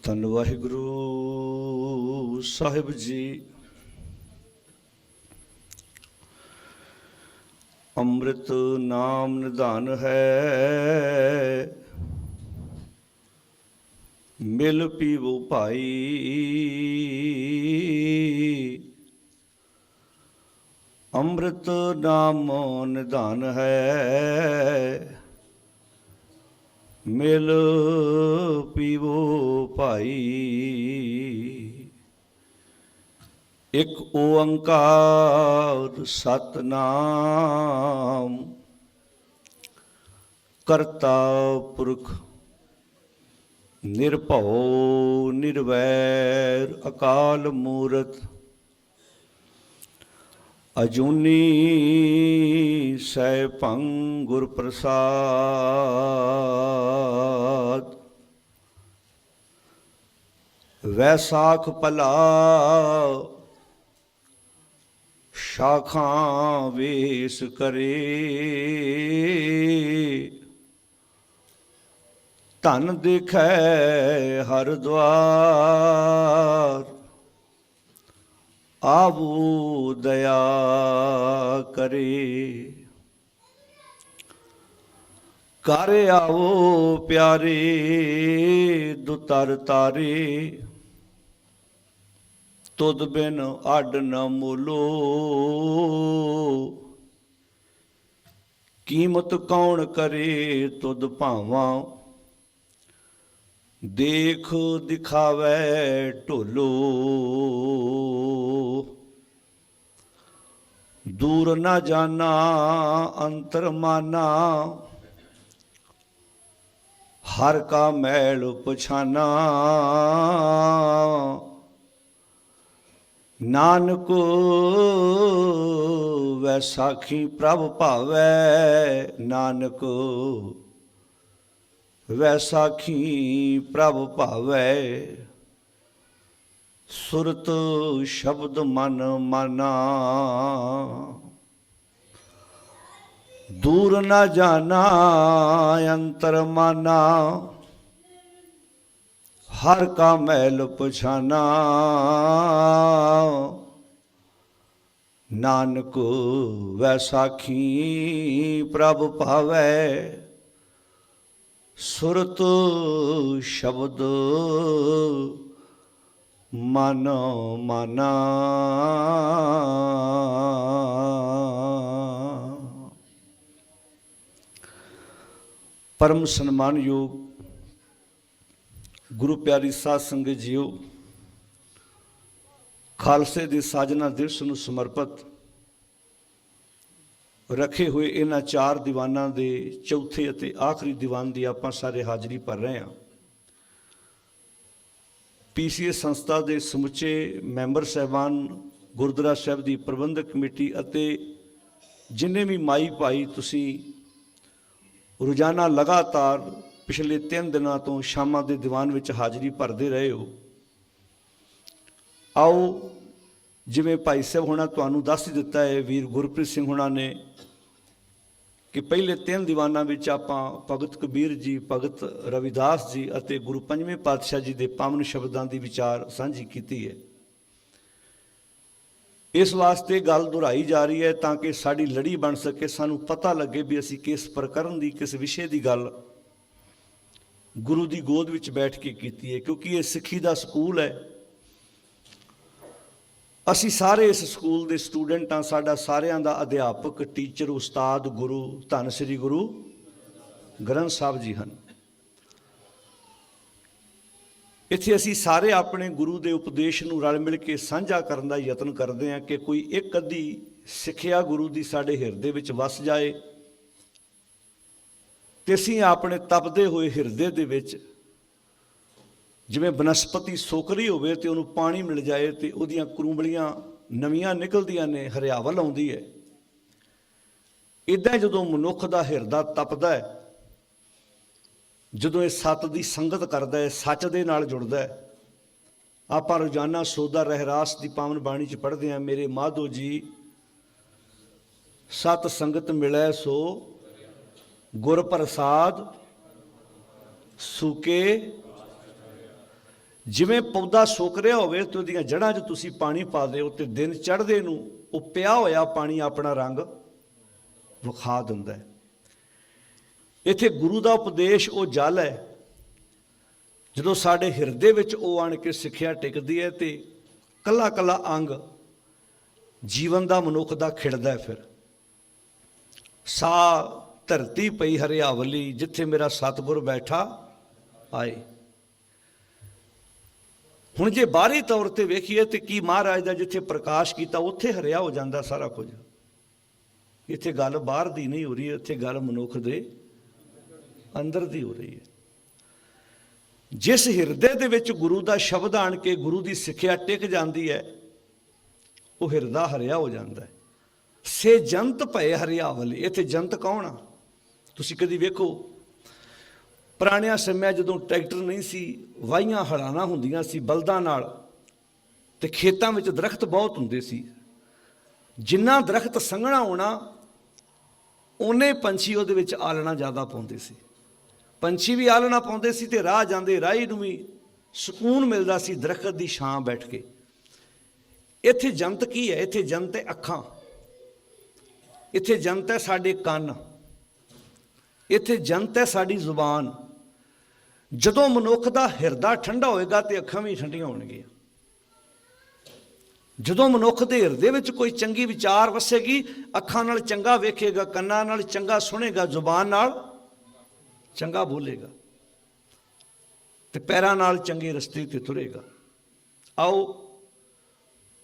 ਧੰਨ ਵਾਹਿਗੁਰੂ ਸਾਹਿਬ ਜੀ। ਅੰਮ੍ਰਿਤ ਨਾਮ ਨਿਧਾਨ ਹੈ, ਮਿਲ ਪੀਵੋ ਭਾਈ। ਅੰਮ੍ਰਿਤ ਨਾਮ ਨਿਧਾਨ ਹੈ, ਮਿਲ ਪੀਵੋ ਭਾਈ। ਇੱਕ ਓੰਕਾਰ ਸਤਿਨਾਮ ਕਰਤਾ ਪੁਰਖ ਨਿਰਭਉ ਨਿਰਵੈਰ ਅਕਾਲ ਮੂਰਤ ਅਜੂਨੀ ਸੈਭੰ ਗੁਰ ਪ੍ਰਸਾਦ। ਵੈਸਾਖ ਭਲਾ ਸ਼ਾਖਾਂ ਵੇਸ ਕਰੇ, ਧਨ ਦੇਖੈ ਹਰ ਦੁਆਰ। ਆਵੋ ਦਇਆ ਕਰੇ, ਘਰ ਆਵੋ ਪਿਆਰੇ ਦੁਤਰ ਤਾਰੇ। ਤੁਧ ਬਿਨ ਅੱਡ ਨ ਮੋਲੋ, ਕੀਮਤ ਕੌਣ ਕਰੇ ਤੁਧ ਭਾਵਾਂ। ਦੇਖ ਦਿਖਾਵੈ ਢੋਲੋ, ਦੂਰ ਨਾ ਜਾਣਾ ਅੰਤਰ ਮਾਨਾ। ਹਰ ਕਾ ਮੈਲ ਪਛਾਨਾ, ਨਾਨਕ ਵੈਸਾਖੀ ਪ੍ਰਭ ਭਾਵੈ। ਨਾਨਕ ਵੈਸਾਖੀ ਪ੍ਰਭ ਭਾਵੈ, ਸੁਰਤ ਸ਼ਬਦ ਮਨ ਮਾਨਾ। ਦੂਰ ਨਾ ਜਾਣਾ ਅੰਤਰ ਮਾਨਾ, ਹਰ ਕਾ ਮੈਲ ਪਛਾਨਾ। ਨਾਨਕ ਵੈਸਾਖੀ ਪ੍ਰਭ ਭਾਵੈ, ਸੁਰਤ ਸ਼ਬਦ ਮਨ ਮਾਨਾ। ਪਰਮ ਸਨਮਾਨਯੋਗ ਗੁਰੂ ਪਿਆਰੀ ਸਾਧ ਸੰਗਤ ਜੀਓ, ਖਾਲਸੇ ਦੇ ਸਾਜਨਾ ਦਿਵਸ ਨੂੰ ਸਮਰਪਿਤ ਰੱਖੇ ਹੋਏ ਇਹਨਾਂ 4 ਦੀਵਾਨਾਂ ਦੇ ਚੌਥੇ ਅਤੇ ਆਖਰੀ ਦੀਵਾਨ ਦੀ ਆਪਾਂ ਸਾਰੇ ਹਾਜ਼ਰੀ ਭਰ ਰਹੇ ਹਾਂ। PCA ਸੰਸਥਾ ਦੇ ਸਮੁੱਚੇ ਮੈਂਬਰ ਸਾਹਿਬਾਨ, ਗੁਰਦੁਆਰਾ ਸਾਹਿਬ ਦੀ ਪ੍ਰਬੰਧਕ ਕਮੇਟੀ ਅਤੇ ਜਿੰਨੇ ਵੀ ਮਾਈ ਭਾਈ ਤੁਸੀਂ ਰੋਜ਼ਾਨਾ ਲਗਾਤਾਰ ਪਿਛਲੇ 3 ਦਿਨਾਂ ਤੋਂ ਸ਼ਾਮਾਂ ਦੇ ਦੀਵਾਨ ਵਿੱਚ ਹਾਜ਼ਰੀ ਭਰਦੇ ਰਹੇ ਹੋ, ਆਓ ਜਿਵੇਂ ਭਾਈ ਸਾਹਿਬ ਹੋਣਾ ਤੁਹਾਨੂੰ ਦੱਸ ਹੀ ਦਿੱਤਾ ਹੈ, ਵੀਰ ਗੁਰਪ੍ਰੀਤ ਸਿੰਘ ਹੋਣਾ ਨੇ, ਕਿ ਪਹਿਲੇ 3 ਦੀਵਾਨਾਂ ਵਿੱਚ ਆਪਾਂ ਭਗਤ ਕਬੀਰ ਜੀ, ਭਗਤ ਰਵਿਦਾਸ ਜੀ ਅਤੇ ਗੁਰੂ 5ਵੇਂ ਪਾਤਸ਼ਾਹ ਜੀ ਦੇ ਪਾਵਨ ਸ਼ਬਦਾਂ ਦੀ ਵਿਚਾਰ ਸਾਂਝੀ ਕੀਤੀ ਹੈ। ਇਸ ਵਾਸਤੇ ਗੱਲ ਦੁਹਰਾਈ ਜਾ ਰਹੀ ਹੈ ਤਾਂ ਕਿ ਸਾਡੀ ਲੜੀ ਬਣ ਸਕੇ, ਸਾਨੂੰ ਪਤਾ ਲੱਗੇ ਵੀ ਅਸੀਂ ਕਿਸ ਪ੍ਰਕਰਨ ਦੀ, ਕਿਸ ਵਿਸ਼ੇ ਦੀ ਗੱਲ ਗੁਰੂ ਦੀ ਗੋਦ ਵਿੱਚ ਬੈਠ ਕੇ ਕੀਤੀ ਹੈ, ਕਿਉਂਕਿ ਇਹ ਸਿੱਖੀ ਦਾ ਸਕੂਲ ਹੈ। ਅਸੀਂ ਸਾਰੇ ਇਸ ਸਕੂਲ ਦੇ ਸਟੂਡੈਂਟ ਹਾਂ। ਸਾਡਾ ਸਾਰਿਆਂ ਦਾ ਅਧਿਆਪਕ, ਟੀਚਰ, ਉਸਤਾਦ, ਗੁਰੂ ਧੰਨ ਸ੍ਰੀ ਗੁਰੂ ਗ੍ਰੰਥ ਸਾਹਿਬ ਜੀ ਹਨ। ਇੱਥੇ ਅਸੀਂ ਸਾਰੇ ਆਪਣੇ ਗੁਰੂ ਦੇ ਉਪਦੇਸ਼ ਨੂੰ ਰਲ ਮਿਲ ਕੇ ਸਾਂਝਾ ਕਰਨ ਦਾ ਯਤਨ ਕਰਦੇ ਹਾਂ ਕਿ ਕੋਈ ਇੱਕ ਅੱਧੀ ਸਿੱਖਿਆ ਗੁਰੂ ਦੀ ਸਾਡੇ ਹਿਰਦੇ ਵਿੱਚ ਵਸ ਜਾਏ ਤੇ ਅਸੀਂ ਆਪਣੇ ਤਪਦੇ ਹੋਏ ਹਿਰਦੇ ਦੇ ਵਿੱਚ ਜਿਵੇਂ ਬਨਸਪਤੀ ਸੋਕਰੀ ਹੋਵੇ ਤੇ ਉਹਨੂੰ ਪਾਣੀ ਮਿਲ ਜਾਏ ਤੇ ਉਹਦੀਆਂ ਕਰੂੰਬਲੀਆਂ ਨਵੀਆਂ ਨਿਕਲਦੀਆਂ ਨੇ, ਹਰਿਆਵਲ ਆਉਂਦੀ ਹੈ। ਇੱਦਾਂ ਜਦੋਂ ਮਨੁੱਖ ਦਾ ਹਿਰਦਾ ਤਪਦਾ ਹੈ, ਜਦੋਂ ਇਹ ਸੱਤ ਦੀ ਸੰਗਤ ਕਰਦਾ ਹੈ, ਸੱਚ ਦੇ ਨਾਲ ਜੁੜਦਾ ਹੈ। ਆਪਾਂ ਰੋਜ਼ਾਨਾ ਸੋਦਾ ਰਹਿਰਾਸ ਦੀ ਪਾਵਨ ਬਾਣੀ 'ਚ ਪੜ੍ਹਦੇ ਹਾਂ, ਮੇਰੇ ਮਾਧੋ ਜੀ ਸਤ ਸੰਗਤ ਮਿਲੈ ਸੋ ਗੁਰ ਪ੍ਰਸਾਦ ਸੁਕੇ ਜਿਵੇਂ ਪੌਦਾ ਸੁੱਕ ਰਿਹਾ ਹੋਵੇ ਤੇ ਉਹਦੀਆਂ ਜੜ੍ਹਾਂ 'ਚ ਤੁਸੀਂ ਪਾਣੀ ਪਾ ਦਿਓ ਤੇ ਦਿਨ ਚੜ੍ਹਦੇ ਨੂੰ ਉਹ ਪਿਆ ਹੋਇਆ ਪਾਣੀ ਆਪਣਾ ਰੰਗ ਵਿਖਾ ਦਿੰਦਾ ਹੈ। ਇੱਥੇ ਗੁਰੂ ਦਾ ਉਪਦੇਸ਼ ਉਹ ਜਲ ਹੈ, ਜਦੋਂ ਸਾਡੇ ਹਿਰਦੇ ਵਿੱਚ ਉਹ ਆਣ ਕੇ ਸਿੱਖਿਆ ਟਿਕਦੀ ਹੈ ਤੇ ਕੱਲਾ ਕੱਲਾ ਅੰਗ ਜੀਵਨ ਦਾ ਮਨੁੱਖ ਦਾ ਖਿੜਦਾ ਹੈ। ਫਿਰ ਸਾ ਧਰਤੀ ਪਈ ਹਰਿਆਵਲੀ, ਜਿੱਥੇ ਮੇਰਾ ਸਤਿਗੁਰ ਬੈਠਾ ਆਏ। ਹੁਣ ਜੇ ਬਾਹਰੀ ਤੌਰ ਤੇ ਵੇਖੀਏ ਤੇ ਕੀ ਮਹਾਰਾਜ ਦਾ ਜਿੱਥੇ ਪ੍ਰਕਾਸ਼ ਕੀਤਾ ਉੱਥੇ ਹਰਿਆ ਹੋ ਜਾਂਦਾ ਸਾਰਾ ਕੁਝ। ਇੱਥੇ ਗੱਲ ਬਾਹਰ ਦੀ ਨਹੀਂ ਹੋ ਰਹੀ, ਇੱਥੇ ਗੱਲ ਮਨੁੱਖ ਦੇ ਅੰਦਰ ਦੀ ਹੋ ਰਹੀ ਹੈ। ਜਿਸ ਹਿਰਦੇ ਦੇ ਵਿੱਚ ਗੁਰੂ ਦਾ ਸ਼ਬਦ ਆਣ ਕੇ ਗੁਰੂ ਦੀ ਸਿੱਖਿਆ ਟਿਕ ਜਾਂਦੀ ਹੈ, ਉਹ ਹਿਰਦਾ ਹਰਿਆ ਹੋ ਜਾਂਦਾ ਹੈ। ਸੇ ਜੰਤ ਭਏ ਹਰਿਆਵਲੀ। ਇੱਥੇ ਜੰਤ ਕੌਣ ਆ? ਤੁਸੀਂ ਕਦੀ ਵੇਖੋ ਪੁਰਾਣਿਆਂ ਸਮਿਆਂ ਜਦੋਂ ਟਰੈਕਟਰ ਨਹੀਂ ਸੀ, ਵਾਹੀਆਂ ਹਲਾਣਾ ਹੁੰਦੀਆਂ ਸੀ ਬਲਦਾਂ ਨਾਲ, ਤੇ ਖੇਤਾਂ ਵਿੱਚ ਦਰਖਤ ਬਹੁਤ ਹੁੰਦੇ ਸੀ। ਜਿੰਨਾ ਦਰਖਤ ਸੰਘਣਾ ਹੋਣਾ ਉਹਨੇ ਪੰਛੀ ਉਹਦੇ ਵਿੱਚ ਆਲਣਾ ਜ਼ਿਆਦਾ ਪਾਉਂਦੇ ਸੀ। ਪੰਛੀ ਵੀ ਆਲਣਾ ਪਾਉਂਦੇ ਸੀ ਤੇ ਰਾਹ ਜਾਂਦੇ ਰਾਹੀ ਨੂੰ ਵੀ ਸਕੂਨ ਮਿਲਦਾ ਸੀ ਦਰਖਤ ਦੀ ਛਾਂ ਬੈਠ ਕੇ। ਇੱਥੇ ਜੰਤ ਕੀ ਹੈ? ਇੱਥੇ ਜੰਤ ਹੈ ਅੱਖਾਂ, ਇੱਥੇ ਜੰਤ ਹੈ ਸਾਡੇ ਕੰਨ, ਇੱਥੇ ਜੰਤ ਹੈ ਸਾਡੀ ਜ਼ੁਬਾਨ। ਜਦੋਂ ਮਨੁੱਖ ਦਾ ਹਿਰਦਾ ਠੰਡਾ ਹੋਏਗਾ ਤੇ ਅੱਖਾਂ ਵੀ ਠੰਡੀਆਂ ਹੋਣਗੀਆਂ। ਜਦੋਂ ਮਨੁੱਖ ਦੇ ਹਿਰਦੇ ਵਿੱਚ ਕੋਈ ਚੰਗੀ ਵਿਚਾਰ ਵਸੇਗੀ, ਅੱਖਾਂ ਨਾਲ ਚੰਗਾ ਵੇਖੇਗਾ, ਕੰਨਾਂ ਨਾਲ ਚੰਗਾ ਸੁਣੇਗਾ, ਜ਼ੁਬਾਨ ਨਾਲ ਚੰਗਾ ਬੋਲੇਗਾ ਤੇ ਪੈਰਾਂ ਨਾਲ ਚੰਗੇ ਰਸਤੇ ਤੇ ਤੁਰੇਗਾ। ਆਓ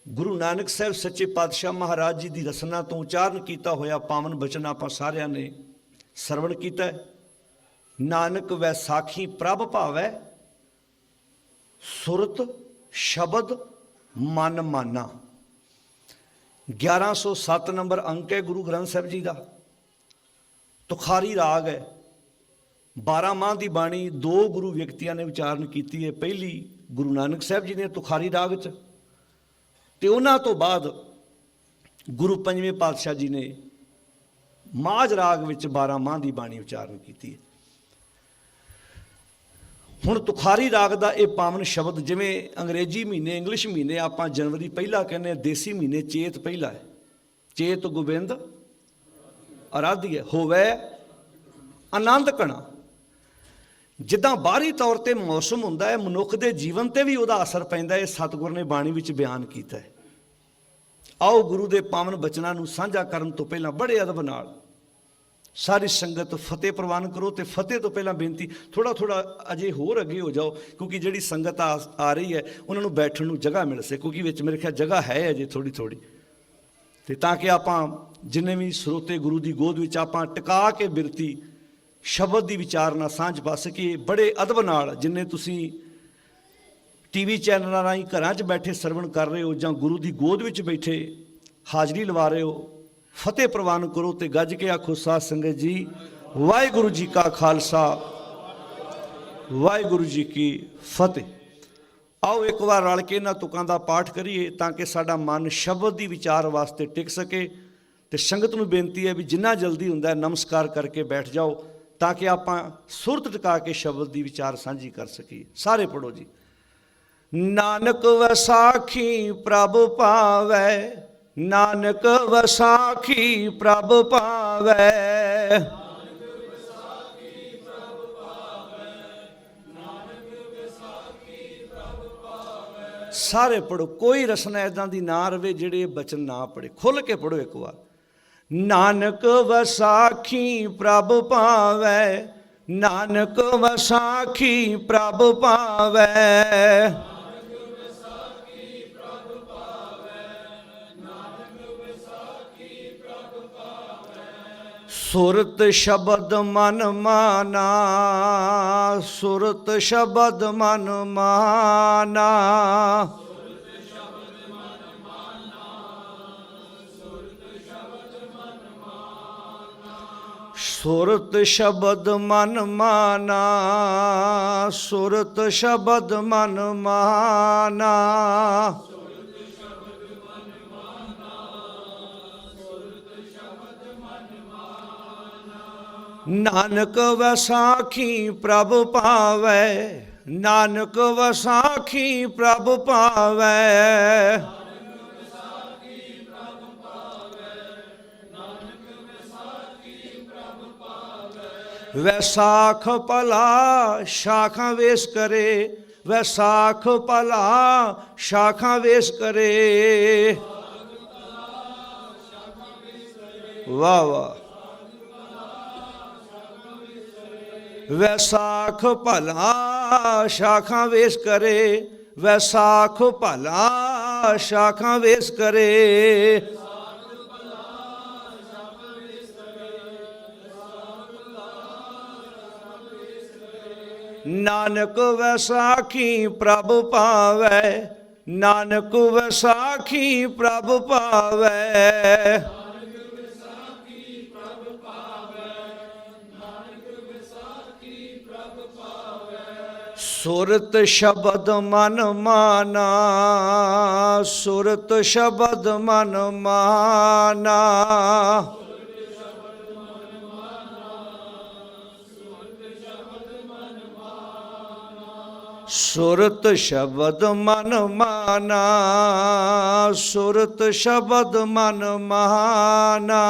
ਗੁਰੂ ਨਾਨਕ ਸਾਹਿਬ ਸੱਚੇ ਪਾਤਸ਼ਾਹ ਮਹਾਰਾਜ ਜੀ ਦੀ ਰਸਨਾ ਤੋਂ ਉਚਾਰਨ ਕੀਤਾ ਹੋਇਆ ਪਾਵਨ ਬਚਨ ਆਪਾਂ ਸਾਰਿਆਂ ਨੇ ਸਰਵਣ ਕੀਤਾ ਹੈ। ਨਾਨਕ ਵੈਸਾਖੀ ਪ੍ਰਭ ਭਾਵੈ, ਸੁਰਤ ਸ਼ਬਦ ਮਨ ਮਾਨਾ। 1107 ਨੰਬਰ ਅੰਕ ਹੈ ਗੁਰੂ ਗ੍ਰੰਥ ਸਾਹਿਬ ਜੀ ਦਾ। ਤੁਖਾਰੀ ਰਾਗ ਹੈ। 12 ਮਾਹ ਦੀ ਬਾਣੀ ਦੋ ਗੁਰੂ ਵਿਅਕਤੀਆਂ ਨੇ ਉਚਾਰਨ ਕੀਤੀ ਹੈ। ਪਹਿਲੀ ਗੁਰੂ ਨਾਨਕ ਸਾਹਿਬ ਜੀ ਨੇ ਤੁਖਾਰੀ ਰਾਗ 'ਚ, ਤੇ ਉਹਨਾਂ ਤੋਂ ਬਾਅਦ ਗੁਰੂ ਪੰਜਵੇਂ ਪਾਤਸ਼ਾਹ ਜੀ ਨੇ ਮਾਝ ਰਾਗ ਵਿੱਚ 12 ਮਾਹ ਦੀ ਬਾਣੀ ਉਚਾਰਨ ਕੀਤੀ ਹੈ। ਹੁਣ ਤੁਖਾਰੀ ਰਾਗ ਦਾ ਇਹ ਪਾਵਨ ਸ਼ਬਦ, ਜਿਵੇਂ ਅੰਗਰੇਜ਼ੀ ਮਹੀਨੇ ਇੰਗਲਿਸ਼ ਮਹੀਨੇ ਆਪਾਂ ਜਨਵਰੀ ਪਹਿਲਾ ਕਹਿੰਦੇ ਹਾਂ, ਦੇਸੀ ਮਹੀਨੇ ਚੇਤ ਪਹਿਲਾ ਹੈ। ਚੇਤ ਗੋਬਿੰਦ ਅਰਾਧਿਆ ਹੋਵੇ ਆਨੰਦ ਕਣਾ। ਜਿੱਦਾਂ ਬਾਹਰੀ ਤੌਰ ਤੇ ਮੌਸਮ ਹੁੰਦਾ ਹੈ, ਮਨੁੱਖ ਦੇ ਜੀਵਨ ਤੇ ਵੀ ਉਹਦਾ ਅਸਰ ਪੈਂਦਾ ਹੈ। ਸਤਿਗੁਰ ਨੇ ਬਾਣੀ ਵਿੱਚ ਬਿਆਨ ਕੀਤਾ ਹੈ। ਆਓ ਗੁਰੂ ਦੇ ਪਾਵਨ ਬਚਨਾਂ ਨੂੰ ਸਾਂਝਾ ਕਰਨ ਤੋਂ ਪਹਿਲਾਂ ਬੜੇ ਅਦਬ ਨਾਲ ਸਾਰੀ ਸੰਗਤ ਫਤਿਹ ਪ੍ਰਵਾਨ ਕਰੋ। ਤੇ ਫਤਿਹ ਤੋਂ ਪਹਿਲਾਂ ਬੇਨਤੀ, ਥੋੜਾ ਅਜੇ ਹੋਰ ਅੱਗੇ ਹੋ ਜਾਓ, ਕਿਉਂਕਿ ਜਿਹੜੀ ਸੰਗਤ ਆ ਰਹੀ ਹੈ ਉਹਨਾਂ ਨੂੰ ਬੈਠਣ ਨੂੰ ਜਗ੍ਹਾ ਮਿਲ ਸਕੇ, ਕਿਉਂਕਿ ਵਿੱਚ ਮੇਰੇ ਖਿਆਲ ਜਗ੍ਹਾ ਹੈ ਅਜੇ ਥੋੜੀ, ਤੇ ਤਾਂ ਕਿ ਆਪਾਂ ਜਿੰਨੇ ਵੀ ਸਰੋਤੇ ਗੁਰੂ ਦੀ ਗੋਦ ਵਿੱਚ ਆਪਾਂ ਟਿਕਾ ਕੇ ਬਿਰਤੀ ਸ਼ਬਦ ਦੀ ਵਿਚਾਰਨਾ ਸਾਂਝ ਪਾ ਸਕੀਏ। ਬੜੇ ਅਦਬ ਨਾਲ ਜਿੰਨੇ ਤੁਸੀਂ ਟੀਵੀ ਚੈਨਲਾਂ ਰਾਹੀਂ ਘਰਾਂ 'ਚ ਬੈਠੇ ਸਰਵਣ ਕਰ ਰਹੇ ਹੋ ਜਾਂ ਗੁਰੂ ਦੀ ਗੋਦ ਵਿੱਚ ਬੈਠੇ ਹਾਜ਼ਰੀ ਲਵਾ ਰਹੇ ਹੋ, ਫਤਿਹ ਪ੍ਰਵਾਨ ਕਰੋ ਤੇ ਗੱਜ ਕੇ ਆਖੋ ਸਾਧ ਸੰਗਤ ਜੀ, ਵਾਹਿਗੁਰੂ ਜੀ ਕਾ ਖਾਲਸਾ, ਵਾਹਿਗੁਰੂ ਜੀ ਕੀ ਫਤਿਹ। ਆਓ ਇੱਕ ਵਾਰ ਰਲ ਕੇ ਇਹਨਾਂ ਤੁਕਾਂ ਦਾ ਪਾਠ ਕਰੀਏ ਤਾਂ ਕਿ ਸਾਡਾ ਮਨ ਸ਼ਬਦ ਦੀ ਵਿਚਾਰ ਵਾਸਤੇ ਟਿਕ ਸਕੇ। ਤੇ ਸੰਗਤ ਨੂੰ ਬੇਨਤੀ ਹੈ ਵੀ ਜਿੰਨਾ ਜਲਦੀ ਹੁੰਦਾ ਨਮਸਕਾਰ ਕਰਕੇ ਬੈਠ ਜਾਓ ਤਾਂ ਕਿ ਆਪਾਂ ਸੁਰਤ ਟਿਕਾ ਕੇ ਸ਼ਬਦ ਦੀ ਵਿਚਾਰ ਸਾਂਝੀ ਕਰ ਸਕੀਏ। ਸਾਰੇ ਪੜੋ ਜੀ। ਨਾਨਕ ਵਸਾਖੀ ਪ੍ਰਭ ਭਾਵੈ, ਨਾਨਕ ਵਸਾਖੀ ਪ੍ਰਭ ਭਾਵੈ, ਸਾਰੇ ਪੜੋ। ਕੋਈ ਰਸਨਾ ਇਦਾਂ ਦੀ ਨਾ ਰਵੇ ਜਿਹੜੇ ਬਚਨ ਨਾ ਪੜੇ। ਖੁੱਲ ਕੇ ਪੜੋ ਇੱਕ ਵਾਰ। ਨਾਨਕ ਵਸਾਖੀ ਪ੍ਰਭ ਭਾਵੈ, ਨਾਨਕ ਵਸਾਖੀ ਪ੍ਰਭ ਭਾਵੈ, ਸੁਰਤ ਸ਼ਬਦ ਮਨ ਮਾਨਾ, ਸੁਰਤ ਸ਼ਬਦ ਮਨ ਮਾਨਾ, ਸੁਰਤ ਸ਼ਬਦ ਮਨ ਮਾਨਾ, ਸੁਰਤ ਸ਼ਬਦ ਮਨ ਮਾਨਾ, ਨਾਨਕ ਵਸਾਖੀ ਪ੍ਰਭ ਭਾਵੈ, ਨਾਨਕ ਵਸਾਖੀ ਪ੍ਰਭ ਭਾਵੈ। ਵੈਸਾਖ ਭਲਾ ਸ਼ਾਖਾਂ ਵੇਸ ਕਰੇ, ਵੈਸਾਖ ਭਲਾ ਸ਼ਾਖਾਂ ਵੇਸ ਕਰੇ। ਵਾਹ ਵਾਹ। ਵੈਸਾਖ ਭਲਾ ਸ਼ਾਖਾਂ ਵੇਸ ਕਰੇ, ਵੈਸਾਖ ਭਲਾ ਸ਼ਾਖਾਂ ਵੇਸ ਕਰੇ। ਨਾਨਕ ਵੈਸਾਖੀ ਪ੍ਰਭ ਭਾਵੈ, ਨਾਨਕ ਵੈਸਾਖੀ ਪ੍ਰਭ ਭਾਵੈ। ਸੁਰਤ ਸ਼ਬਦ ਮਨ ਮਾਨਾ, ਸੁਰਤ ਸ਼ਬਦ ਮਨ ਮਾਨਾ। ਸੁਰਤ ਸ਼ਬਦ ਮਨ ਮਾਨਾ, ਸੁਰਤ ਸ਼ਬਦ ਮਨ ਮਾਨਾ।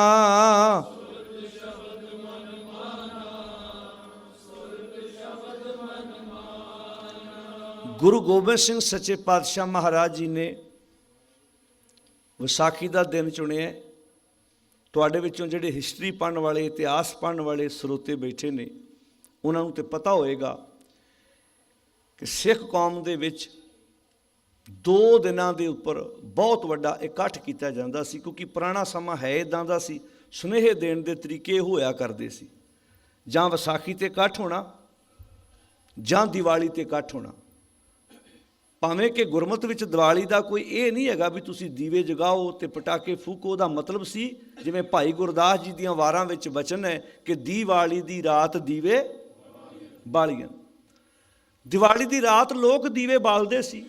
ਗੁਰੂ ਗੋਬਿੰਦ ਸਿੰਘ ਸੱਚੇ ਪਾਤਸ਼ਾਹ ਮਹਾਰਾਜ ਜੀ ਨੇ ਵਿਸਾਖੀ ਦਾ ਦਿਨ ਚੁਣਿਆ। ਤੁਹਾਡੇ ਵਿੱਚੋਂ ਜਿਹੜੇ ਹਿਸਟਰੀ ਪੜ੍ਹਨ ਵਾਲੇ, ਇਤਿਹਾਸ ਪੜ੍ਹਨ ਵਾਲੇ ਸਰੋਤੇ ਬੈਠੇ ਨੇ, ਉਹਨਾਂ ਨੂੰ ਤਾਂ ਪਤਾ ਹੋਏਗਾ ਕਿ ਸਿੱਖ ਕੌਮ ਦੇ ਵਿੱਚ 2 ਦਿਨਾਂ ਦੇ ਉੱਪਰ ਬਹੁਤ ਵੱਡਾ ਇਕੱਠ ਕੀਤਾ ਜਾਂਦਾ ਸੀ, ਕਿਉਂਕਿ ਪੁਰਾਣਾ ਸਮਾਂ ਹੈ ਇੱਦਾਂ ਦਾ ਸੀ। ਸੁਨੇਹੇ ਦੇਣ ਦੇ ਤਰੀਕੇ ਹੋਇਆ ਕਰਦੇ ਸੀ, ਜਾਂ ਵਿਸਾਖੀ 'ਤੇ ਇਕੱਠ ਹੋਣਾ ਜਾਂ ਦੀਵਾਲੀ 'ਤੇ ਇਕੱਠ ਹੋਣਾ। ਭਾਵੇਂ ਕਿ ਗੁਰਮਤਿ ਵਿੱਚ ਦੀਵਾਲੀ ਦਾ ਕੋਈ ਇਹ ਨਹੀਂ ਹੈਗਾ ਵੀ ਤੁਸੀਂ ਦੀਵੇ ਜਗਾਓ ਅਤੇ ਪਟਾਕੇ ਫੂਕੋ। ਦਾ ਮਤਲਬ ਸੀ, ਜਿਵੇਂ ਭਾਈ ਗੁਰਦਾਸ ਜੀ ਦੀਆਂ ਵਾਰਾਂ ਵਿੱਚ ਬਚਨ ਹੈ ਕਿ ਦੀਵਾਲੀ ਦੀ ਰਾਤ ਦੀਵੇ ਬਾਲੀਆਂ। ਦੀਵਾਲੀ ਦੀ ਰਾਤ ਲੋਕ ਦੀਵੇ ਬਾਲਦੇ ਸੀ,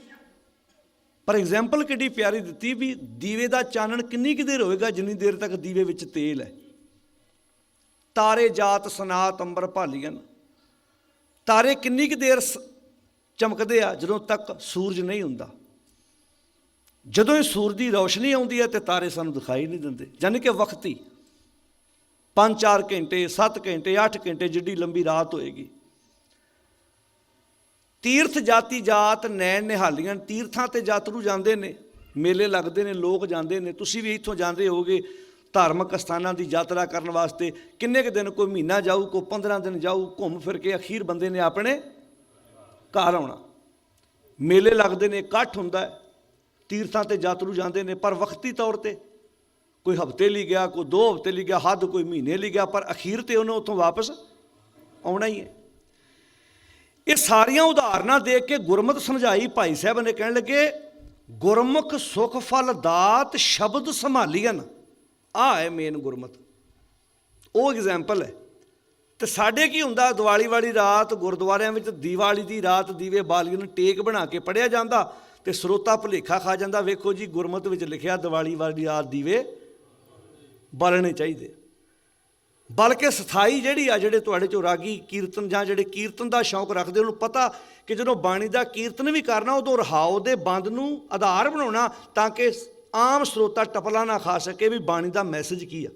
ਪਰ ਐਗਜ਼ਾਮਪਲ ਕਿੱਡੀ ਪਿਆਰੀ ਦਿੱਤੀ ਵੀ ਦੀਵੇ ਦਾ ਚਾਨਣ ਕਿੰਨੀ ਕੁ ਦੇਰ ਹੋਵੇਗਾ, ਜਿੰਨੀ ਦੇਰ ਤੱਕ ਦੀਵੇ ਵਿੱਚ ਤੇਲ ਹੈ। ਤਾਰੇ ਜਾਤ ਸਨਾਤ ਅੰਬਰ ਭਾਲੀਆਂ। ਤਾਰੇ ਕਿੰਨੀ ਕੁ ਦੇਰ ਚਮਕਦੇ ਆ, ਜਦੋਂ ਤੱਕ ਸੂਰਜ ਨਹੀਂ ਹੁੰਦਾ। ਜਦੋਂ ਇਹ ਸੂਰਜ ਦੀ ਰੌਸ਼ਨੀ ਆਉਂਦੀ ਹੈ ਤੇ ਤਾਰੇ ਸਾਨੂੰ ਦਿਖਾਈ ਨਹੀਂ ਦਿੰਦੇ। ਯਾਨੀ ਕਿ ਵਕਤੀ 5-4 ਘੰਟੇ, 7 ਘੰਟੇ, 8 ਘੰਟੇ ਜਿੱਡੀ ਲੰਬੀ ਰਾਤ ਹੋਏਗੀ। ਤੀਰਥ ਜਾਤੀ ਜਾਤ ਨੈਣ ਨਿਹਾਲੀਆਂ। ਤੀਰਥਾਂ 'ਤੇ ਯਾਤਰੂ ਜਾਂਦੇ ਨੇ, ਮੇਲੇ ਲੱਗਦੇ ਨੇ, ਲੋਕ ਜਾਂਦੇ ਨੇ। ਤੁਸੀਂ ਵੀ ਇੱਥੋਂ ਜਾਂਦੇ ਹੋਗੇ ਧਾਰਮਿਕ ਸਥਾਨਾਂ ਦੀ ਯਾਤਰਾ ਕਰਨ ਵਾਸਤੇ। ਕਿੰਨੇ ਕੁ ਦਿਨ, ਕੋਈ ਮਹੀਨਾ ਜਾਊ, ਕੋਈ 15 ਦਿਨ ਜਾਊ, ਘੁੰਮ ਫਿਰ ਕੇ ਅਖੀਰ ਬੰਦੇ ਨੇ ਆਪਣੇ ਘਰ ਆਉਣਾ। ਮੇਲੇ ਲੱਗਦੇ ਨੇ, ਇਕੱਠ ਹੁੰਦਾ। ਤੀਰਥਾਂ 'ਤੇ ਯਾਤਰੂ ਜਾਂਦੇ ਨੇ, ਪਰ ਵਕਤੀ ਤੌਰ 'ਤੇ ਕੋਈ ਹਫ਼ਤੇ ਲਈ ਗਿਆ, ਕੋਈ 2 ਹਫ਼ਤੇ ਲਈ ਗਿਆ, ਹੱਦ ਕੋਈ ਮਹੀਨੇ ਲਈ ਗਿਆ, ਪਰ ਅਖੀਰ 'ਤੇ ਉਹਨੇ ਉੱਥੋਂ ਵਾਪਸ ਆਉਣਾ ਹੀ ਹੈ। ਇਹ ਸਾਰੀਆਂ ਉਦਾਹਰਨਾਂ ਦੇਖ ਕੇ ਗੁਰਮਤਿ ਸਮਝਾਈ। ਭਾਈ ਸਾਹਿਬ ਨੇ ਕਹਿਣ ਲੱਗੇ, ਗੁਰਮੁਖ ਸੁਖ ਫਲ ਦਾਤ ਸ਼ਬਦ ਸੰਭਾਲੀਆਂ। ਆਹ ਹੈ ਮੇਨ ਗੁਰਮਤਿ, ਉਹ ਐਗਜ਼ਾਮਪਲ ਹੈ। ਤੇ ਸਾਡੇ ਕੀ ਹੁੰਦਾ, ਦੀਵਾਲੀ ਵਾਲੀ ਰਾਤ ਗੁਰਦੁਆਰਿਆਂ ਵਿੱਚ ਦੀਵਾਲੀ ਦੀ ਰਾਤ ਦੀਵੇ ਬਾਲੀਆਂ ਨੂੰ ਟੇਕ ਬਣਾ ਕੇ ਪੜ੍ਹਿਆ ਜਾਂਦਾ, ਤੇ ਸਰੋਤਾ ਭੁਲੇਖਾ ਖਾ ਜਾਂਦਾ, ਵੇਖੋ ਜੀ ਗੁਰਮਤਿ ਵਿੱਚ ਲਿਖਿਆ ਦੀਵਾਲੀ ਵਾਲੀ ਰਾਤ ਦੀਵੇ ਬਾਲਣੇ ਚਾਹੀਦੇ। ਬਲਕਿ ਸਥਾਈ ਜਿਹੜੀ ਆ, ਜਿਹੜੇ ਤੁਹਾਡੇ ਚੋਂ ਰਾਗੀ ਕੀਰਤਨ ਜਾਂ ਜਿਹੜੇ ਕੀਰਤਨ ਦਾ ਸ਼ੌਂਕ ਰੱਖਦੇ, ਉਹਨੂੰ ਪਤਾ ਕਿ ਜਦੋਂ ਬਾਣੀ ਦਾ ਕੀਰਤਨ ਵੀ ਕਰਨਾ, ਉਦੋਂ ਰਹਾਓ ਦੇ ਬੰਦ ਨੂੰ ਆਧਾਰ ਬਣਾਉਣਾ, ਤਾਂ ਕਿ ਆਮ ਸਰੋਤਾ ਟਪਲਾ ਨਾ ਖਾ ਸਕੇ ਵੀ ਬਾਣੀ ਦਾ ਮੈਸੇਜ ਕੀ ਆ।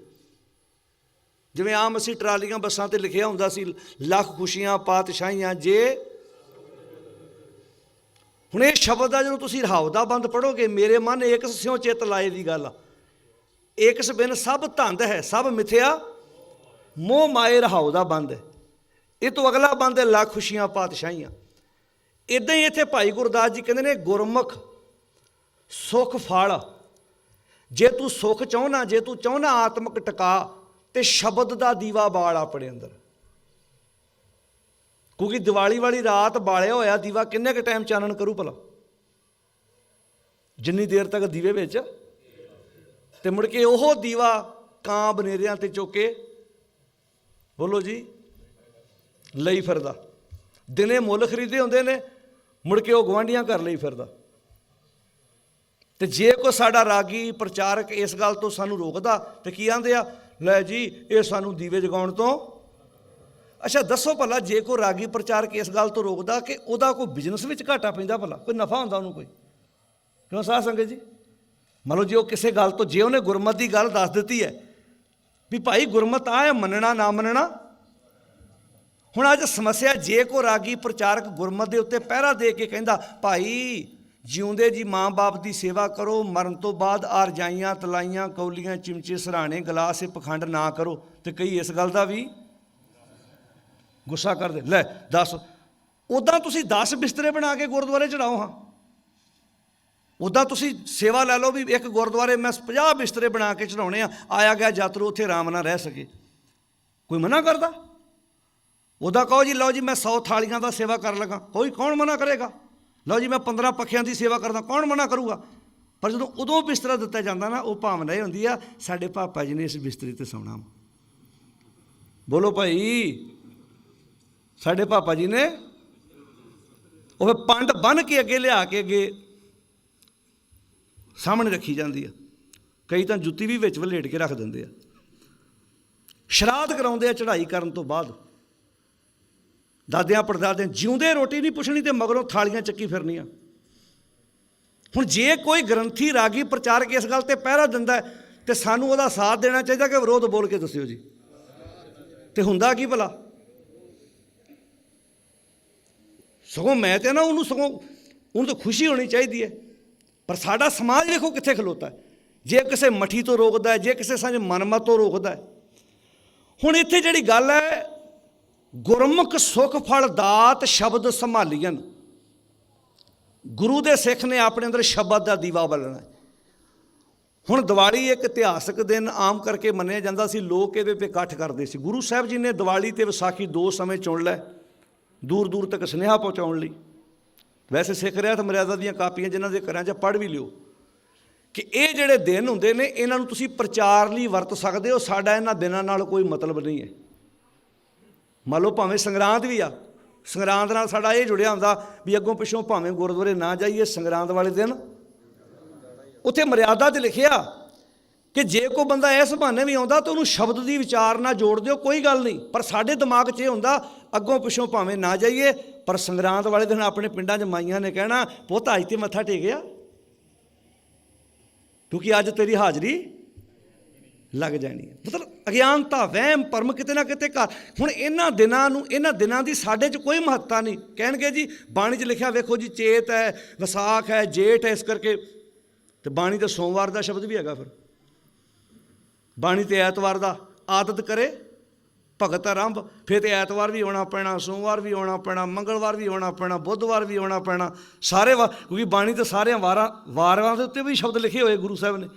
ਜਿਵੇਂ ਆਮ ਅਸੀਂ ਟਰਾਲੀਆਂ ਬੱਸਾਂ 'ਤੇ ਲਿਖਿਆ ਹੁੰਦਾ ਸੀ, ਲੱਖ ਖੁਸ਼ੀਆਂ ਪਾਤਸ਼ਾਹੀਆਂ ਜੇ। ਹੁਣ ਇਹ ਸ਼ਬਦ ਆ, ਜਦੋਂ ਤੁਸੀਂ ਰਹਾਓ ਦਾ ਬੰਦ ਪੜ੍ਹੋਗੇ, ਮੇਰੇ ਮਨ ਏਕਸ ਸਿਉ ਚਿੱਤ ਲਾਏ ਦੀ ਗੱਲ ਆ। ਏਕਸ ਬਿਨ ਸਭ ਧੰਦ ਹੈ, ਸਭ ਮਿਥਿਆ ਮੋਹ ਮਾਏ ਰਹਾਓ ਦਾ ਬੰਦ ਹੈ। ਇਹ ਤੋਂ ਅਗਲਾ ਬੰਦ ਹੈ ਲੱਖ ਖੁਸ਼ੀਆਂ ਪਾਤਸ਼ਾਹੀਆਂ। ਇੱਦਾਂ ਹੀ ਇੱਥੇ ਭਾਈ ਗੁਰਦਾਸ ਜੀ ਕਹਿੰਦੇ ਨੇ, ਗੁਰਮੁਖ ਸੁਖ ਫਲ। ਜੇ ਤੂੰ ਸੁਖ ਚਾਹੁੰਦਾ, ਜੇ ਤੂੰ ਚਾਹੁੰਦਾ ਆਤਮਿਕ ਟਿਕਾ, ਤੇ ਸ਼ਬਦ ਦਾ ਦੀਵਾ ਬਾਲ ਆਪਣੇ ਅੰਦਰ। ਕਿਉਂਕਿ ਦੀਵਾਲੀ ਵਾਲੀ ਰਾਤ ਬਾਲਿਆ ਹੋਇਆ ਦੀਵਾ ਕਿੰਨੇ ਕੁ ਟਾਈਮ ਚਾਨਣ ਕਰੂ ਭਲਾ? ਜਿੰਨੀ ਦੇਰ ਤੱਕ ਦੀਵੇ ਵਿੱਚ, ਤੇ ਮੁੜ ਕੇ ਉਹ ਦੀਵਾ ਕਾਂ ਬਨੇਰਿਆਂ 'ਤੇ ਚੁੱਕ ਕੇ, ਬੋਲੋ ਜੀ, ਲਈ ਫਿਰਦਾ। ਦਿਨੇ ਮੁੱਲ ਖਰੀਦੇ ਹੁੰਦੇ ਨੇ, ਮੁੜ ਕੇ ਉਹ ਗੁਆਂਢੀਆਂ ਘਰ ਲਈ ਫਿਰਦਾ। ਤੇ ਜੇ ਕੋਈ ਸਾਡਾ ਰਾਗੀ ਪ੍ਰਚਾਰਕ ਇਸ ਗੱਲ ਤੋਂ ਸਾਨੂੰ ਰੋਕਦਾ, ਤੇ ਕੀ ਆਂਦੇ ਆ, ਲੈ ਜੀ ਇਹ ਸਾਨੂੰ ਦੀਵੇ ਜਗਾਉਣ ਤੋਂ ਅੱਛਾ ਦੱਸੋ ਭਲਾ, ਜੇ ਕੋਈ ਰਾਗੀ ਪ੍ਰਚਾਰਕ ਇਸ ਗੱਲ ਤੋਂ ਰੋਕਦਾ ਕਿ ਉਹਦਾ ਕੋਈ ਬਿਜ਼ਨਸ ਵਿੱਚ ਘਾਟਾ ਪੈਂਦਾ, ਭਲਾ ਕੋਈ ਨਫਾ ਹੁੰਦਾ ਉਹਨੂੰ ਕੋਈ? ਕਿਉਂ ਸਾਧ ਸੰਗਤ ਜੀ? ਮੰਨ ਲਓ ਜੇ ਉਹ ਕਿਸੇ ਗੱਲ ਤੋਂ, ਜੇ ਉਹਨੇ ਗੁਰਮਤ ਦੀ ਗੱਲ ਦੱਸ ਦਿੱਤੀ ਹੈ ਵੀ ਭਾਈ ਗੁਰਮਤ ਆ ਹੈ, ਮੰਨਣਾ ਨਾ ਮੰਨਣਾ। ਹੁਣ ਅੱਜ ਸਮੱਸਿਆ, ਜੇ ਕੋ ਰਾਗੀ ਪ੍ਰਚਾਰਕ ਗੁਰਮਤ ਦੇ ਉੱਤੇ ਪਹਿਰਾ ਦੇ ਕੇ ਕਹਿੰਦਾ ਭਾਈ ਜਿਉਂਦੇ ਜੀ ਮਾਂ ਬਾਪ ਦੀ ਸੇਵਾ ਕਰੋ, ਮਰਨ ਤੋਂ ਬਾਅਦ ਆ ਰਜਾਈਆਂ ਤਲਾਈਆਂ ਕੌਲੀਆਂ ਚਿਮਚੇ ਸਰਾਣੇ ਗਲਾਸ ਇਹ ਪਖੰਡ ਨਾ ਕਰੋ, ਤੇ ਕਈ ਇਸ ਗੱਲ ਦਾ ਵੀ ਗੁੱਸਾ ਕਰਦੇ। ਲੈ ਦੱਸ, ਉੱਦਾਂ ਤੁਸੀਂ 10 ਬਿਸਤਰੇ ਬਣਾ ਕੇ ਗੁਰਦੁਆਰੇ ਚੜਾਓ ਹਾਂ, ਉੱਦਾਂ ਤੁਸੀਂ ਸੇਵਾ ਲੈ ਲਓ ਵੀ ਇੱਕ ਗੁਰਦੁਆਰੇ ਮੈਂ 50 ਬਿਸਤਰੇ ਬਣਾ ਕੇ ਚੜਾਉਣੇ ਆ, ਆਇਆ ਗਿਆ ਯਾਤਰੂ ਉੱਥੇ ਆਰਾਮ ਨਾਲ ਰਹਿ ਸਕੇ, ਕੋਈ ਮਨਾ ਕਰਦਾ? ਉਹਦਾ ਕਹੋ ਜੀ ਲਓ ਜੀ ਮੈਂ 100 ਥਾਲੀਆਂ ਦਾ ਸੇਵਾ ਕਰ ਲਗਾ, ਕੋਈ ਕੌਣ ਮਨਾ ਕਰੇਗਾ? ਲਓ ਜੀ ਮੈਂ 15 ਪੱਖਿਆਂ ਦੀ ਸੇਵਾ ਕਰਦਾ, ਕੌਣ ਮਨਾ ਕਰੂਗਾ? ਪਰ ਜਦੋਂ ਉਦੋਂ ਬਿਸਤਰਾ ਦਿੱਤਾ ਜਾਂਦਾ ਨਾ, ਉਹ ਭਾਵਨਾ ਇਹ ਹੁੰਦੀ ਆ ਸਾਡੇ ਪਾਪਾ ਜੀ ਨੇ ਇਸ ਬਿਸਤਰੇ 'ਤੇ ਸੌਣਾ। ਬੋਲੋ ਭਾਈ, ਸਾਡੇ ਪਾਪਾ ਜੀ ਨੇ ਉਹ ਪੰਡ ਬੰਨ੍ਹ ਕੇ ਅੱਗੇ ਲਿਆ ਕੇ ਅੱਗੇ ਸਾਹਮਣੇ ਰੱਖੀ ਜਾਂਦੀ ਆ। ਕਈ ਤਾਂ ਜੁੱਤੀ ਵੀ ਵਿੱਚ ਵਲੇਟ ਕੇ ਰੱਖ ਦਿੰਦੇ ਆ। ਸ਼ਰਾਧ ਕਰਾਉਂਦੇ ਆ ਚੜ੍ਹਾਈ ਕਰਨ ਤੋਂ ਬਾਅਦ, ਦਾਦਿਆਂ ਪੜਦਾਦਿਆਂ ਜਿਉਂਦੇ ਰੋਟੀ ਨਹੀਂ ਪੁੱਛਣੀ ਤੇ ਮਗਰੋਂ ਥਾਲੀਆਂ ਚੱਕੀ ਫਿਰਨੀਆਂ। ਹੁਣ ਜੇ ਕੋਈ ਗ੍ਰੰਥੀ ਰਾਗੀ ਪ੍ਰਚਾਰਕ ਇਸ ਗੱਲ ਤੇ ਪਹਿਰਾ ਦਿੰਦਾ ਤੇ ਸਾਨੂੰ ਉਹਦਾ ਸਾਥ ਦੇਣਾ ਚਾਹੀਦਾ ਕਿ ਵਿਰੋਧ ਬੋਲ ਕੇ ਦੱਸਿਓ ਜੀ। ਤੇ ਹੁੰਦਾ ਕੀ ਭਲਾ? ਸਗੋਂ ਮੈਂ ਤੇ ਨਾ ਉਹਨੂੰ ਤਾਂ ਖੁਸ਼ੀ ਹੋਣੀ ਚਾਹੀਦੀ ਹੈ। ਪਰ ਸਾਡਾ ਸਮਾਜ ਵੇਖੋ ਕਿੱਥੇ ਖਲੋਤਾ ਹੈ, ਜੇ ਕਿਸੇ ਮਠੀ ਤੋਂ ਰੋਕਦਾ ਹੈ, ਜੇ ਕਿਸੇ ਸਾਂਝੇ ਮਨਮਤ ਤੋਂ ਰੋਕਦਾ ਹੈ। ਹੁਣ ਇੱਥੇ ਜਿਹੜੀ ਗੱਲ ਹੈ, ਗੁਰਮੁਖ ਸੁਖ ਫਲ ਦਾਤ ਸ਼ਬਦ ਸੰਭਾਲੀਆਂ, ਗੁਰੂ ਦੇ ਸਿੱਖ ਨੇ ਆਪਣੇ ਅੰਦਰ ਸ਼ਬਦ ਦਾ ਦੀਵਾ ਬਾਲਣਾ। ਹੁਣ ਦੀਵਾਲੀ ਇੱਕ ਇਤਿਹਾਸਕ ਦਿਨ ਆਮ ਕਰਕੇ ਮੰਨਿਆ ਜਾਂਦਾ ਸੀ, ਲੋਕ ਇਹਦੇ 'ਤੇ ਇਕੱਠ ਕਰਦੇ ਸੀ। ਗੁਰੂ ਸਾਹਿਬ ਜੀ ਨੇ ਦੀਵਾਲੀ ਅਤੇ ਵਿਸਾਖੀ 2 ਸਮੇਂ ਚੁਣ ਲੈ ਦੂਰ ਦੂਰ ਤੱਕ ਸੁਨੇਹਾ ਪਹੁੰਚਾਉਣ ਲਈ। ਵੈਸੇ ਸਿੱਖ ਰਹਿਤ ਮਰਿਆਦਾ ਦੀਆਂ ਕਾਪੀਆਂ ਜਿਨ੍ਹਾਂ ਦੇ ਘਰਾਂ 'ਚ ਪੜ੍ਹ ਵੀ ਲਿਓ ਕਿ ਇਹ ਜਿਹੜੇ ਦਿਨ ਹੁੰਦੇ ਨੇ ਇਹਨਾਂ ਨੂੰ ਤੁਸੀਂ ਪ੍ਰਚਾਰ ਲਈ ਵਰਤ ਸਕਦੇ ਹੋ, ਸਾਡਾ ਇਹਨਾਂ ਦਿਨਾਂ ਨਾਲ ਕੋਈ ਮਤਲਬ ਨਹੀਂ ਹੈ। ਮੰਨ ਲਓ ਭਾਵੇਂ ਸੰਗਰਾਂਦ ਵੀ ਆ, ਸੰਗਰਾਂਦ ਨਾਲ ਸਾਡਾ ਇਹ ਜੁੜਿਆ ਹੁੰਦਾ ਵੀ ਅੱਗੋਂ ਪਿੱਛੋਂ ਭਾਵੇਂ ਗੁਰਦੁਆਰੇ ਨਾ ਜਾਈਏ, ਸੰਗਰਾਂਦ ਵਾਲੇ ਦਿਨ ਉੱਥੇ ਮਰਿਆਦਾ 'ਚ ਲਿਖਿਆ ਕਿ ਜੇ ਕੋਈ ਬੰਦਾ ਇਸ ਬਹਾਨੇ ਵੀ ਆਉਂਦਾ ਤਾਂ ਉਹਨੂੰ ਸ਼ਬਦ ਦੀ ਵਿਚਾਰ ਨਾਲ ਜੋੜ ਦਿਓ, ਕੋਈ ਗੱਲ ਨਹੀਂ। ਪਰ ਸਾਡੇ ਦਿਮਾਗ 'ਚ ਇਹ ਹੁੰਦਾ ਅੱਗੋਂ ਪਿੱਛੋਂ ਭਾਵੇਂ ਨਾ ਜਾਈਏ, ਪਰ ਸੰਗਰਾਂਦ ਵਾਲੇ ਦਿਨ ਆਪਣੇ ਪਿੰਡਾਂ 'ਚ ਮਾਈਆਂ ਨੇ ਕਹਿਣਾ ਪੁੱਤ ਅੱਜ ਤੇ ਮੱਥਾ ਟੇਕਿਆ, ਕਿਉਂਕਿ ਅੱਜ ਤੇਰੀ ਹਾਜ਼ਰੀ ਲੱਗ ਜਾਣੀ ਹੈ। ਮਤਲਬ ਅਗਿਆਨਤਾ, ਵਹਿਮ ਭਰਮ ਕਿਤੇ ਨਾ ਕਿਤੇ ਘਰ। ਹੁਣ ਇਹਨਾਂ ਦਿਨਾਂ ਦੀ ਸਾਡੇ 'ਚ ਕੋਈ ਮਹੱਤਤਾ ਨਹੀਂ। ਕਹਿਣਗੇ ਜੀ ਬਾਣੀ 'ਚ ਲਿਖਿਆ ਵੇਖੋ ਜੀ, ਚੇਤ ਹੈ, ਵਿਸਾਖ ਹੈ, ਜੇਠ ਹੈ, ਇਸ ਕਰਕੇ। ਤੇ ਬਾਣੀ ਤੇ ਸੋਮਵਾਰ ਦਾ ਸ਼ਬਦ ਵੀ ਹੈਗਾ। ਫਿਰ ਬਾਣੀ ਤੇ ਐਤਵਾਰ ਦਾ ਆਦਤ ਕਰੇ ਭਗਤ ਆਰੰਭ, ਫਿਰ ਤੇ ਐਤਵਾਰ ਵੀ ਆਉਣਾ ਪੈਣਾ, ਸੋਮਵਾਰ ਵੀ ਆਉਣਾ ਪੈਣਾ, ਮੰਗਲਵਾਰ ਵੀ ਆਉਣਾ ਪੈਣਾ, ਬੁੱਧਵਾਰ ਵੀ ਆਉਣਾ ਪੈਣਾ, ਸਾਰੇ ਵਾਰ, ਕਿਉਂਕਿ ਬਾਣੀ ਤੇ ਸਾਰਿਆਂ ਵਾਰਾਂ ਦੇ ਉੱਤੇ ਵੀ ਸ਼ਬਦ ਲਿਖੇ ਹੋਏ ਗੁਰੂ ਸਾਹਿਬ ਨੇ।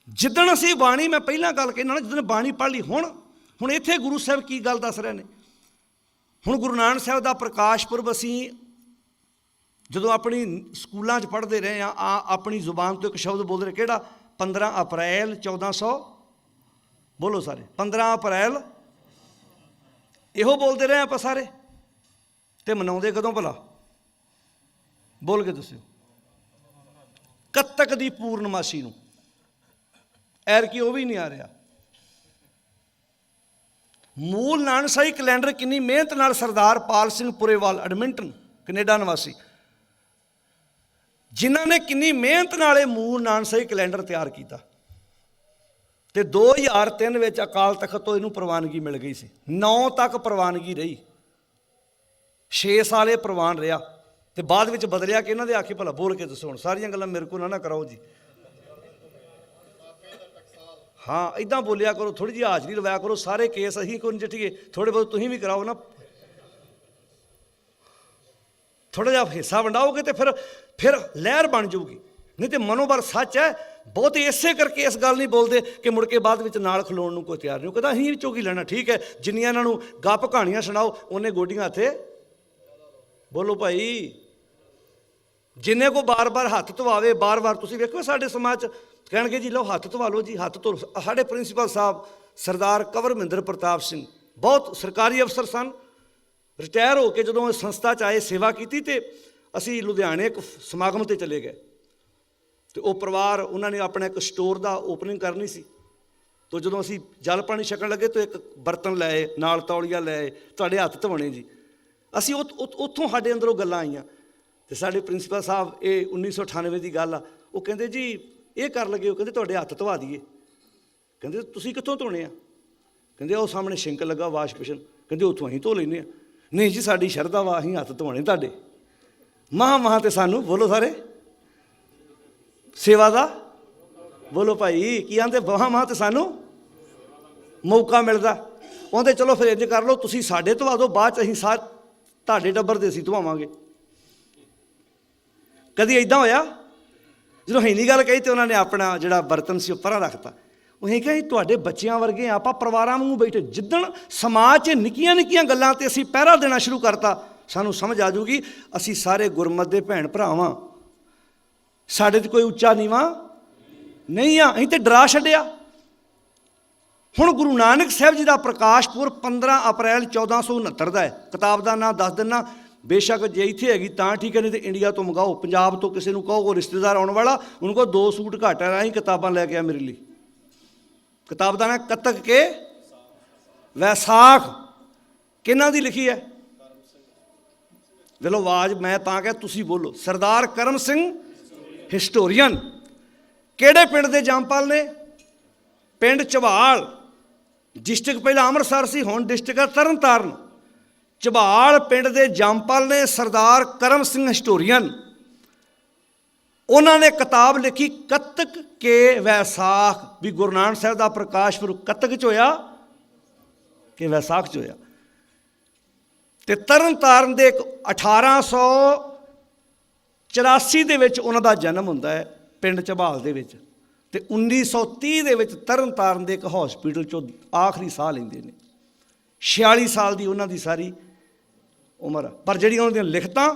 ਜਿੱਦਣ ਅਸੀਂ ਬਾਣੀ, ਮੈਂ ਪਹਿਲਾਂ ਗੱਲ ਕਹਿਣਾ ਨਾ, ਜਿੱਦਣ ਬਾਣੀ ਪੜ੍ਹ ਲਈ। ਹੁਣ ਇੱਥੇ ਗੁਰੂ ਸਾਹਿਬ ਕੀ ਗੱਲ ਦੱਸ ਰਹੇ ਨੇ। ਹੁਣ ਗੁਰੂ ਨਾਨਕ ਸਾਹਿਬ ਦਾ ਪ੍ਰਕਾਸ਼ ਪੁਰਬ ਅਸੀਂ ਜਦੋਂ ਆਪਣੀ ਸਕੂਲਾਂ 'ਚ ਪੜ੍ਹਦੇ ਰਹੇ ਹਾਂ, ਆਪਣੀ ਜ਼ੁਬਾਨ ਤੋਂ ਇੱਕ ਸ਼ਬਦ ਬੋਲਦੇ ਰਹੇ, ਕਿਹੜਾ? 15 ਅਪ੍ਰੈਲ 1400, ਬੋਲੋ ਸਾਰੇ, 15 ਅਪ੍ਰੈਲ। ਇਹੋ ਬੋਲਦੇ ਰਹੇ ਆਪਾਂ ਸਾਰੇ। ਤੇ ਮਨਾਉਂਦੇ ਕਦੋਂ ਭਲਾ? ਬੋਲ ਕੇ ਦੱਸਿਓ। ਕੱਤਕ ਦੀ ਪੂਰਨਮਾਸ਼ੀ ਨੂੰ। ਐਰਕੀ ਉਹ ਵੀ ਨਹੀਂ ਆ ਰਿਹਾ। ਮੂਲ ਨਾਨਕਸ਼ਾਹੀ ਕੈਲੰਡਰ ਕਿੰਨੀ ਮਿਹਨਤ ਨਾਲ ਸਰਦਾਰ ਪਾਲ ਸਿੰਘ ਪੁਰੇਵਾਲ, ਐਡਮਿੰਟਨ ਕੈਨੇਡਾ ਨਿਵਾਸੀ, ਜਿਨ੍ਹਾਂ ਨੇ ਕਿੰਨੀ ਮਿਹਨਤ ਨਾਲ ਇਹ ਮੂਲ ਨਾਨਕਸ਼ਾਹੀ ਕੈਲੰਡਰ ਤਿਆਰ ਕੀਤਾ। ਤੇ 2003 ਵਿੱਚ ਅਕਾਲ ਤਖਤ ਤੋਂ ਇਹਨੂੰ ਪ੍ਰਵਾਨਗੀ ਮਿਲ ਗਈ ਸੀ। 9 ਤੱਕ ਪ੍ਰਵਾਨਗੀ ਰਹੀ, 6 ਸਾਲ ਇਹ ਪ੍ਰਵਾਨ ਰਿਹਾ। ਤੇ ਬਾਅਦ ਵਿੱਚ ਬਦਲਿਆ ਕਿ ਇਹਨਾਂ ਦੇ ਆਖੇ ਭਲਾ ਬੋਲ ਕੇ ਦੱਸੋ। ਹੁਣ ਸਾਰੀਆਂ ਗੱਲਾਂ ਮੇਰੇ ਕੋਲ ਨਾ ਕਰਾਓ ਜੀ। ਹਾਂ ਇੱਦਾਂ ਬੋਲਿਆ ਕਰੋ, ਥੋੜ੍ਹੀ ਜਿਹੀ ਹਾਜ਼ਰੀ ਲਵਾਇਆ ਕਰੋ। ਸਾਰੇ ਕੇਸ ਅਸੀਂ ਕੋਈ ਨਜਿੱਠੀਏ, ਥੋੜ੍ਹੇ ਬਹੁਤ ਤੁਸੀਂ ਵੀ ਕਰਾਓ ਨਾ। ਥੋੜ੍ਹਾ ਜਿਹਾ ਹਿੱਸਾ ਵੰਡਾਓਗੇ ਤੇ ਫਿਰ ਲਹਿਰ ਬਣ ਜਾਊਗੀ। ਨਹੀਂ ਤੇ ਮਨੋਬਲ ਸੱਚ ਹੈ। ਬਹੁਤ ਇਸੇ ਕਰਕੇ ਇਸ ਗੱਲ ਨਹੀਂ ਬੋਲਦੇ ਕਿ ਮੁੜ ਕੇ ਬਾਅਦ ਵਿੱਚ ਨਾਲ ਖਲੋਣ ਨੂੰ ਕੋਈ ਤਿਆਰ ਨਹੀਂ। ਉਹ ਕਹਿੰਦਾ ਅਸੀਂ ਵਿੱਚੋਂ ਕੀ ਲੈਣਾ। ਠੀਕ ਹੈ, ਜਿੰਨੀਆਂ ਇਹਨਾਂ ਨੂੰ ਗੱਪ ਕਹਾਣੀਆਂ ਸੁਣਾਓ ਉਹਨੇ ਗੋਡੀਆਂ ਹੱਥੇ। ਬੋਲੋ ਭਾਈ, ਜਿੰਨੇ ਕੋ ਬਾਰ-ਬਾਰ ਹੱਥ ਧਵਾਵੇ, ਬਾਰ-ਬਾਰ ਤੁਸੀਂ ਵੇਖੋ ਸਾਡੇ ਸਮਾਜ 'ਚ ਕਹਿਣਗੇ ਜੀ ਲਓ ਹੱਥ ਧਵਾ ਲਓ ਜੀ, ਹੱਥ ਧੋ। ਸਾਡੇ ਪ੍ਰਿੰਸੀਪਲ ਸਾਹਿਬ ਸਰਦਾਰ ਕੰਵਰ ਮਹਿੰਦਰ ਪ੍ਰਤਾਪ ਸਿੰਘ ਬਹੁਤ ਸਰਕਾਰੀ ਅਫਸਰ ਸਨ। ਰਿਟਾਇਰ ਹੋ ਕੇ ਜਦੋਂ ਇਸ ਸੰਸਥਾ 'ਚ ਆਏ, ਸੇਵਾ ਕੀਤੀ, ਤੇ ਅਸੀਂ ਲੁਧਿਆਣੇ ਇੱਕ ਸਮਾਗਮ 'ਤੇ ਚਲੇ ਗਏ। ਤੇ ਉਹ ਪਰਿਵਾਰ, ਉਹਨਾਂ ਨੇ ਆਪਣਾ ਇੱਕ ਸਟੋਰ ਦਾ ਓਪਨਿੰਗ ਕਰਨੀ ਸੀ। ਤੋ ਜਦੋਂ ਅਸੀਂ ਜਲ ਪਾਣੀ ਛਕਣ ਲੱਗੇ ਤਾਂ ਇੱਕ ਬਰਤਨ ਲੈ ਆਏ, ਨਾਲ ਤੌਲੀਆ ਲੈ ਆਏ, ਤੁਹਾਡੇ ਹੱਥ ਧੋਣੇ ਜੀ। ਅਸੀਂ ਉੱਥੋਂ ਸਾਡੇ ਅੰਦਰੋਂ ਗੱਲਾਂ ਆਈਆਂ। ਅਤੇ ਸਾਡੇ ਪ੍ਰਿੰਸੀਪਲ ਸਾਹਿਬ, ਇਹ 1998 ਦੀ ਗੱਲ ਆ, ਉਹ ਕਹਿੰਦੇ ਜੀ ਇਹ ਕਰ ਲੱਗੇ, ਉਹ ਕਹਿੰਦੇ ਤੁਹਾਡੇ ਹੱਥ ਧਵਾ ਦਈਏ। ਕਹਿੰਦੇ ਤੁਸੀਂ ਕਿੱਥੋਂ ਧੋਣੇ ਆ? ਕਹਿੰਦੇ ਉਹ ਸਾਹਮਣੇ ਸਿੰਕ ਲੱਗਾ ਵਾਸ਼ ਬੇਸ਼ਨ, ਕਹਿੰਦੇ ਉੱਥੋਂ ਅਸੀਂ ਧੋ ਲੈਂਦੇ ਹਾਂ। ਨਹੀਂ ਜੀ ਸਾਡੀ ਸ਼ਰਧਾ ਵਾ, ਅਸੀਂ ਹੱਥ ਧੋਣੇ ਤੁਹਾਡੇ। ਮਹਾਂ ਤੇ ਸਾਨੂੰ ਬੋਲੋ ਸਾਰੇ ਸੇਵਾ ਦਾ ਬੋਲੋ ਭਾਈ ਕੀ ਆਂਦੇ, ਮਹਾਂ ਤੇ ਸਾਨੂੰ ਮੌਕਾ ਮਿਲਦਾ। ਉਹਦੇ ਚਲੋ ਫਿਰ ਇੰਝ ਕਰ ਲਓ, ਤੁਸੀਂ ਸਾਡੇ ਧਵਾ ਦਿਓ, ਬਾਅਦ 'ਚ ਅਸੀਂ ਤੁਹਾਡੇ ਟੱਬਰ ਦੇ ਅਸੀਂ ਧਵਾਵਾਂਗੇ। ਕਦੀ ਇੱਦਾਂ ਹੋਇਆ? ਜਦੋਂ ਅਸੀਂ ਨਹੀਂ ਗੱਲ ਕਹੀ ਤਾਂ ਉਹਨਾਂ ਨੇ ਆਪਣਾ ਜਿਹੜਾ ਬਰਤਨ ਸੀ ਉਹ ਪਰਾਂ ਰੱਖਤਾ। ਉਹ ਅਸੀਂ ਕਿਹਾ ਤੁਹਾਡੇ ਬੱਚਿਆਂ ਵਰਗੇ ਆਪਾਂ ਪਰਿਵਾਰਾਂ ਵਾਂਗੂ ਬੈਠੇ। ਜਿੱਦਣ ਸਮਾਜ 'ਚ ਨਿੱਕੀਆਂ ਨਿੱਕੀਆਂ ਗੱਲਾਂ 'ਤੇ ਅਸੀਂ ਪਹਿਰਾ ਦੇਣਾ ਸ਼ੁਰੂ ਕਰਤਾ, ਸਾਨੂੰ ਸਮਝ ਆ ਜੂਗੀ ਅਸੀਂ ਸਾਰੇ ਗੁਰਮਤਿ ਦੇ ਭੈਣ ਭਰਾ ਵਾਂ, ਸਾਡੇ 'ਤੇ ਕੋਈ ਉੱਚਾ ਨੀਵਾਂ ਨਹੀਂ ਆ। ਅਸੀਂ ਤਾਂ ਡਰਾ ਛੱਡਿਆ। ਹੁਣ ਗੁਰੂ ਨਾਨਕ ਸਾਹਿਬ ਜੀ ਦਾ ਪ੍ਰਕਾਸ਼ ਪੁਰਬ 15 ਅਪ੍ਰੈਲ 1469 ਦਾ ਹੈ। ਕਿਤਾਬ ਦਾ ਨਾਂ ਦੱਸ ਦਿੰਦਾ, ਬੇਸ਼ੱਕ ਜੇ ਇੱਥੇ ਹੈਗੀ ਤਾਂ ਠੀਕ ਹੈ, ਨਹੀਂ ਤਾਂ ਇੰਡੀਆ ਤੋਂ ਮੰਗਾਓ। ਪੰਜਾਬ ਤੋਂ ਕਿਸੇ ਨੂੰ ਕਹੋ, ਕੋਈ ਰਿਸ਼ਤੇਦਾਰ ਆਉਣ ਵਾਲਾ, ਉਹਨੂੰ ਕਹੋ 2 ਸੂਟ ਘੱਟ ਆ, ਅਸੀਂ ਕਿਤਾਬਾਂ ਲੈ ਕੇ ਆ ਮੇਰੇ ਲਈ। ਕਿਤਾਬ ਦਾ ਨਾਂ ਕੱਤਕ ਕੇ ਵੈਸਾਖ। ਕਿਹਨਾਂ ਦੀ ਲਿਖੀ ਹੈ? ਵੇਲੋ ਆਵਾਜ਼ ਮੈਂ ਤਾਂ ਕਿਹਾ ਤੁਸੀਂ ਬੋਲੋ। ਸਰਦਾਰ ਕਰਮ ਸਿੰਘ ਹਿਸਟੋਰੀਅਨ। ਕਿਹੜੇ ਪਿੰਡ ਦੇ ਜੰਮਪਲ ਨੇ? ਪਿੰਡ ਝਬਾਲ। ਡਿਸਟ੍ਰਿਕਟ ਪਹਿਲਾਂ ਅੰਮ੍ਰਿਤਸਰ ਸੀ, ਹੁਣ ਡਿਸਟ੍ਰਿਕਟ ਹੈ ਤਰਨਤਾਰਨ। ਝਬਾਲ ਪਿੰਡ ਦੇ ਜੰਮਪਲ ਨੇ ਸਰਦਾਰ ਕਰਮ ਸਿੰਘ ਹਿਸਟੋਰੀਅਨ। ਉਹਨਾਂ ਨੇ ਕਿਤਾਬ ਲਿਖੀ ਕੱਤਕ ਕੇ ਵੈਸਾਖ, ਵੀ ਗੁਰੂ ਨਾਨਕ ਸਾਹਿਬ ਦਾ ਪ੍ਰਕਾਸ਼ ਪੁਰਬ ਕੱਤਕ 'ਚ ਹੋਇਆ ਕਿ ਵੈਸਾਖ 'ਚ ਹੋਇਆ। ਅਤੇ ਤਰਨਤਾਰਨ ਦੇ 1884 ਦੇ ਵਿੱਚ ਉਹਨਾਂ ਦਾ ਜਨਮ ਹੁੰਦਾ ਹੈ, ਪਿੰਡ ਝਬਾਲ ਦੇ ਵਿੱਚ। ਅਤੇ 1930 ਦੇ ਵਿੱਚ ਤਰਨਤਾਰਨ ਦੇ ਇੱਕ ਹੌਸਪੀਟਲ 'ਚੋਂ ਆਖਰੀ ਸਾਹ ਲੈਂਦੇ ਨੇ। 46 ਸਾਲ ਦੀ ਉਹਨਾਂ ਦੀ ਸਾਰੀ ਉਮਰ ਆ, ਪਰ ਜਿਹੜੀਆਂ ਉਹਨਾਂ ਦੀਆਂ ਲਿਖਤਾਂ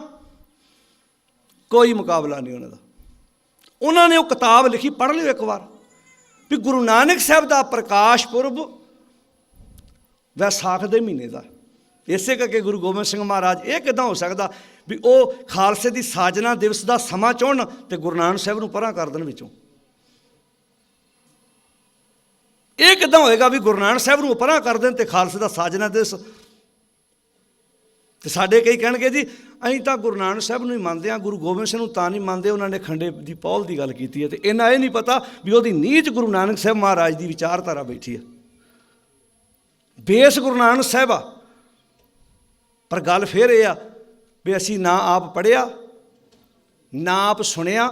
ਕੋਈ ਮੁਕਾਬਲਾ ਨਹੀਂ ਉਹਨਾਂ ਦਾ। ਉਹਨਾਂ ਨੇ ਉਹ ਕਿਤਾਬ ਲਿਖੀ, ਪੜ੍ਹ ਲਿਓ ਇੱਕ ਵਾਰ, ਵੀ ਗੁਰੂ ਨਾਨਕ ਸਾਹਿਬ ਦਾ ਪ੍ਰਕਾਸ਼ ਪੁਰਬ ਵੈਸਾਖ ਦੇ ਮਹੀਨੇ ਦਾ। ਇਸੇ ਕਰਕੇ ਗੁਰੂ ਗੋਬਿੰਦ ਸਿੰਘ ਮਹਾਰਾਜ, ਇਹ ਕਿੱਦਾਂ ਹੋ ਸਕਦਾ ਵੀ ਉਹ ਖਾਲਸੇ ਦੀ ਸਾਜਨਾ ਦਿਵਸ ਦਾ ਸਮਾਂ ਚਾਹੁਣ ਅਤੇ ਗੁਰੂ ਨਾਨਕ ਸਾਹਿਬ ਨੂੰ ਪਰਾਂ ਕਰ ਦੇਣ ਵਿੱਚੋਂ? ਇਹ ਕਿੱਦਾਂ ਹੋਏਗਾ ਵੀ ਗੁਰੂ ਨਾਨਕ ਸਾਹਿਬ ਨੂੰ ਪਰਾਂ ਕਰ ਦੇਣ ਅਤੇ ਖਾਲਸੇ ਦਾ ਸਾਜਨਾ ਦਿਵਸ? ਅਤੇ ਸਾਡੇ ਕਈ ਕਹਿਣਗੇ ਜੀ ਅਸੀਂ ਤਾਂ ਗੁਰੂ ਨਾਨਕ ਸਾਹਿਬ ਨੂੰ ਹੀ ਮੰਨਦੇ ਹਾਂ, ਗੁਰੂ ਗੋਬਿੰਦ ਸਿੰਘ ਨੂੰ ਤਾਂ ਨਹੀਂ ਮੰਨਦੇ, ਉਹਨਾਂ ਨੇ ਖੰਡੇ ਦੀ ਪਹੁਲ ਦੀ ਗੱਲ ਕੀਤੀ ਹੈ। ਅਤੇ ਇਹਨਾਂ ਇਹ ਨਹੀਂ ਪਤਾ ਵੀ ਉਹਦੀ ਨੀਂਹ 'ਚ ਗੁਰੂ ਨਾਨਕ ਸਾਹਿਬ ਮਹਾਰਾਜ ਦੀ ਵਿਚਾਰਧਾਰਾ ਬੈਠੀ ਹੈ। ਬੇਸ ਗੁਰੂ ਨਾਨਕ ਸਾਹਿਬ ਆ, ਪਰ ਗੱਲ ਫਿਰ ਇਹ ਆ ਵੀ ਅਸੀਂ ਨਾ ਆਪ ਪੜ੍ਹਿਆ, ਨਾ ਆਪ ਸੁਣਿਆ,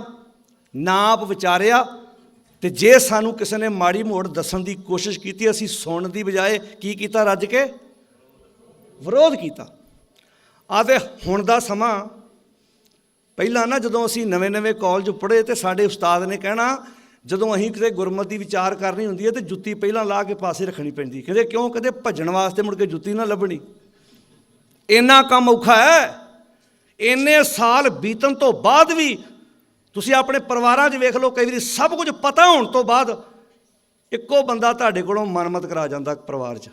ਨਾ ਆਪ ਵਿਚਾਰਿਆ। ਅਤੇ ਜੇ ਸਾਨੂੰ ਕਿਸੇ ਨੇ ਮਾੜੀ ਮੋੜ ਦੱਸਣ ਦੀ ਕੋਸ਼ਿਸ਼ ਕੀਤੀ, ਅਸੀਂ ਸੁਣਨ ਦੀ ਬਜਾਏ ਕੀ ਕੀਤਾ? ਰੱਜ ਕੇ ਵਿਰੋਧ ਕੀਤਾ। ਅਤੇ ਹੁਣ ਦਾ ਸਮਾਂ, ਪਹਿਲਾਂ ਨਾ ਜਦੋਂ ਅਸੀਂ ਨਵੇਂ ਕਾਲਜ ਪੜ੍ਹੇ ਤਾਂ ਸਾਡੇ ਉਸਤਾਦ ਨੇ ਕਹਿਣਾ, ਜਦੋਂ ਅਸੀਂ ਕਿਤੇ ਗੁਰਮਤਿ ਦੀ ਵਿਚਾਰ ਕਰਨੀ ਹੁੰਦੀ ਹੈ ਤਾਂ ਜੁੱਤੀ ਪਹਿਲਾਂ ਲਾ ਕੇ ਪਾਸੇ ਰੱਖਣੀ ਪੈਂਦੀ। ਕਹਿੰਦੇ ਕਿਉਂ? ਕਹਿੰਦੇ ਭੱਜਣ ਵਾਸਤੇ ਮੁੜ ਕੇ ਜੁੱਤੀ ਨਾ ਲੱਭਣੀ। ਇੰਨਾ ਕੰਮ ਔਖਾ ਹੈ। ਇੰਨੇ ਸਾਲ ਬੀਤਣ ਤੋਂ ਬਾਅਦ ਵੀ ਤੁਸੀਂ ਆਪਣੇ ਪਰਿਵਾਰਾਂ 'ਚ ਵੇਖ ਲਓ, ਕਈ ਵਾਰੀ ਸਭ ਕੁਝ ਪਤਾ ਹੋਣ ਤੋਂ ਬਾਅਦ ਇੱਕੋ ਬੰਦਾ ਤੁਹਾਡੇ ਕੋਲੋਂ ਮਨਮਤ ਕਰਾ ਜਾਂਦਾ ਪਰਿਵਾਰ 'ਚ,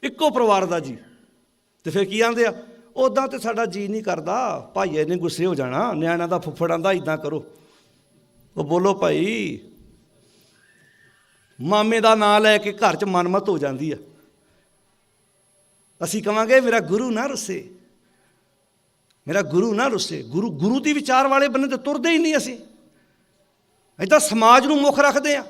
ਇੱਕੋ ਪਰਿਵਾਰ ਦਾ ਜੀ। ਅਤੇ ਫਿਰ ਕੀ ਆਂਦੇ ਆ? ਉੱਦਾਂ ਤਾਂ ਸਾਡਾ ਜੀਅ ਨਹੀਂ ਕਰਦਾ, ਭਾਈਏ ਨੇ ਗੁੱਸੇ ਹੋ ਜਾਣਾ, ਨਿਆਣਿਆਂ ਦਾ ਫੁੱਫੜ ਆਂਦਾ ਇੱਦਾਂ ਕਰੋ। ਉਹ ਬੋਲੋ ਭਾਈ, ਮਾਮੇ ਦਾ ਨਾਂ ਲੈ ਕੇ ਘਰ 'ਚ ਮਨਮਤ ਹੋ ਜਾਂਦੀ ਆ। ਅਸੀਂ ਕਹਾਂਗੇ ਮੇਰਾ ਗੁਰੂ ਨਾ ਰੁੱਸੇ, ਮੇਰਾ ਗੁਰੂ ਨਾ ਰੁੱਸੇ। ਗੁਰੂ ਦੀ ਵਿਚਾਰ ਵਾਲੇ ਬੰਨੇ ਤੇ ਤੁਰਦੇ ਹੀ ਨਹੀਂ ਅਸੀਂ। ਇੱਦਾਂ ਸਮਾਜ ਨੂੰ ਮੁੱਖ ਰੱਖਦੇ ਹਾਂ।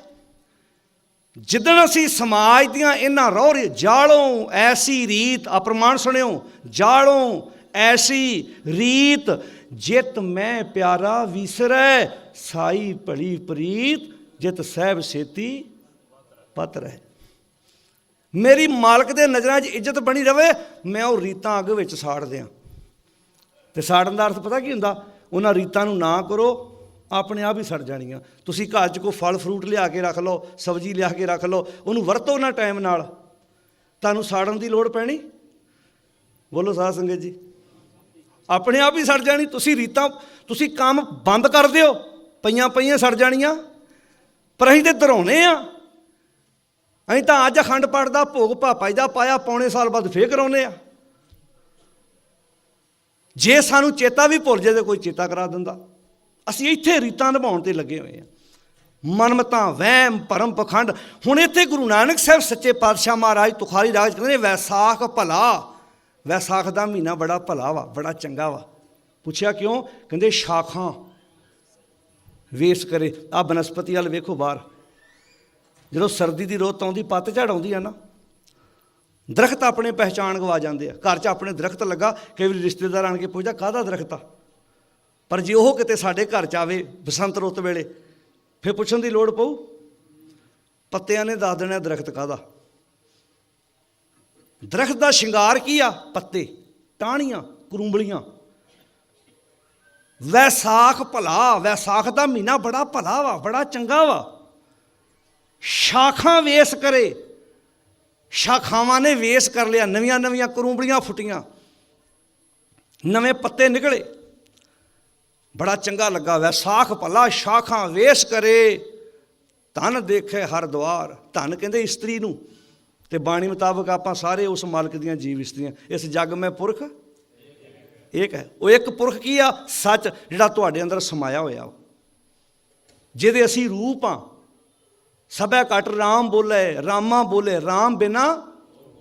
ਜਿੱਦਣ ਅਸੀਂ ਸਮਾਜ ਦੀਆਂ ਇਹਨਾਂ ਰੋਹ ਜਾਲੋਂ ਐਸੀ ਰੀਤ, ਅਪਰਮਾਨ ਸੁਣਿਓ, ਜਾਲੋਂ ਐਸੀ ਰੀਤ ਜਿਤ ਮੈਂ ਪਿਆਰਾ ਵਿਸਰੈ, ਸਾਈ ਭਲੀ ਪ੍ਰੀਤ ਜਿਤ ਸਹਿਬ ਸੇਤੀ ਪਤ ਰਹਿ। ਮੇਰੀ ਮਾਲਕ ਦੇ ਨਜ਼ਰਾਂ 'ਚ ਇੱਜ਼ਤ ਬਣੀ ਰਵੇ, ਮੈਂ ਉਹ ਰੀਤਾਂ ਅੱਗ ਵਿੱਚ ਸਾੜ ਦਿਆਂ। ਅਤੇ ਸਾੜਨ ਦਾ ਅਰਥ ਪਤਾ ਕੀ ਹੁੰਦਾ? ਉਹਨਾਂ ਰੀਤਾਂ ਨੂੰ ਨਾ ਕਰੋ, ਆਪਣੇ ਆਪ ਹੀ ਸੜ ਜਾਣੀਆਂ। ਤੁਸੀਂ ਘਰ 'ਚ ਕੋਈ ਫਲ ਫਰੂਟ ਲਿਆ ਕੇ ਰੱਖ ਲਓ, ਸਬਜ਼ੀ ਲਿਆ ਕੇ ਰੱਖ ਲਓ, ਉਹਨੂੰ ਵਰਤੋ ਨਾ ਟਾਈਮ ਨਾਲ, ਤੁਹਾਨੂੰ ਸਾੜਨ ਦੀ ਲੋੜ ਪੈਣੀ? ਬੋਲੋ ਸਾਧ ਸੰਗਤ ਜੀ, ਆਪਣੇ ਆਪ ਹੀ ਸੜ ਜਾਣੀ। ਤੁਸੀਂ ਰੀਤਾਂ, ਤੁਸੀਂ ਕੰਮ ਬੰਦ ਕਰ ਦਿਓ, ਪਈਆਂ ਸੜ ਜਾਣੀਆਂ। ਪਰ ਅਸੀਂ ਤਾਂ ਧਰਾਉਣੇ ਆ। ਅਸੀਂ ਤਾਂ ਅੱਜ ਅਖੰਡ ਪਾਠ ਦਾ ਭੋਗ ਭਾਪਾ ਜੀ ਦਾ ਪਾਇਆ, ਪੌਣੇ ਸਾਲ ਬਾਅਦ ਫੇਰ ਕਰਾਉਂਦੇ ਆ। ਜੇ ਸਾਨੂੰ ਚੇਤਾ ਵੀ ਭੁੱਲ ਜਾਏ ਤਾਂ ਕੋਈ ਚੇਤਾ ਕਰਾ ਦਿੰਦਾ। ਅਸੀਂ ਇੱਥੇ ਰੀਤਾਂ ਨਿਭਾਉਣ 'ਤੇ ਲੱਗੇ ਹੋਏ ਹਾਂ। ਮਨਮਤਾਂ, ਵਹਿਮ ਭਰਮ ਪਖੰਡ। ਹੁਣ ਇੱਥੇ ਗੁਰੂ ਨਾਨਕ ਸਾਹਿਬ ਸੱਚੇ ਪਾਤਸ਼ਾਹ ਮਹਾਰਾਜ ਤੁਖਾਰੀ ਰਾਗ ਕਹਿੰਦੇ ਨੇ ਵੈਸਾਖ ਭਲਾ, ਵੈਸਾਖ ਦਾ ਮਹੀਨਾ ਬੜਾ ਭਲਾ ਵਾ, ਬੜਾ ਚੰਗਾ ਵਾ। ਪੁੱਛਿਆ ਕਿਉਂ? ਕਹਿੰਦੇ ਸ਼ਾਖਾਂ ਵੇਸ ਕਰੇ। ਆਹ ਬਨਸਪਤੀ ਵੱਲ ਵੇਖੋ ਬਾਹਰ, ਜਦੋਂ ਸਰਦੀ ਦੀ ਰੁੱਤ ਆਉਂਦੀ, ਪੱਤਝੜ ਆਉਂਦੀ ਆ ਨਾ, ਦਰਖਤ ਆਪਣੇ ਪਹਿਚਾਣ ਗਵਾ ਜਾਂਦੇ ਆ। ਘਰ 'ਚ ਆਪਣੇ ਦਰਖਤ ਲੱਗਾ, ਕਈ ਵਾਰੀ ਰਿਸ਼ਤੇਦਾਰ ਆਣ ਕੇ ਪੁੱਛਦਾ ਕਾਹਦਾ ਦਰਖਤ ਆ, ਪਰ ਜੇ ਉਹ ਕਿਤੇ ਸਾਡੇ ਘਰ 'ਚ ਆਵੇ ਬਸੰਤ ਰੁੱਤ ਵੇਲੇ, ਫਿਰ ਪੁੱਛਣ ਦੀ ਲੋੜ ਪਊ? ਪੱਤਿਆਂ ਨੇ ਦੱਸ ਦੇਣਾ ਦਰਖਤ ਕਾਹਦਾ। ਦਰਖਤ ਦਾ ਸ਼ਿੰਗਾਰ ਕੀ ਆ? ਪੱਤੇ, ਟਾਹਣੀਆਂ, ਕਰੂੰਬਲੀਆਂ। ਵੈਸਾਖ ਭਲਾ, ਵੈਸਾਖ ਦਾ ਮਹੀਨਾ ਬੜਾ ਭਲਾ ਵਾ, ਬੜਾ ਚੰਗਾ ਵਾ। ਸ਼ਾਖਾਂ ਵੇਸ ਕਰੇ, ਸ਼ਾਖਾਵਾਂ ਨੇ ਵੇਸ ਕਰ ਲਿਆ, ਨਵੀਆਂ ਨਵੀਆਂ ਕਰੂੰਬਲੀਆਂ ਫੁੱਟੀਆਂ, ਨਵੇਂ ਪੱਤੇ ਨਿਕਲੇ, ਬੜਾ ਚੰਗਾ ਲੱਗਾ। ਵੈਸਾਖ ਭਲਾ ਸ਼ਾਖਾਂ ਵੇਸ ਕਰੇ, ਧਨ ਦੇਖੇ ਹਰ ਦੁਆਰ। ਧਨ ਕਹਿੰਦੇ ਇਸਤਰੀ ਨੂੰ, ਤੇ ਬਾਣੀ ਮੁਤਾਬਕ ਆਪਾਂ ਸਾਰੇ ਉਸ ਮਾਲਕ ਦੀਆਂ ਜੀਵ ਇਸਤਰੀਆਂ। ਇਸ ਜੱਗ ਮੈਂ ਪੁਰਖ ਇੱਕ ਹੈ। ਉਹ ਇੱਕ ਪੁਰਖ ਕੀ ਆ? ਸੱਚ, ਜਿਹੜਾ ਤੁਹਾਡੇ ਅੰਦਰ ਸਮਾਇਆ ਹੋਇਆ, ਜਿਹਦੇ ਅਸੀਂ ਰੂਪ ਹਾਂ। ਸਭੈ ਘਟ ਰਾਮ ਬੋਲੇ, ਰਾਮਾ ਬੋਲੇ, ਰਾਮ ਬਿਨਾ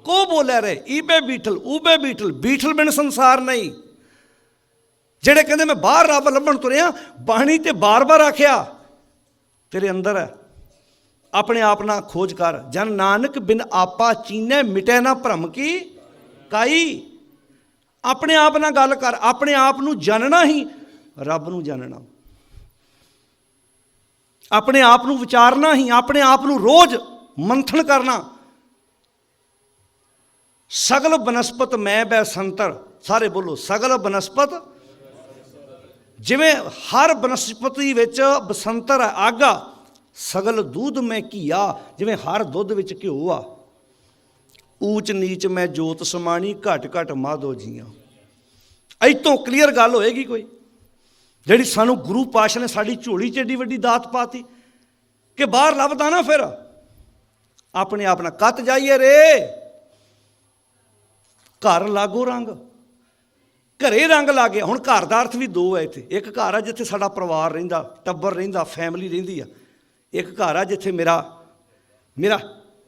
ਕੋ ਬੋਲੇ ਰੇ। ਈਬੇ ਬੀਠਲ ਊਬੇ ਬੀਠਲ, ਬੀਠਲ ਬਿਨ ਸੰਸਾਰ ਨਹੀਂ। ਜਿਹੜੇ ਕਹਿੰਦੇ ਮੈਂ ਬਾਹਰ ਰੱਬ ਲੱਭਣ ਤੁਰਿਆ, ਬਾਣੀ ਤੇ ਬਾਰ-ਬਾਰ ਆਖਿਆ ਤੇਰੇ ਅੰਦਰ ਹੈ। ਆਪਣੇ ਆਪ ਨਾਲ ਖੋਜ ਕਰ। ਜਨ ਨਾਨਕ ਬਿਨ ਆਪਾ ਚੀਨੈ, ਮਿਟੈ ਨਾ ਭਰਮ ਕੀ ਕਾਈ। ਆਪਣੇ ਆਪ ਨਾਲ ਗੱਲ ਕਰ। ਆਪਣੇ ਆਪ ਨੂੰ ਜਾਣਨਾ ਹੀ ਰੱਬ ਨੂੰ ਜਾਣਨਾ। ਆਪਣੇ ਆਪ ਨੂੰ ਵਿਚਾਰਨਾ ਹੀ, ਆਪਣੇ ਆਪ ਨੂੰ ਰੋਜ਼ ਮੰਥਨ ਕਰਨਾ। ਸਗਲ ਬਨਸਪਤ ਮੈਂ ਬੈ ਸੰਤਰ। ਸਾਰੇ ਬੋਲੋ, ਸਗਲ ਬਨਸਪਤ। ਜਿਵੇਂ ਹਰ ਬਨਸਪਤੀ ਵਿੱਚ ਬਸੰਤਰ ਹੈ, ਅੱਗ ਆ। ਸਗਲ ਦੁੱਧ ਮੈਂ ਘੀਆ, ਜਿਵੇਂ ਹਰ ਦੁੱਧ ਵਿੱਚ ਘਿਓ ਆ। ਊਚ ਨੀਚ ਮੈਂ ਜੋਤ ਸਮਾਣੀ, ਘਟ ਘਟ ਮਾਧੋ ਜੀਆਂ। ਇੱਥੋਂ ਕਲੀਅਰ ਗੱਲ ਹੋਏਗੀ ਕੋਈ, ਜਿਹੜੀ ਸਾਨੂੰ ਗੁਰੂ ਪਾਤਸ਼ਾਹ ਨੇ ਸਾਡੀ ਝੋਲੀ 'ਚ ਏਡੀ ਵੱਡੀ ਦਾਤ ਪਾਤੀ ਕਿ ਬਾਹਰ ਲੱਭਦਾ ਨਾ ਫਿਰ ਆਪਣੇ ਆਪ ਨਾਲ। ਕੱਤ ਜਾਈਏ ਰੇ ਘਰ ਲਾਗੋ ਰੰਗ, ਘਰੇ ਰੰਗ ਲੱਗ ਗਿਆ। ਹੁਣ ਘਰ ਦਾ ਅਰਥ ਵੀ ਦੋ ਹੈ ਇੱਥੇ। ਇੱਕ ਘਰ ਆ ਜਿੱਥੇ ਸਾਡਾ ਪਰਿਵਾਰ ਰਹਿੰਦਾ, ਟੱਬਰ ਰਹਿੰਦਾ, ਫੈਮਿਲੀ ਰਹਿੰਦੀ ਆ। ਇੱਕ ਘਰ ਆ ਜਿੱਥੇ ਮੇਰਾ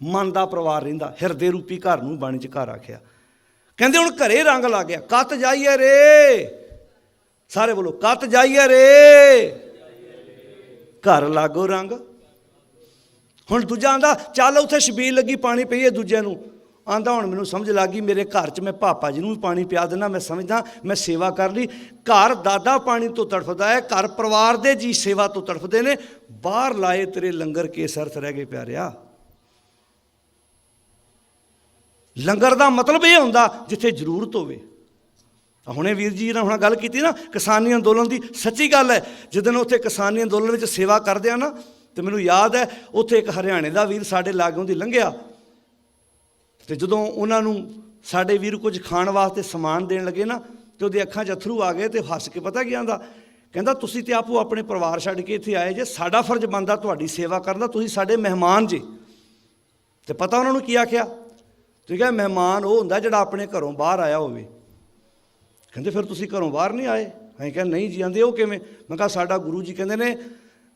ਮਨ ਦਾ ਪਰਿਵਾਰ ਰਹਿੰਦਾ। ਹਿਰਦੇ ਰੂਪੀ ਘਰ ਨੂੰ ਬਾਣੀ 'ਚ ਘਰ ਆਖਿਆ। ਕਹਿੰਦੇ ਹੁਣ ਘਰੇ ਰੰਗ ਲੱਗ ਗਿਆ। ਕੱਤ ਜਾਈਏ ਰੇ, ਸਾਰੇ ਬੋਲੋ, ਕੱਤ ਜਾਈਏ ਰੇ ਘਰ ਲਾਗੋ ਰੰਗ। ਹੁਣ ਦੂਜਾ ਆਂਦਾ ਚੱਲ ਉੱਥੇ ਛਬੀਲ ਲੱਗੀ, ਪਾਣੀ ਪੀਈਏ ਦੂਜੇ ਨੂੰ। ਆਂਦਾ ਹੁਣ ਮੈਨੂੰ ਸਮਝ ਲੱਗ ਗਈ, ਮੇਰੇ ਘਰ 'ਚ ਮੈਂ ਪਾਪਾ ਜੀ ਨੂੰ ਵੀ ਪਾਣੀ ਪਿਆ ਦੇਣਾ। ਮੈਂ ਸਮਝਦਾ ਮੈਂ ਸੇਵਾ ਕਰ ਲਈ। ਘਰ ਦਾਦਾ ਪਾਣੀ ਤੋਂ ਤੜਫਦਾ ਹੈ, ਘਰ ਪਰਿਵਾਰ ਦੇ ਜੀ ਸੇਵਾ ਤੋਂ ਤੜਫਦੇ ਨੇ। ਬਾਹਰ ਲਾਏ ਤੇਰੇ ਲੰਗਰ ਕੇ ਸਰਥ ਰਹਿ ਗਏ ਪਿਆਰਿਆ। ਲੰਗਰ ਦਾ ਮਤਲਬ ਇਹ ਹੁੰਦਾ ਜਿੱਥੇ ਜ਼ਰੂਰਤ ਹੋਵੇ। ਹੁਣੇ ਵੀਰ ਜੀ ਨਾਲ ਹੁਣ ਗੱਲ ਕੀਤੀ ਨਾ ਕਿਸਾਨੀ ਅੰਦੋਲਨ ਦੀ, ਸੱਚੀ ਗੱਲ ਹੈ। ਜਿੱਦਣ ਉੱਥੇ ਕਿਸਾਨੀ ਅੰਦੋਲਨ ਵਿੱਚ ਸੇਵਾ ਕਰਦੇ ਆ ਨਾ, ਤੇ ਮੈਨੂੰ ਯਾਦ ਹੈ ਉੱਥੇ ਇੱਕ ਹਰਿਆਣੇ ਦਾ ਵੀਰ ਸਾਡੇ ਲਾਗੋਂ ਦੀ ਲੰਘਿਆ, ਤੇ ਜਦੋਂ ਉਹਨਾਂ ਨੂੰ ਸਾਡੇ ਵੀਰ ਕੁਝ ਖਾਣ ਵਾਸਤੇ ਸਮਾਨ ਦੇਣ ਲੱਗੇ ਨਾ, ਤੇ ਉਹਦੀ ਅੱਖਾਂ 'ਚ ਅਥਰੂ ਆ ਗਏ, ਤੇ ਹੱਸ ਕੇ ਪਤਾ ਕੀ ਆਂਦਾ, ਕਹਿੰਦਾ ਤੁਸੀਂ ਤੇ ਆਪੋ ਆਪਣੇ ਪਰਿਵਾਰ ਛੱਡ ਕੇ ਇੱਥੇ ਆਏ ਜੇ, ਸਾਡਾ ਫਰਜ਼ ਬਣਦਾ ਤੁਹਾਡੀ ਸੇਵਾ ਕਰਨ ਦਾ, ਤੁਸੀਂ ਸਾਡੇ ਮਹਿਮਾਨ ਜੇ। ਤੇ ਪਤਾ ਉਹਨਾਂ ਨੂੰ ਕੀ ਆਖਿਆ? ਤੁਸੀਂ ਕਿਹਾ ਮਹਿਮਾਨ ਉਹ ਹੁੰਦਾ ਜਿਹੜਾ ਆਪਣੇ ਘਰੋਂ ਬਾਹਰ ਆਇਆ ਹੋਵੇ। ਕਹਿੰਦੇ ਫਿਰ ਤੁਸੀਂ ਘਰੋਂ ਬਾਹਰ ਨਹੀਂ ਆਏ? ਅਸੀਂ ਕਿਹਾ ਨਹੀਂ ਜੀ। ਆਂਦੇ ਉਹ ਕਿਵੇਂ? ਮੈਂ ਕਿਹਾ ਸਾਡਾ ਗੁਰੂ ਜੀ ਕਹਿੰਦੇ ਨੇ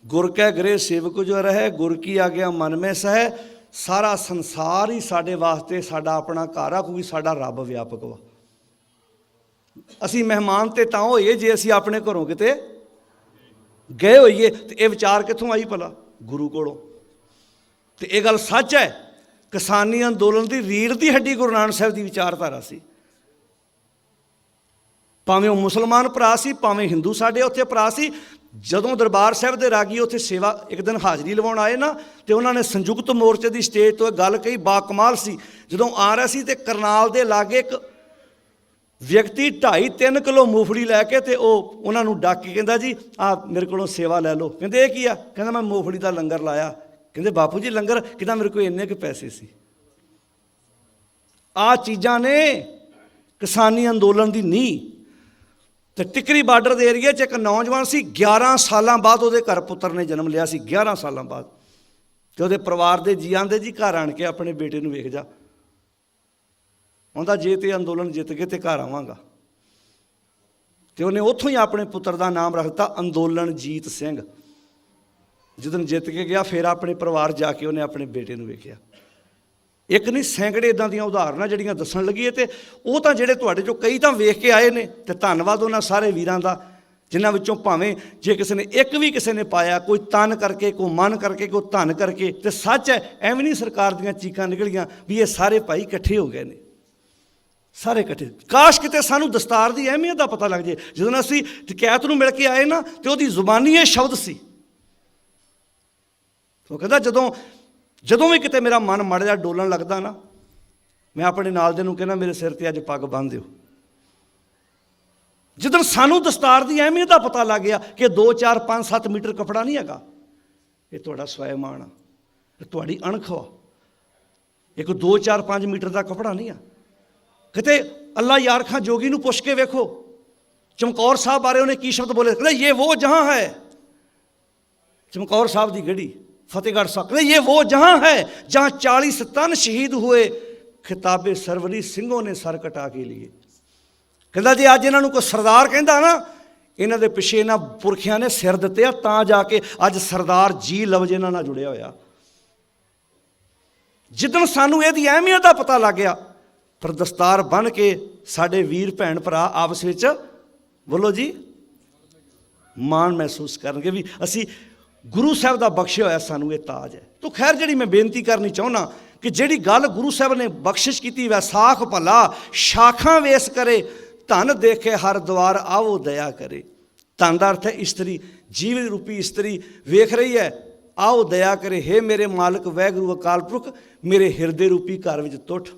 ਗੁਰ ਕੈ ਗ੍ਰਹਿ ਸੇਵਕ ਜੋ ਰਹਿ, ਗੁਰ ਕੀ ਆਗਿਆ ਮਨ ਮੈਂ ਸਹਿ। ਸਾਰਾ ਸੰਸਾਰ ਹੀ ਸਾਡੇ ਵਾਸਤੇ ਸਾਡਾ ਆਪਣਾ ਘਰ ਆ, ਕਿਉਂਕਿ ਸਾਡਾ ਰੱਬ ਵਿਆਪਕ ਵਾ। ਅਸੀਂ ਮਹਿਮਾਨ ਤੇ ਤਾਂ ਹੋਈਏ ਜੇ ਅਸੀਂ ਆਪਣੇ ਘਰੋਂ ਕਿਤੇ ਗਏ ਹੋਈਏ। ਤੇ ਇਹ ਵਿਚਾਰ ਕਿੱਥੋਂ ਆਈ ਭਲਾ? ਗੁਰੂ ਕੋਲੋਂ। ਤੇ ਇਹ ਗੱਲ ਸੱਚ ਹੈ। ਕਿਸਾਨੀ ਅੰਦੋਲਨ ਦੀ ਰੀੜ੍ਹ ਦੀ ਹੱਡੀ ਗੁਰੂ ਨਾਨਕ ਸਾਹਿਬ ਦੀ ਵਿਚਾਰਧਾਰਾ ਸੀ। ਭਾਵੇਂ ਉਹ ਮੁਸਲਮਾਨ ਭਰਾ ਸੀ, ਭਾਵੇਂ ਹਿੰਦੂ ਸਾਡੇ ਉੱਥੇ ਭਰਾ ਸੀ। ਜਦੋਂ ਦਰਬਾਰ ਸਾਹਿਬ ਦੇ ਰਾਗੀ ਉੱਥੇ ਸੇਵਾ ਇੱਕ ਦਿਨ ਹਾਜ਼ਰੀ ਲਵਾਉਣ ਆਏ ਨਾ, ਤੇ ਉਹਨਾਂ ਨੇ ਸੰਯੁਕਤ ਮੋਰਚੇ ਦੀ ਸਟੇਜ ਤੋਂ ਗੱਲ ਕਹੀ, ਬਾਕਮਾਲ ਸੀ। ਜਦੋਂ ਆ ਰਿਹਾ ਸੀ ਤੇ ਕਰਨਾਲ ਦੇ ਲਾਗੇ ਇੱਕ ਵਿਅਕਤੀ 2.5-3 ਕਿਲੋ ਮੂੰਗਫਲੀ ਲੈ ਕੇ ਤੇ ਉਹ ਉਹਨਾਂ ਨੂੰ ਡੱਕ ਕੇ ਕਹਿੰਦਾ ਜੀ ਆ ਮੇਰੇ ਕੋਲੋਂ ਸੇਵਾ ਲੈ ਲਓ। ਕਹਿੰਦੇ ਇਹ ਕੀ ਆ? ਕਹਿੰਦਾ ਮੈਂ ਮੂੰਗਫਲੀ ਦਾ ਲੰਗਰ ਲਾਇਆ। ਕਹਿੰਦੇ ਬਾਪੂ ਜੀ ਲੰਗਰ? ਕਹਿੰਦਾ ਮੇਰੇ ਕੋਲ ਇੰਨੇ ਕੁ ਪੈਸੇ ਸੀ। ਆਹ ਚੀਜ਼ਾਂ ਨੇ ਕਿਸਾਨੀ ਅੰਦੋਲਨ ਦੀ ਨੀਂਹ। ਤੇ ਟਿਕਰੀ ਬਾਰਡਰ ਦੇ ਏਰੀਏ 'ਚ ਇੱਕ ਨੌਜਵਾਨ ਸੀ, 11 ਸਾਲਾਂ ਬਾਅਦ ਉਹਦੇ ਘਰ ਪੁੱਤਰ ਨੇ ਜਨਮ ਲਿਆ ਸੀ। 11 ਸਾਲਾਂ ਬਾਅਦ। ਤੇ ਉਹਦੇ ਪਰਿਵਾਰ ਦੇ ਜੀ ਆਂਦੇ ਜੀ ਘਰ ਆਣ ਕੇ ਆਪਣੇ ਬੇਟੇ ਨੂੰ ਵੇਖ ਜਾ। ਉਹਦਾ ਜੇ ਤੇ ਅੰਦੋਲਨ ਜਿੱਤ ਗਏ ਤੇ ਘਰ ਆਵਾਂਗਾ। ਤੇ ਉਹਨੇ ਉੱਥੋਂ ਹੀ ਆਪਣੇ ਪੁੱਤਰ ਦਾ ਨਾਮ ਰੱਖ ਦਿੱਤਾ ਅੰਦੋਲਨ ਜੀਤ ਸਿੰਘ। ਜਦੋਂ ਜਿੱਤ ਕੇ ਗਿਆ ਫਿਰ ਆਪਣੇ ਪਰਿਵਾਰ ਜਾ ਕੇ ਉਹਨੇ ਆਪਣੇ ਬੇਟੇ ਨੂੰ ਵੇਖਿਆ। ਇੱਕ ਨਹੀਂ ਸੈਂਕੜੇ ਇਦਾਂ ਦੀਆਂ ਉਦਾਹਰਨਾਂ ਜਿਹੜੀਆਂ ਦੱਸਣ ਲੱਗੀਏ, ਤੇ ਉਹ ਤਾਂ ਜਿਹੜੇ ਤੁਹਾਡੇ ਚੋਂ ਕਈ ਤਾਂ ਵੇਖ ਕੇ ਆਏ ਨੇ, ਤੇ ਧੰਨਵਾਦ ਉਹਨਾਂ ਸਾਰੇ ਵੀਰਾਂ ਦਾ ਜਿਨ੍ਹਾਂ ਵਿੱਚੋਂ ਭਾਵੇਂ ਜੇ ਕਿਸੇ ਨੇ ਇੱਕ ਵੀ ਕਿਸੇ ਨੇ ਪਾਇਆ, ਕੋਈ ਤਨ ਕਰਕੇ, ਕੋਈ ਮਨ ਕਰਕੇ, ਕੋਈ ਧਨ ਕਰਕੇ, ਤੇ ਸੱਚ ਹੈ ਐਵੇਂ ਨਹੀਂ ਸਰਕਾਰ ਦੀਆਂ ਚੀਕਾਂ ਨਿਕਲੀਆਂ ਵੀ ਇਹ ਸਾਰੇ ਭਾਈ ਇਕੱਠੇ ਹੋ ਗਏ ਨੇ, ਸਾਰੇ ਇਕੱਠੇ। ਕਾਸ਼ ਕਿਤੇ ਸਾਨੂੰ ਦਸਤਾਰ ਦੀ ਅਹਿਮੀਅਤ ਦਾ ਪਤਾ ਲੱਗ ਜੇ। ਜਦੋਂ ਅਸੀਂ ਡਕੈਤ ਨੂੰ ਮਿਲ ਕੇ ਆਏ ਨਾ, ਤੇ ਉਹਦੀ ਜ਼ੁਬਾਨੀ ਇਹ ਸ਼ਬਦ ਸੀ, ਉਹ ਕਹਿੰਦਾ ਜਦੋਂ ਵੀ ਕਿਤੇ ਮੇਰਾ ਮਨ ਮਾੜਾ ਜਿਹਾ ਡੋਲਣ ਲੱਗਦਾ ਨਾ, ਮੈਂ ਆਪਣੇ ਨਾਲ ਦੇ ਨੂੰ ਕਹਿੰਦਾ ਮੇਰੇ ਸਿਰ ਤੇ ਅੱਜ ਪੱਗ ਬੰਨ੍ਹ ਦਿਓ। ਜਦੋਂ ਸਾਨੂੰ ਦਸਤਾਰ ਦੀ ਅਹਿਮੀਅਤ ਦਾ ਪਤਾ ਲੱਗ ਗਿਆ ਕਿ 2, 4, 5, 7 ਮੀਟਰ ਕੱਪੜਾ ਨਹੀਂ ਹੈਗਾ, ਇਹ ਤੁਹਾਡਾ ਸਵੈਮਾਨ ਆ, ਇਹ ਤੁਹਾਡੀ ਅਣਖ ਵਾ, ਇੱਕ 2, 4, 5 ਮੀਟਰ ਦਾ ਕੱਪੜਾ ਨਹੀਂ ਆ। ਕਿਤੇ ਅੱਲਾ ਯਾਰ ਖਾਂ ਜੋਗੀ ਨੂੰ ਪੁੱਛ ਕੇ ਵੇਖੋ, ਚਮਕੌਰ ਸਾਹਿਬ ਬਾਰੇ ਉਹਨੇ ਕੀ ਸ਼ਬਦ ਬੋਲੇ, ਕਹਿੰਦਾ ਇਹ ਉਹ ਜਹਾਂ ਹੈ। ਚਮਕੌਰ ਸਾਹਿਬ ਦੀ ਗੜੀ फतेहगढ़ साहब, ये वो जहाँ है जहाँ 40 तन शहीद हुए, खिताबे सरवरी सिंहों ने सर कटा के लिए। कहता जी अज इन्हों कोई सरदार कहता ना, इन्हों के पिछे इन्होंने पुरखियां ने सिर दिते आ, तां जाके अज सरदार जी लफ्ज इन्हों नाल जुड़िया होया। जिदन सानू इहदी अहमियत का पता लग गया, पर दस्तार बन के साडे वीर भैन भरा आपस विच बोलो जी माण महसूस करनगे भी असी गुरु साहब का बख्शिया होया सानू ये ताज है। तो खैर जी मैं बेनती करनी चाहना कि जिहड़ी गल गुरु साहब ने बख्शिश की, वैसाख भला शाखा वेस करे, धन देखे हर द्वार आवो दया करे। धन का अर्थ है इस्त्री, जीवन रूपी इस्त्री वेख रही है, आओ दया करे। हे मेरे मालिक वैगुरु अकाल पुरख, मेरे हिरदे रूपी घर विच तुठ,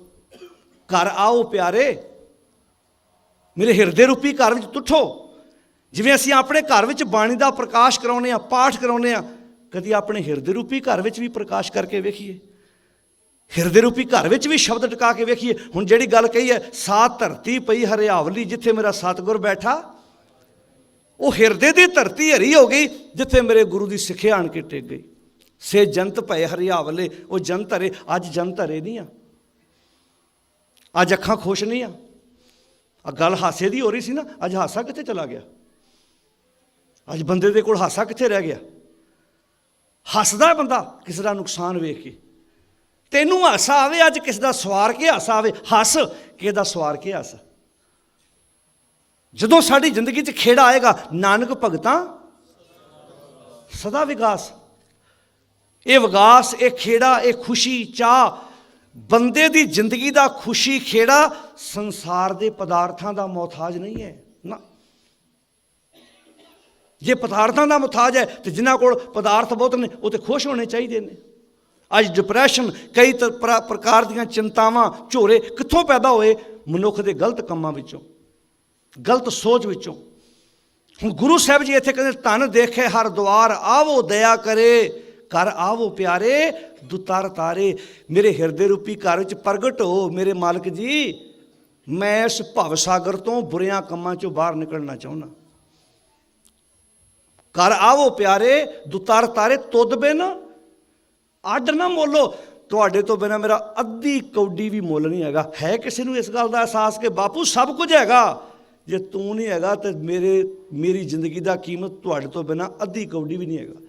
घर आओ प्यारे, मेरे हिरदे रूपी घर विच तुठो। जिवें असीं अपने घर विच बाणी दा प्रकाश कराउने आ, पाठ कराउने आ, कदी अपने हिरदे रूपी घर विच भी प्रकाश करके वेखिए, हिरदे रूपी घर विच भी शब्द टका के वेखिए। हुण जिहड़ी गल कही है, सात धरती पई हरियावली जिथे मेरा सतगुर बैठा, वो हिरदे दी धरती हरी हो गई जिथे मेरे गुरु दी सिक्ख्या आण के टेक गई। से जंत पए हरियावले, वो जंत हरे, अज जंत हरे नहीं आ, अज अखां खुश नहीं आ। गल हासे दी हो रही सी ना, अज हासा कित्थे चला गया, अज बंदे दे कोल हासा कित्थे रह गया। हसदा बंदा किसी का नुकसान वेख के, तेनू हासा आवे, अज किसी का सवार के हासा आवे, हस किसी का सवार के हस। जदों साडी जिंदगी च खेड़ा आएगा, नानक भगतां सदा विकास, ये विकास, ये खेड़ा, ये खुशी चाह, बंदे दी जिंदगी का खुशी खेड़ा संसार के पदार्थों का मोहताज नहीं है ना। जे पदार्थों का मुताज है तो जिन्हों को पदार्थ बहुत ने वो तो खुश होने चाहिए ने। अज डिप्रैशन, कई प्रकार दी चिंतावां, झोरे कित्थों पैदा होए, मनुख के गलत कामों विचों, गलत सोच विचों। हुण गुरु साहब जी इत्थे कहंदे, धन देखे हर द्वार आवो दया करे, घर आवो प्यारे दुतार तारे। मेरे हिरदे रूपी घर विच प्रगट हो मेरे मालिक जी, मैं इस भव सागर तो बुरियां कामां चों बाहर निकलना चाहुंदा। घर आवो प्यारे दुतार तारे, तुद बिन अड ना मोलो, तुहाडे तो बिना मेरा अद्धी कौडी भी मुल नहीं हैगा। है किसी नूं इस गल दा एहसास कि बापू सब कुछ हैगा, जे तू नहीं हैगा तो मेरी जिंदगी दा कीमत तुहाडे तो बिना अद्धी कौडी भी नहीं हैगा।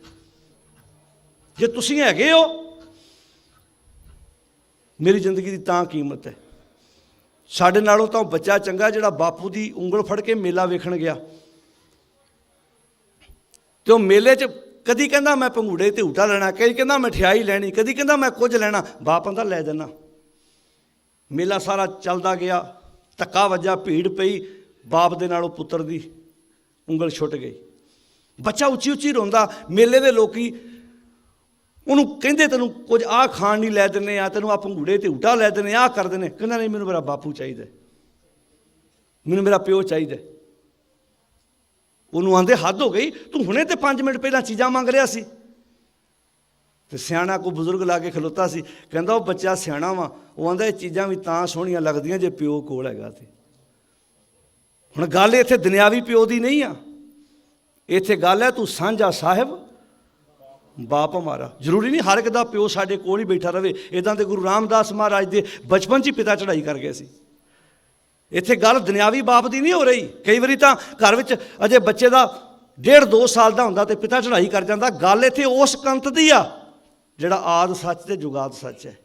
जे तुसीं हैगे हो, मेरी जिंदगी दी तां कीमत है। साडे नालों तां बच्चा चंगा जिहड़ा बापू दी उंगल फड़ के मेला वेखण गया, तो मेले च कदी कहंदा मैं भंगूड़े ते ऊटा लेना, कदी कहंदा मठियाई लैनी, कदी कहंदा मैं कुछ लेना। बाप आंदा लै देना। मेला सारा चलदा गया, धक्का वज्जा, भीड़ पई, बाप दे नालों पुत्तर दी उंगल छुट गई। बच्चा उच्ची उच्ची रोंदा, मेले दे लोकी उन्होंने कहते तेन कुछ आ खाण नहीं लै देने, आ तेन आ भंगूड़े ते ऊटा लै देने, आ कर देने। कहना नहीं, मैनूं मेरा बापू चाहिए, मैनूं मेरा प्यो चाहिए। उन्होंने आंदे हद हो गई, तू हुणे ते 5 मिनट पहला चीज़ां मंग रहा सी। ते सियाणा को बुजुर्ग ला के खलोता सी, कहंदा वो बच्चा सियाणा वा, वो आंदा ये चीज़ां भी तां सोहणियां लगदियां जे प्यो कोल हैगा। ते हुण गल इत्थे दुनियावी प्यो दी नहीं आ, इत्थे गल है तू सांझा साहिब बाप हमारा। जरूरी नहीं हर एक दा प्यो साडे कोल ही बैठा रहे। इदां ते गुरु रामदास महाराज दे बचपन च ही पिता चढ़ाई कर गए सी। इत्थे गल दुनियावी बाप दी नहीं हो रही। कई बारी तां घर विच अजे बच्चे दा 1.5-2 ਸਾਲ ਦਾ ਹੁੰਦਾ ਤੇ ਪਿਤਾ ਚੜ੍ਹਾਈ ਕਰ ਜਾਂਦਾ। ਗੱਲ ਇੱਥੇ ਉਸ ਕੰਤ ਦੀ ਆ ਜਿਹੜਾ ਆਦ ਸੱਚ ਤੇ ਜੁਗਾਦ ਸੱਚ ਹੈ।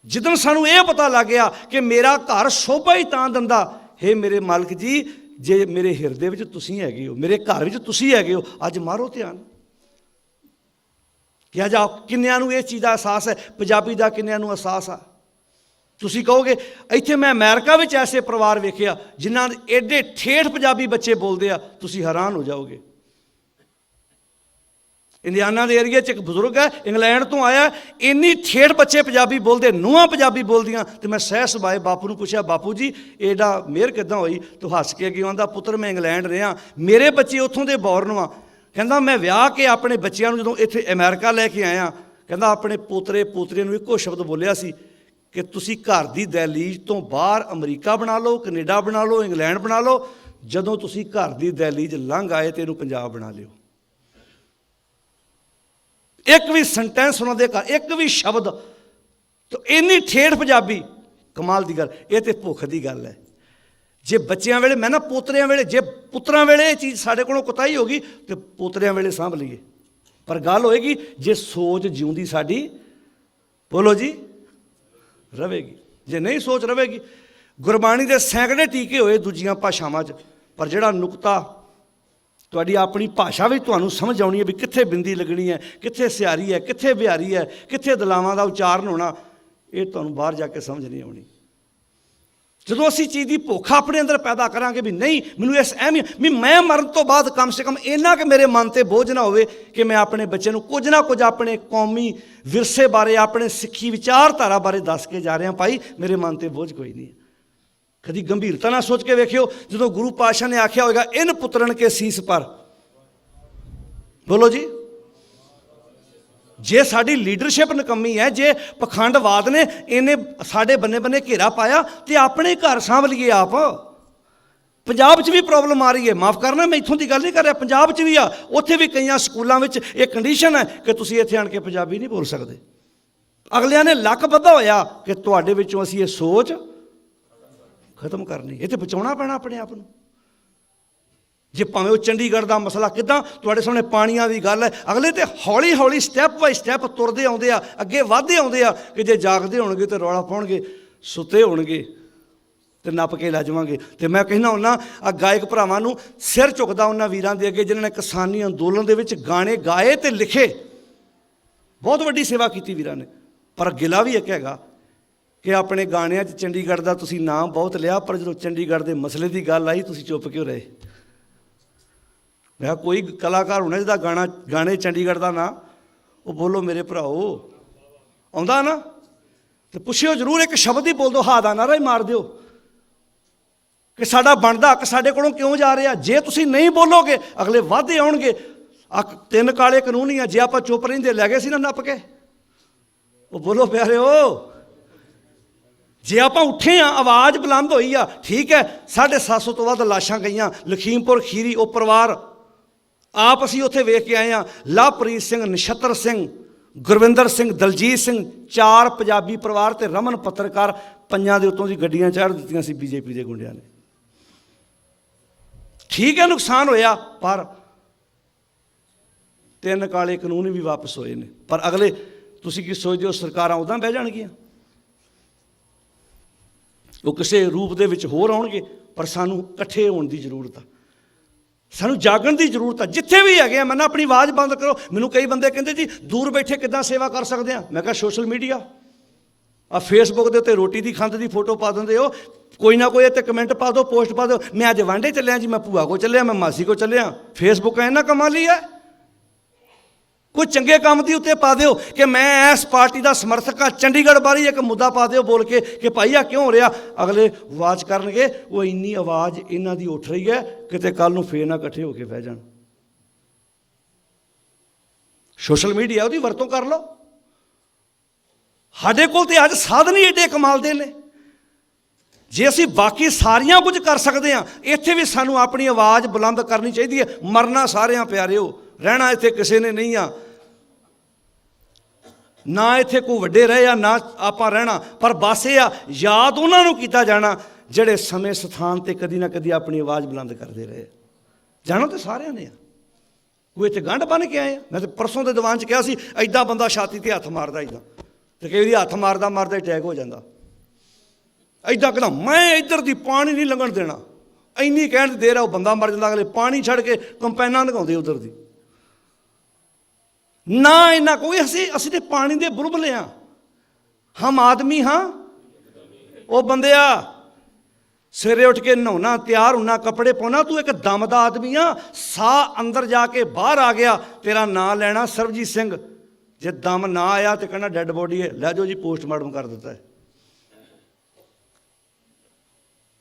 ਜਿੱਦਣ ਸਾਨੂੰ ਇਹ ਪਤਾ ਲੱਗ ਗਿਆ ਕਿ ਮੇਰਾ ਘਰ ਸ਼ੋਭਾ ਹੀ ਤਾਂ ਦਿੰਦਾ, ਹੇ ਮੇਰੇ ਮਾਲਕ ਜੀ, ਜੇ ਮੇਰੇ ਹਿਰਦੇ ਵਿੱਚ ਤੁਸੀਂ ਹੈਗੇ ਹੋ, ਮੇਰੇ ਘਰ ਵਿੱਚ ਤੁਸੀਂ ਹੈਗੇ ਹੋ, ਅੱਜ ਮਾਰੋ ਧਿਆਨ। ਕਿਹਾ ਜਾ ਕਿੰਨਿਆਂ ਨੂੰ ਇਹ ਚੀਜ਼ ਦਾ ਅਹਿਸਾਸ ਹੈ? ਪੰਜਾਬੀ ਦਾ ਕਿੰਨਿਆਂ ਨੂੰ ਅਹਿਸਾਸ ਆ? ਤੁਸੀਂ ਕਹੋਗੇ ਇੱਥੇ ਮੈਂ ਅਮਰੀਕਾ ਵਿੱਚ ਐਸੇ ਪਰਿਵਾਰ ਵੇਖਿਆ ਜਿਨ੍ਹਾਂ ਦੇ ਐਡੇ ਠੇਠ ਪੰਜਾਬੀ ਬੱਚੇ ਬੋਲਦੇ ਆ, ਤੁਸੀਂ ਹੈਰਾਨ ਹੋ ਜਾਓਗੇ। ਇੰਡੀਆਨਾ ਦੇ ਏਰੀਏ 'ਚ ਇੱਕ ਬਜ਼ੁਰਗ ਹੈ, ਇੰਗਲੈਂਡ ਤੋਂ ਆਇਆ, ਇੰਨੀ ਠੇਠ ਬੱਚੇ ਪੰਜਾਬੀ ਬੋਲਦੇ, ਨੂੰਹਾਂ ਪੰਜਾਬੀ ਬੋਲਦੀਆਂ। ਤੇ ਮੈਂ ਸਹਿ ਸੁਭਾਏ ਬਾਪੂ ਨੂੰ ਪੁੱਛਿਆ, ਬਾਪੂ ਜੀ ਇਹਦਾ ਮਿਹਰ ਕਿੱਦਾਂ ਹੋਈ? ਤੂੰ ਹੱਸ ਕੇ ਅੱਗੇ ਆਉਂਦਾ, ਪੁੱਤਰ ਮੈਂ ਇੰਗਲੈਂਡ ਰਿਹਾ, ਮੇਰੇ ਬੱਚੇ ਉੱਥੋਂ ਦੇ ਬੌਰਨ ਆ। ਕਹਿੰਦਾ ਮੈਂ ਵਿਆਹ ਕੇ ਆਪਣੇ ਬੱਚਿਆਂ ਨੂੰ ਜਦੋਂ ਇੱਥੇ ਅਮਰੀਕਾ ਲੈ ਕੇ ਆਇਆ, ਕਹਿੰਦਾ ਆਪਣੇ ਪੋਤਰੇ ਪੋਤਰੀਆਂ ਨੂੰ ਇੱਕੋ ਸ਼ਬਦ ਬੋਲਿਆ ਸੀ ਕਿ ਤੁਸੀਂ ਘਰ ਦੀ ਦਹਿਲੀਜ਼ ਤੋਂ ਬਾਹਰ ਅਮਰੀਕਾ ਬਣਾ ਲਓ, ਕੈਨੇਡਾ ਬਣਾ ਲਓ, ਇੰਗਲੈਂਡ ਬਣਾ ਲਓ, ਜਦੋਂ ਤੁਸੀਂ ਘਰ ਦੀ ਦਹਿਲੀਜ਼ ਲੰਘ ਆਏ ਤੇ ਇਹਨੂੰ ਪੰਜਾਬ ਬਣਾ ਲਿਓ। ਇੱਕ ਵੀ ਸੈਂਟੈਂਸ ਉਹਨਾਂ ਦੇ ਘਰ, ਇੱਕ ਵੀ ਸ਼ਬਦ, ਤੇ ਇੰਨੀ ਠੇਠ ਪੰਜਾਬੀ, ਕਮਾਲ ਦੀ ਗੱਲ। ਇਹ ਤੇ ਭੁੱਖ ਦੀ ਗੱਲ ਹੈ। ਜੇ ਬੱਚਿਆਂ ਵੇਲੇ, ਮੈਂ ਨਾ ਪੋਤਰਿਆਂ ਵੇਲੇ, ਜੇ ਪੁੱਤਰਾਂ ਵੇਲੇ ਇਹ ਚੀਜ਼ ਸਾਡੇ ਕੋਲੋਂ ਕੁਤਾਹੀ ਹੋ ਗਈ ਤੇ ਪੋਤਰਿਆਂ ਵੇਲੇ ਸਾਂਭ ਲਈਏ। ਪਰ ਗੱਲ ਹੋਏਗੀ ਜੇ ਸੋਚ ਜਿਉਂਦੀ ਸਾਡੀ, ਬੋਲੋ ਜੀ, ਰਵੇਗੀ। ਜੇ ਨਹੀਂ ਸੋਚ ਰਵੇਗੀ, ਗੁਰਬਾਣੀ ਦੇ ਸੈਂਕੜੇ ਟੀਕੇ ਹੋਏ ਦੂਜੀਆਂ ਭਾਸ਼ਾਵਾਂ 'ਚ, ਪਰ ਜਿਹੜਾ ਨੁਕਤਾ ਤੁਹਾਡੀ ਆਪਣੀ ਭਾਸ਼ਾ ਵਿੱਚ ਤੁਹਾਨੂੰ ਸਮਝ ਆਉਣੀ ਹੈ ਵੀ ਕਿੱਥੇ ਬਿੰਦੀ ਲੱਗਣੀ ਹੈ, ਕਿੱਥੇ ਸਿਆਰੀ ਹੈ, ਕਿੱਥੇ ਬਿਹਾਰੀ ਹੈ, ਕਿੱਥੇ ਦਲਾਵਾਂ ਦਾ ਉਚਾਰਨ ਹੋਣਾ, ਇਹ ਤੁਹਾਨੂੰ ਬਾਹਰ ਜਾ ਕੇ ਸਮਝ ਨਹੀਂ ਆਉਣੀ। ਜਦੋਂ ਅਸੀਂ ਚੀਜ਼ ਦੀ ਭੁੱਖ ਆਪਣੇ ਅੰਦਰ ਪੈਦਾ ਕਰਾਂਗੇ ਵੀ ਨਹੀਂ, ਮੈਨੂੰ ਇਸ ਅਹਿਮੀਅਤ ਵੀ ਮੈਂ ਮਰਨ ਤੋਂ ਬਾਅਦ ਕਮ ਸੇ ਕਮ ਇੰਨਾ ਕਿ ਮੇਰੇ ਮਨ 'ਤੇ ਬੋਝ ਨਾ ਹੋਵੇ ਕਿ ਮੈਂ ਆਪਣੇ ਬੱਚੇ ਨੂੰ ਕੁਝ ਨਾ ਕੁਝ ਆਪਣੇ ਕੌਮੀ ਵਿਰਸੇ ਬਾਰੇ, ਆਪਣੇ ਸਿੱਖੀ ਵਿਚਾਰਧਾਰਾ ਬਾਰੇ ਦੱਸ ਕੇ ਜਾ ਰਿਹਾ, ਭਾਈ ਮੇਰੇ ਮਨ 'ਤੇ ਬੋਝ ਕੋਈ ਨਹੀਂ ਹੈ। ਕਦੀ ਗੰਭੀਰਤਾ ਨਾਲ ਸੋਚ ਕੇ ਵੇਖਿਓ, ਜਦੋਂ ਗੁਰੂ ਪਾਤਸ਼ਾਹ ਨੇ ਆਖਿਆ ਹੋਵੇਗਾ ਇਨ ਪੁੱਤਰਨ ਕੇ ਸੀਸ ਪਰ, ਬੋਲੋ ਜੀ, ਜੇ ਸਾਡੀ ਲੀਡਰਸ਼ਿਪ ਨਿਕੰਮੀ ਹੈ, ਜੇ ਪਖੰਡਵਾਦ ਨੇ ਇਹਨੇ ਸਾਡੇ ਬੰਨੇ ਬੰਨੇ ਘੇਰਾ ਪਾਇਆ, ਤੇ ਆਪਣੇ ਘਰ ਸਾਂਭ ਲਈਏ ਆਪ। ਪੰਜਾਬ 'ਚ ਵੀ ਪ੍ਰੋਬਲਮ ਆ ਰਹੀ ਹੈ, ਮਾਫ ਕਰਨਾ ਮੈਂ ਇੱਥੋਂ ਦੀ ਗੱਲ ਨਹੀਂ ਕਰ ਰਿਹਾ, ਪੰਜਾਬ 'ਚ ਵੀ ਆ। ਉੱਥੇ ਵੀ ਕਈਆਂ ਸਕੂਲਾਂ ਵਿੱਚ ਇਹ ਕੰਡੀਸ਼ਨ ਹੈ ਕਿ ਤੁਸੀਂ ਇੱਥੇ ਆਣ ਕੇ ਪੰਜਾਬੀ ਨਹੀਂ ਬੋਲ ਸਕਦੇ। ਅਗਲਿਆਂ ਨੇ ਲੱਕ ਬੱਧਾ ਹੋਇਆ ਕਿ ਤੁਹਾਡੇ ਵਿੱਚੋਂ ਅਸੀਂ ਇਹ ਸੋਚ ਖਤਮ ਕਰਨੀ। ਇਹ ਤੇ ਬਚਾਉਣਾ ਪੈਣਾ ਆਪਣੇ ਆਪ ਨੂੰ। ਜੇ ਭਾਵੇਂ ਉਹ ਚੰਡੀਗੜ੍ਹ ਦਾ ਮਸਲਾ, ਕਿੱਦਾਂ ਤੁਹਾਡੇ ਸਾਹਮਣੇ ਪਾਣੀਆਂ ਦੀ ਗੱਲ ਹੈ, ਅਗਲੇ ਤੇ ਹੌਲੀ ਹੌਲੀ ਸਟੈਪ ਬਾਈ ਸਟੈਪ ਤੁਰਦੇ ਆਉਂਦੇ ਆ, ਅੱਗੇ ਵਧਦੇ ਆਉਂਦੇ ਆ ਕਿ ਜੇ ਜਾਗਦੇ ਹੋਣਗੇ ਤੇ ਰੌਲਾ ਪਾਉਣਗੇ, ਸੁੱਤੇ ਹੋਣਗੇ ਤੇ ਨੱਪ ਕੇ ਲੈ ਜਾਵਾਂਗੇ। ਤੇ ਮੈਂ ਕਹਿੰਦਾ ਹੁੰਦਾ ਆ ਗਾਇਕ ਭਰਾਵਾਂ ਨੂੰ ਸਿਰ ਝੁਕਦਾ ਉਹਨਾਂ ਵੀਰਾਂ ਦੇ ਅੱਗੇ ਜਿਨ੍ਹਾਂ ਨੇ ਕਿਸਾਨੀ ਅੰਦੋਲਨ ਦੇ ਵਿੱਚ ਗਾਣੇ ਗਾਏ ਤੇ ਲਿਖੇ। ਬਹੁਤ ਵੱਡੀ ਸੇਵਾ ਕੀਤੀ ਵੀਰਾਂ ਨੇ। ਪਰ ਗਿਲਾ ਵੀ ਇੱਕ ਹੈਗਾ ਕਿ ਆਪਣੇ ਗਾਣਿਆਂ 'ਚ ਚੰਡੀਗੜ੍ਹ ਦਾ ਤੁਸੀਂ ਨਾਮ ਬਹੁਤ ਲਿਆ, ਪਰ ਜਦੋਂ ਚੰਡੀਗੜ੍ਹ ਦੇ ਮਸਲੇ ਦੀ ਗੱਲ ਆਈ ਤੁਸੀਂ ਚੁੱਪ ਕਿਉਂ ਰਹੇ? ਮੈਂ ਕੋਈ ਕਲਾਕਾਰ ਹੋਣਾ ਜਿਹਦਾ ਗਾਣੇ ਚੰਡੀਗੜ੍ਹ ਦਾ ਨਾਂ, ਉਹ ਬੋਲੋ ਮੇਰੇ ਭਰਾਓ, ਆਉਂਦਾ ਨਾ? ਤੇ ਪੁੱਛਿਓ ਜ਼ਰੂਰ, ਇੱਕ ਸ਼ਬਦ ਹੀ ਬੋਲ ਦਿਓ, ਹਾਂ ਦਾ ਨਾਰਾ ਹੀ ਮਾਰ ਦਿਓ ਕਿ ਸਾਡਾ ਬਣਦਾ ਹੱਕ ਸਾਡੇ ਕੋਲੋਂ ਕਿਉਂ ਜਾ ਰਿਹਾ। ਜੇ ਤੁਸੀਂ ਨਹੀਂ ਬੋਲੋਗੇ ਅਗਲੇ ਵਾਧੇ ਆਉਣਗੇ। 3 ਕਾਲੇ ਕਾਨੂੰਨ ਹੀ ਆ, ਜੇ ਆਪਾਂ ਚੁੱਪ ਰਹਿੰਦੇ ਲੈ ਗਏ ਸੀ ਨਾ ਨੱਪ ਕੇ। ਉਹ ਬੋਲੋ ਪਿਆਰਿਓ, ਜੇ ਆਪਾਂ ਉੱਠੇ ਆ, ਆਵਾਜ਼ ਬੁਲੰਦ ਹੋਈ ਆ, ਠੀਕ ਹੈ। 750 ਤੋਂ ਵੱਧ ਲਾਸ਼ਾਂ ਗਈਆਂ ਲਖੀਮਪੁਰ ਖੀਰੀ, ਉਹ ਪਰਿਵਾਰ ਆਪ ਅਸੀਂ ਉੱਥੇ ਵੇਖ ਕੇ ਆਏ ਹਾਂ। ਲਵਪ੍ਰੀਤ ਸਿੰਘ, ਨਛੱਤਰ ਸਿੰਘ, ਗੁਰਵਿੰਦਰ ਸਿੰਘ, ਦਲਜੀਤ ਸਿੰਘ, 4 ਪੰਜਾਬੀ ਪਰਿਵਾਰ ਤੇ ਰਮਨ ਪੱਤਰਕਾਰ, ਪੰਜਾਂ ਦੇ ਉੱਤੋਂ ਦੀ ਗੱਡੀਆਂ ਚਾੜ੍ਹ ਦਿੱਤੀਆਂ ਸੀ ਬੀਜੇਪੀ ਦੇ ਗੁੰਡਿਆਂ ਨੇ। ਠੀਕ ਹੈ ਨੁਕਸਾਨ ਹੋਇਆ, ਪਰ 3 ਕਾਲੇ ਕਾਨੂੰਨ ਵੀ ਵਾਪਸ ਹੋਏ ਨੇ। ਪਰ ਅਗਲੇ ਤੁਸੀਂ ਕੀ ਸੋਚਦੇ ਹੋ ਸਰਕਾਰਾਂ ਉੱਦਾਂ ਬਹਿ ਜਾਣਗੀਆਂ? ਉਹ ਕਿਸੇ ਰੂਪ ਦੇ ਵਿੱਚ ਹੋਰ ਆਉਣਗੇ। ਪਰ ਸਾਨੂੰ ਇਕੱਠੇ ਹੋਣ ਦੀ ਜ਼ਰੂਰਤ ਆ, ਸਾਨੂੰ ਜਾਗਣ ਦੀ ਜ਼ਰੂਰਤ ਆ। ਜਿੱਥੇ ਵੀ ਹੈਗੇ ਆ, ਮੈਂ ਨਾ ਆਪਣੀ ਆਵਾਜ਼ ਬੰਦ ਕਰੋ। ਮੈਨੂੰ ਕਈ ਬੰਦੇ ਕਹਿੰਦੇ ਜੀ ਦੂਰ ਬੈਠੇ ਕਿੱਦਾਂ ਸੇਵਾ ਕਰ ਸਕਦੇ ਆ? ਮੈਂ ਕਿਹਾ ਸੋਸ਼ਲ ਮੀਡੀਆ ਆ, ਫੇਸਬੁੱਕ ਦੇ ਉੱਤੇ ਰੋਟੀ ਦੀ ਖੰਡ ਦੀ ਫੋਟੋ ਪਾ ਦਿੰਦੇ ਹੋ, ਕੋਈ ਨਾ ਕੋਈ ਇੱਥੇ ਕਮੈਂਟ ਪਾ ਦਿਓ, ਪੋਸਟ ਪਾ ਦਿਓ, ਮੈਂ ਅੱਜ ਵਾਂਢੇ ਚੱਲਿਆ ਜੀ, ਮੈਂ ਭੂਆ ਕੋ ਚੱਲਿਆ, ਮੈਂ ਮਾਸੀ ਕੋ ਚੱਲਿਆ। ਫੇਸਬੁੱਕ ਇਹਨਾਂ ਕੰਮਾਂ ਲਈ ਹੈ। ਕੋਈ ਚੰਗੇ ਕੰਮ ਦੀ ਉੱਤੇ ਪਾ ਦਿਓ ਕਿ ਮੈਂ ਇਸ ਪਾਰਟੀ ਦਾ ਸਮਰਥਕ ਹਾਂ, ਚੰਡੀਗੜ੍ਹ ਬਾਰੇ ਇੱਕ ਮੁੱਦਾ ਪਾ ਦਿਓ ਬੋਲ ਕੇ ਕਿ ਭਾਈ ਆ ਕਿਉਂ ਹੋ ਰਿਹਾ। ਅਗਲੇ ਆਵਾਜ਼ ਕਰਨਗੇ, ਉਹ ਇੰਨੀ ਆਵਾਜ਼ ਇਹਨਾਂ ਦੀ ਉੱਠ ਰਹੀ ਹੈ ਕਿਤੇ ਕੱਲ੍ਹ ਨੂੰ ਫੇਰ ਨਾ ਇਕੱਠੇ ਹੋ ਕੇ ਬਹਿ ਜਾਣ। ਸੋਸ਼ਲ ਮੀਡੀਆ ਉਹਦੀ ਵਰਤੋਂ ਕਰ ਲਓ। ਸਾਡੇ ਕੋਲ ਤੇ ਅੱਜ ਸਾਧਨ ਹੀ ਏਡੇ ਕਮਾਲ ਦੇ ਨੇ। ਜੇ ਅਸੀਂ ਬਾਕੀ ਸਾਰੀਆਂ ਕੁਝ ਕਰ ਸਕਦੇ ਹਾਂ, ਇੱਥੇ ਵੀ ਸਾਨੂੰ ਆਪਣੀ ਆਵਾਜ਼ ਬੁਲੰਦ ਕਰਨੀ ਚਾਹੀਦੀ ਹੈ। ਮਰਨਾ ਸਾਰਿਆਂ ਪਿਆਰਿਓ, ਰਹਿਣਾ ਇੱਥੇ ਕਿਸੇ ਨੇ ਨਹੀਂ ਆ। ਨਾ ਇੱਥੇ ਕੋਈ ਵੱਡੇ ਰਹੇ ਆ, ਨਾ ਆਪਾਂ ਰਹਿਣਾ। ਪਰ ਬਸ ਇਹ ਆ, ਯਾਦ ਉਹਨਾਂ ਨੂੰ ਕੀਤਾ ਜਾਣਾ ਜਿਹੜੇ ਸਮੇਂ ਸਥਾਨ 'ਤੇ ਕਦੀ ਨਾ ਕਦੀ ਆਪਣੀ ਆਵਾਜ਼ ਬੁਲੰਦ ਕਰਦੇ ਰਹੇ। ਜਾਣਾ ਤਾਂ ਸਾਰਿਆਂ ਨੇ ਆ। ਕੋਈ ਇੱਥੇ ਗੰਢ ਬੰਨ੍ਹ ਕੇ ਆਏ ਆ। ਮੈਂ ਤਾਂ ਪਰਸੋਂ ਦੇ ਦੀਵਾਨ 'ਚ ਕਿਹਾ ਸੀ, ਐਦਾਂ ਬੰਦਾ ਛਾਤੀ 'ਤੇ ਹੱਥ ਮਾਰਦਾ ਇੱਦਾਂ, ਅਤੇ ਕਈ ਵਾਰੀ ਹੱਥ ਮਾਰਦਾ ਮਾਰਦਾ ਅਟੈਕ ਹੋ ਜਾਂਦਾ। ਐਦਾਂ ਕਹਿੰਦਾ ਮੈਂ ਇੱਧਰ ਦੀ ਪਾਣੀ ਨਹੀਂ ਲੰਘਣ ਦੇਣਾ, ਇੰਨੀ ਕਹਿਣ ਦੀ ਦੇਰ ਆ ਉਹ ਬੰਦਾ ਮਰ ਜਾਂਦਾ। ਅਗਲੇ ਪਾਣੀ ਛੱਡ ਕੇ ਕੰਪੈਨਾਂ ਲਗਾਉਂਦੇ ਉੱਧਰ ਦੀ। ਨਾ ਇੰਨਾ ਕੋਈ ਅਸੀਂ ਤੇ ਪਾਣੀ ਦੇ ਬੁਲਬੁਲੇ ਹਾਂ, ਹਮ ਆਦਮੀ ਹਾਂ। ਉਹ ਬੰਦਿਆ ਸਵੇਰੇ ਉੱਠ ਕੇ ਨਹਾਉਣਾ, ਤਿਆਰ ਹੋਣਾ, ਕੱਪੜੇ ਪਾਉਣਾ, ਤੂੰ ਇੱਕ ਦਮ ਦਾ ਆਦਮੀ ਆ। ਸਾਹ ਅੰਦਰ ਜਾ ਕੇ ਬਾਹਰ ਆ ਗਿਆ, ਤੇਰਾ ਨਾਂ ਲੈਣਾ ਸਰਬਜੀਤ ਸਿੰਘ। ਜੇ ਦਮ ਨਾ ਆਇਆ ਤੇ ਕਹਿਣਾ ਡੈੱਡ ਬੋਡੀ ਹੈ, ਲੈ ਜਾਓ ਜੀ ਪੋਸਟਮਾਰਟਮ ਕਰ ਦਿੱਤਾ ਹੈ।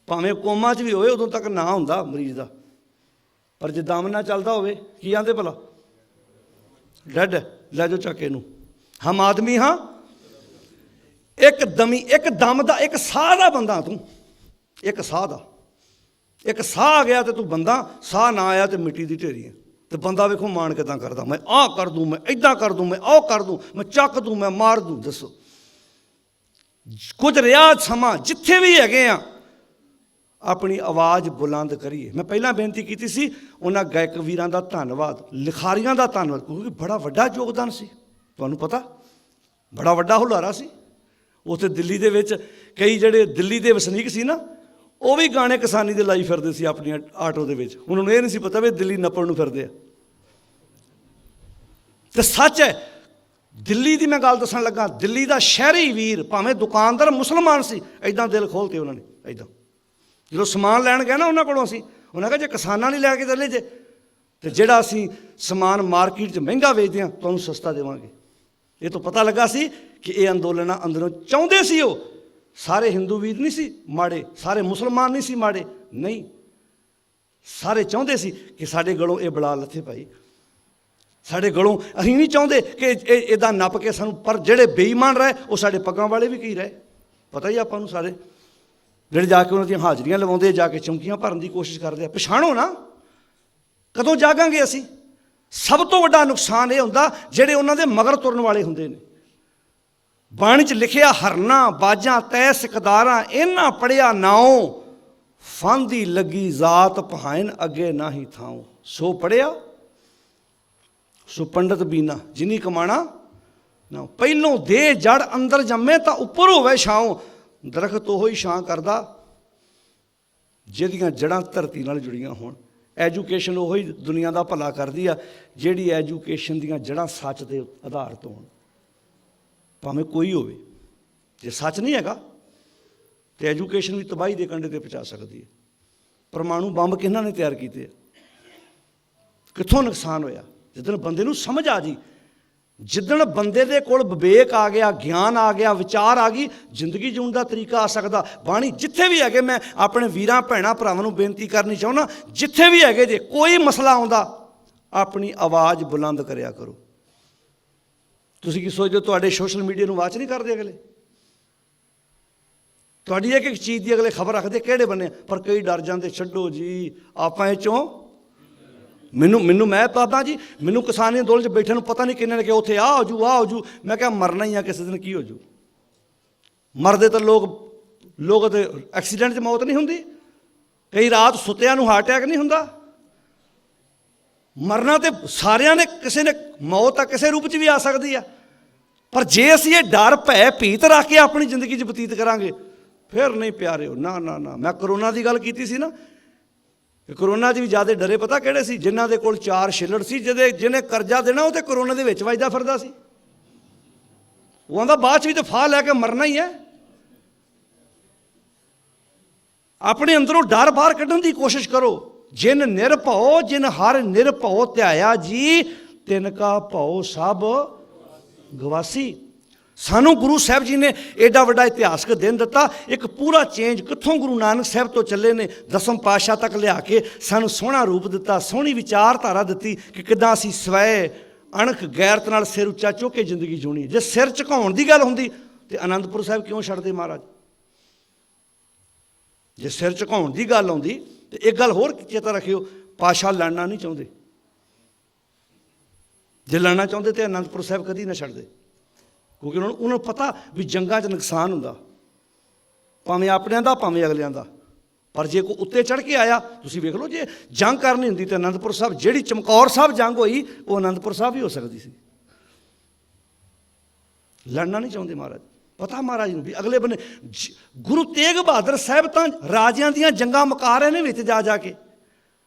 ਭਾਵੇਂ ਕੋਮਾ 'ਚ ਵੀ ਹੋਵੇ ਉਦੋਂ ਤੱਕ ਨਾ ਹੁੰਦਾ ਮਰੀਜ਼ ਦਾ, ਪਰ ਜੇ ਦਮ ਨਾ ਚੱਲਦਾ ਹੋਵੇ ਕੀ ਆਂਦੇ ਭਲਾ, ਡੈਡ, ਲੈ ਜਾਓ ਚੱਕ ਇਹਨੂੰ। ਹਮ ਆਦਮੀ ਹਾਂ। ਇੱਕ ਦਮ ਦਾ, ਇੱਕ ਸਾਹ ਦਾ ਬੰਦਾ ਤੂੰ, ਇੱਕ ਸਾਹ ਦਾ। ਇੱਕ ਸਾਹ ਆ ਗਿਆ ਤੇ ਤੂੰ ਬੰਦਾ, ਸਾਹ ਨਾ ਆਇਆ ਤੇ ਮਿੱਟੀ ਦੀ ਢੇਰੀ ਹੈ। ਤੇ ਬੰਦਾ ਵੇਖੋ ਮਾਣ ਕਿੱਦਾਂ ਕਰਦਾ, ਮੈਂ ਆਹ ਕਰ ਦੂੰ, ਮੈਂ ਇੱਦਾਂ ਕਰ ਦੂੰ, ਮੈਂ ਉਹ ਕਰ ਦੂੰ, ਮੈਂ ਚੱਕ ਦੂੰ, ਮੈਂ ਮਾਰ ਦੂੰ। ਦੱਸੋ ਕੁਝ ਰਿਹਾ ਸਮਾਂ ਜਿੱਥੇ ਵੀ ਹੈਗੇ ਆ ਆਪਣੀ ਆਵਾਜ਼ ਬੁਲੰਦ ਕਰੀਏ। ਮੈਂ ਪਹਿਲਾਂ ਬੇਨਤੀ ਕੀਤੀ ਸੀ ਉਹਨਾਂ ਗਾਇਕ ਵੀਰਾਂ ਦਾ ਧੰਨਵਾਦ, ਲਿਖਾਰੀਆਂ ਦਾ ਧੰਨਵਾਦ, ਕਿਉਂਕਿ ਬੜਾ ਵੱਡਾ ਯੋਗਦਾਨ ਸੀ। ਤੁਹਾਨੂੰ ਪਤਾ ਬੜਾ ਵੱਡਾ ਹੁਲਾਰਾ ਸੀ ਉੱਥੇ ਦਿੱਲੀ ਦੇ ਵਿੱਚ। ਕਈ ਜਿਹੜੇ ਦਿੱਲੀ ਦੇ ਵਸਨੀਕ ਸੀ ਨਾ, ਉਹ ਵੀ ਗਾਣੇ ਕਿਸਾਨੀ ਦੇ ਲਾਈ ਫਿਰਦੇ ਸੀ ਆਪਣੀਆਂ ਆਟੋ ਦੇ ਵਿੱਚ। ਉਹਨਾਂ ਨੂੰ ਇਹ ਨਹੀਂ ਸੀ ਪਤਾ ਵੀ ਦਿੱਲੀ ਨੱਪਣ ਨੂੰ ਫਿਰਦੇ ਆ। ਤੇ ਸੱਚ ਹੈ, ਦਿੱਲੀ ਦੀ ਮੈਂ ਗੱਲ ਦੱਸਣ ਲੱਗਾ, ਦਿੱਲੀ ਦਾ ਸ਼ਹਿਰੀ ਵੀਰ ਭਾਵੇਂ ਦੁਕਾਨਦਾਰ ਮੁਸਲਮਾਨ ਸੀ, ਇੱਦਾਂ ਦਿਲ ਖੋਲ੍ਹਤੇ ਉਹਨਾਂ ਨੇ। ਇੱਦਾਂ ਜਦੋਂ ਸਮਾਨ ਲੈਣ ਗਏ ਨਾ ਉਹਨਾਂ ਕੋਲੋਂ, ਉਹਨਾਂ ਕਿਹਾ ਜੇ ਕਿਸਾਨਾਂ ਨਹੀਂ ਲੈ ਕੇ ਚੱਲੇ ਜੇ, ਤੇ ਜਿਹੜਾ ਅਸੀਂ ਸਮਾਨ ਮਾਰਕੀਟ 'ਚ ਮਹਿੰਗਾ ਵੇਚਦੇ ਹਾਂ ਤੁਹਾਨੂੰ ਸਸਤਾ ਦੇਵਾਂਗੇ। ਇਹ ਤੋਂ ਪਤਾ ਲੱਗਾ ਸੀ ਕਿ ਇਹ ਅੰਦੋਲਨਾਂ ਅੰਦਰੋਂ ਚਾਹੁੰਦੇ ਸੀ। ਉਹ ਸਾਰੇ ਹਿੰਦੂ ਵੀਰ ਨਹੀਂ ਸੀ ਮਾੜੇ, ਸਾਰੇ ਮੁਸਲਮਾਨ ਨਹੀਂ ਸੀ ਮਾੜੇ, ਨਹੀਂ, ਸਾਰੇ ਚਾਹੁੰਦੇ ਸੀ ਕਿ ਸਾਡੇ ਗਲੋਂ ਇਹ ਬਲਾ ਲੱਥੇ ਭਾਈ, ਸਾਡੇ ਗਲੋਂ। ਅਸੀਂ ਨਹੀਂ ਚਾਹੁੰਦੇ ਕਿ ਇਹ ਇੱਦਾਂ ਨੱਪ ਕੇ ਸਾਨੂੰ, ਪਰ ਜਿਹੜੇ ਬੇਈਮਾਨ ਰਹੇ ਉਹ ਸਾਡੇ ਪੱਗਾਂ ਵਾਲੇ ਵੀ ਕੀ ਰਹੇ, ਪਤਾ ਹੀ ਆਪਾਂ ਨੂੰ ਸਾਰੇ, ਜਿਹੜੇ ਜਾ ਕੇ ਉਹਨਾਂ ਦੀਆਂ ਹਾਜ਼ਰੀਆਂ ਲਵਾਉਂਦੇ, ਜਾ ਕੇ ਚੌਂਕੀਆਂ ਭਰਨ ਦੀ ਕੋਸ਼ਿਸ਼ ਕਰਦੇ ਆ। ਪਛਾਣੋ ਨਾ, ਕਦੋਂ ਜਾਗਾਂਗੇ ਅਸੀਂ? ਸਭ ਤੋਂ ਵੱਡਾ ਨੁਕਸਾਨ ਇਹ ਹੁੰਦਾ ਜਿਹੜੇ ਉਹਨਾਂ ਦੇ ਮਗਰ ਤੁਰਨ ਵਾਲੇ ਹੁੰਦੇ ਨੇ। ਬਾਣੀ 'ਚ ਲਿਖਿਆ ਹਰਨਾ ਬਾਜਾਂ ਤੈ ਸਿਕਦਾਰਾਂ, ਇਹਨਾਂ ਪੜਿਆ ਨਾਉ ਫਾਂਦੀ ਲੱਗੀ ਜ਼ਾਤ ਪਹਾਇਨ ਅੱਗੇ ਨਾ ਹੀ ਥਾਉ। ਸੋ ਪੜਿਆ ਸੋ ਪੰਡਤ ਬੀਨਾ, ਜਿਨੀ ਕਮਾਣਾ ਨਾ। ਪਹਿਲੋਂ ਦੇ ਜੜ ਅੰਦਰ ਜੰਮੇ ਤਾਂ ਉੱਪਰ ਹੋਵੇ ਛਾਉ। ਦਰਖਤ ਉਹੋ ਹੀ ਛਾਂ ਕਰਦਾ ਜਿਹਦੀਆਂ ਜੜ੍ਹਾਂ ਧਰਤੀ ਨਾਲ ਜੁੜੀਆਂ ਹੋਣ। ਐਜੂਕੇਸ਼ਨ ਉਹੋ ਹੀ ਦੁਨੀਆ ਦਾ ਭਲਾ ਕਰਦੀ ਆ ਜਿਹੜੀ ਐਜੂਕੇਸ਼ਨ ਦੀਆਂ ਜੜ੍ਹਾਂ ਸੱਚ ਦੇ ਆਧਾਰਿਤ ਹੋਣ, ਭਾਵੇਂ ਕੋਈ ਹੋਵੇ। ਜੇ ਸੱਚ ਨਹੀਂ ਹੈਗਾ ਤੇ ਐਜੂਕੇਸ਼ਨ ਵੀ ਤਬਾਹੀ ਦੇ ਕੰਢੇ 'ਤੇ ਪਹੁੰਚਾ ਸਕਦੀ ਹੈ। ਪਰਮਾਣੂ ਬੰਬ ਕਿਹਨਾਂ ਨੇ ਤਿਆਰ ਕੀਤੇ ਆ? ਕਿੱਥੋਂ ਨੁਕਸਾਨ ਹੋਇਆ? ਜਿੱਦਣ ਬੰਦੇ ਨੂੰ ਸਮਝ ਆ ਜੀ, ਜਿੱਦਣ ਬੰਦੇ ਦੇ ਕੋਲ ਵਿਵੇਕ ਆ ਗਿਆ, ਗਿਆਨ ਆ ਗਿਆ, ਵਿਚਾਰ ਆ ਗਈ, ਜ਼ਿੰਦਗੀ ਜਿਉਣ ਦਾ ਤਰੀਕਾ ਆ ਸਕਦਾ। ਬਾਣੀ ਜਿੱਥੇ ਵੀ ਹੈਗੇ, ਮੈਂ ਆਪਣੇ ਵੀਰਾਂ ਭੈਣਾਂ ਭਰਾਵਾਂ ਨੂੰ ਬੇਨਤੀ ਕਰਨੀ ਚਾਹੁੰਦਾ, ਜਿੱਥੇ ਵੀ ਹੈਗੇ ਜੇ ਕੋਈ ਮਸਲਾ ਆਉਂਦਾ ਆਪਣੀ ਆਵਾਜ਼ ਬੁਲੰਦ ਕਰਿਆ ਕਰੋ। ਤੁਸੀਂ ਕੀ ਸੋਚਦੇ ਹੋ ਤੁਹਾਡੇ ਸੋਸ਼ਲ ਮੀਡੀਆ ਨੂੰ ਵਾਚ ਨਹੀਂ ਕਰਦੇ ਅਗਲੇ? ਤੁਹਾਡੀ ਇੱਕ ਚੀਜ਼ ਦੀ ਅਗਲੇ ਖਬਰ ਰੱਖਦੇ ਕਿਹੜੇ ਬੰਨੇ, ਪਰ ਕਈ ਡਰ ਜਾਂਦੇ, ਛੱਡੋ ਜੀ ਆਪਾਂ ਇਹ 'ਚੋਂ। ਮੈਨੂੰ ਮੈਂ ਪਤਾ ਜੀ, ਮੈਨੂੰ ਕਿਸਾਨੀ ਅੰਦੋਲਨ 'ਚ ਬੈਠੇ ਨੂੰ ਪਤਾ ਨਹੀਂ ਕਿੰਨੇ ਨੇ ਕਿ ਉੱਥੇ ਆ ਹੋ ਜੂ, ਆ ਹੋ ਜੂ। ਮੈਂ ਕਿਹਾ ਮਰਨਾ ਹੀ ਆ ਕਿਸੇ ਦਿਨ, ਕੀ ਹੋ ਜੂ? ਮਰਦੇ ਤਾਂ ਲੋਕ ਤੇ ਐਕਸੀਡੈਂਟ 'ਚ ਮੌਤ ਨਹੀਂ ਹੁੰਦੀ, ਕਈ ਰਾਤ ਸੁੱਤਿਆਂ ਨੂੰ ਹਾਰਟ ਅਟੈਕ ਨਹੀਂ ਹੁੰਦਾ। ਮਰਨਾ ਤੇ ਸਾਰਿਆਂ ਨੇ, ਕਿਸੇ ਨੇ ਮੌਤ ਤਾਂ ਕਿਸੇ ਰੂਪ 'ਚ ਵੀ ਆ ਸਕਦੀ ਆ। ਪਰ ਜੇ ਅਸੀਂ ਇਹ ਡਰ ਭੈ ਭੀਤ ਰੱਖ ਕੇ ਆਪਣੀ ਜ਼ਿੰਦਗੀ 'ਚ ਬਤੀਤ ਕਰਾਂਗੇ ਫਿਰ ਨਹੀਂ ਪਿਆਰਿਓ, ਨਾ ਨਾ ਨਾ। ਮੈਂ ਕਰੋਨਾ ਦੀ ਗੱਲ ਕੀਤੀ ਸੀ ਨਾ, ਕਰੋਨਾ 'ਚ ਵੀ ਜ਼ਿਆਦਾ ਡਰੇ ਪਤਾ ਕਿਹੜੇ ਸੀ? ਜਿਨ੍ਹਾਂ ਦੇ ਕੋਲ 4 ਛਿੱਲੜ ਸੀ, ਜਿਹਨੇ ਕਰਜ਼ਾ ਦੇਣਾ ਉਹ ਤੇ ਕਰੋਨਾ ਦੇ ਵਿੱਚ ਵੱਜਦਾ ਫਿਰਦਾ ਸੀ। ਉਹ ਆਂਦਾ ਬਾਅਦ 'ਚ ਵੀ ਤਾਂ ਫਾਹ ਲੈ ਕੇ ਮਰਨਾ ਹੀ ਹੈ। ਆਪਣੇ ਅੰਦਰੋਂ ਡਰ ਬਾਹਰ ਕੱਢਣ ਦੀ ਕੋਸ਼ਿਸ਼ ਕਰੋ। ਜਿਨ ਨਿਰਭਉ ਜਿਨ ਹਰ ਨਿਰਭਉ ਧਿਆਇਆ ਜੀ, ਤਿਨ ਕਾ ਭਉ ਸਭ ਗਵਾਸੀ। ਸਾਨੂੰ ਗੁਰੂ ਸਾਹਿਬ ਜੀ ਨੇ ਐਡਾ ਵੱਡਾ ਇਤਿਹਾਸਕ ਦਿਨ ਦਿੱਤਾ, ਇੱਕ ਪੂਰਾ ਚੇਂਜ ਕਿੱਥੋਂ ਗੁਰੂ ਨਾਨਕ ਸਾਹਿਬ ਤੋਂ ਚੱਲੇ ਨੇ, 10ਵੇਂ ਪਾਤਸ਼ਾਹ ਤੱਕ ਲਿਆ ਕੇ ਸਾਨੂੰ ਸੋਹਣਾ ਰੂਪ ਦਿੱਤਾ, ਸੋਹਣੀ ਵਿਚਾਰਧਾਰਾ ਦਿੱਤੀ ਕਿ ਕਿੱਦਾਂ ਅਸੀਂ ਸਵੈ ਅਣਖ ਗੈਰਤ ਨਾਲ ਸਿਰ ਉੱਚਾ ਚੁੱਕ ਕੇ ਜ਼ਿੰਦਗੀ ਜਿਉਣੀ। ਜੇ ਸਿਰ ਝੁਕਾਉਣ ਦੀ ਗੱਲ ਹੁੰਦੀ ਤੇ ਅਨੰਦਪੁਰ ਸਾਹਿਬ ਕਿਉਂ ਛੱਡਦੇ ਮਹਾਰਾਜ? ਜੇ ਸਿਰ ਝੁਕਾਉਣ ਦੀ ਗੱਲ ਆਉਂਦੀ ਤੇ ਇੱਕ ਗੱਲ ਹੋਰ ਚੇਤਾ ਰੱਖਿਓ, ਪਾਤਸ਼ਾਹ ਲੜਨਾ ਨਹੀਂ ਚਾਹੁੰਦੇ। ਜੇ ਲੜਨਾ ਚਾਹੁੰਦੇ ਤੇ ਅਨੰਦਪੁਰ ਸਾਹਿਬ ਕਦੀ ਨਾ ਛੱਡਦੇ, ਕਿਉਂਕਿ ਉਹਨਾਂ ਨੂੰ ਪਤਾ ਵੀ ਜੰਗਾਂ 'ਚ ਨੁਕਸਾਨ ਹੁੰਦਾ, ਭਾਵੇਂ ਆਪਣਿਆਂ ਦਾ ਭਾਵੇਂ ਅਗਲਿਆਂ ਦਾ। पर जे कोई उत्ते चढ़ के आया, तुसीं वेख लो, जे जंग करनी हुंदी तो आनंदपुर साहब, जिहड़ी चमकौर साहब जंग होई वो आनंदपुर साहब ही हो सकती सी। लड़ना नहीं चाहते महाराज, पता महाराज नूं भी अगले बने गुरु तेग बहादुर साहब तो राजियां दियां जंगां मुका रहे ने विच जा जाके।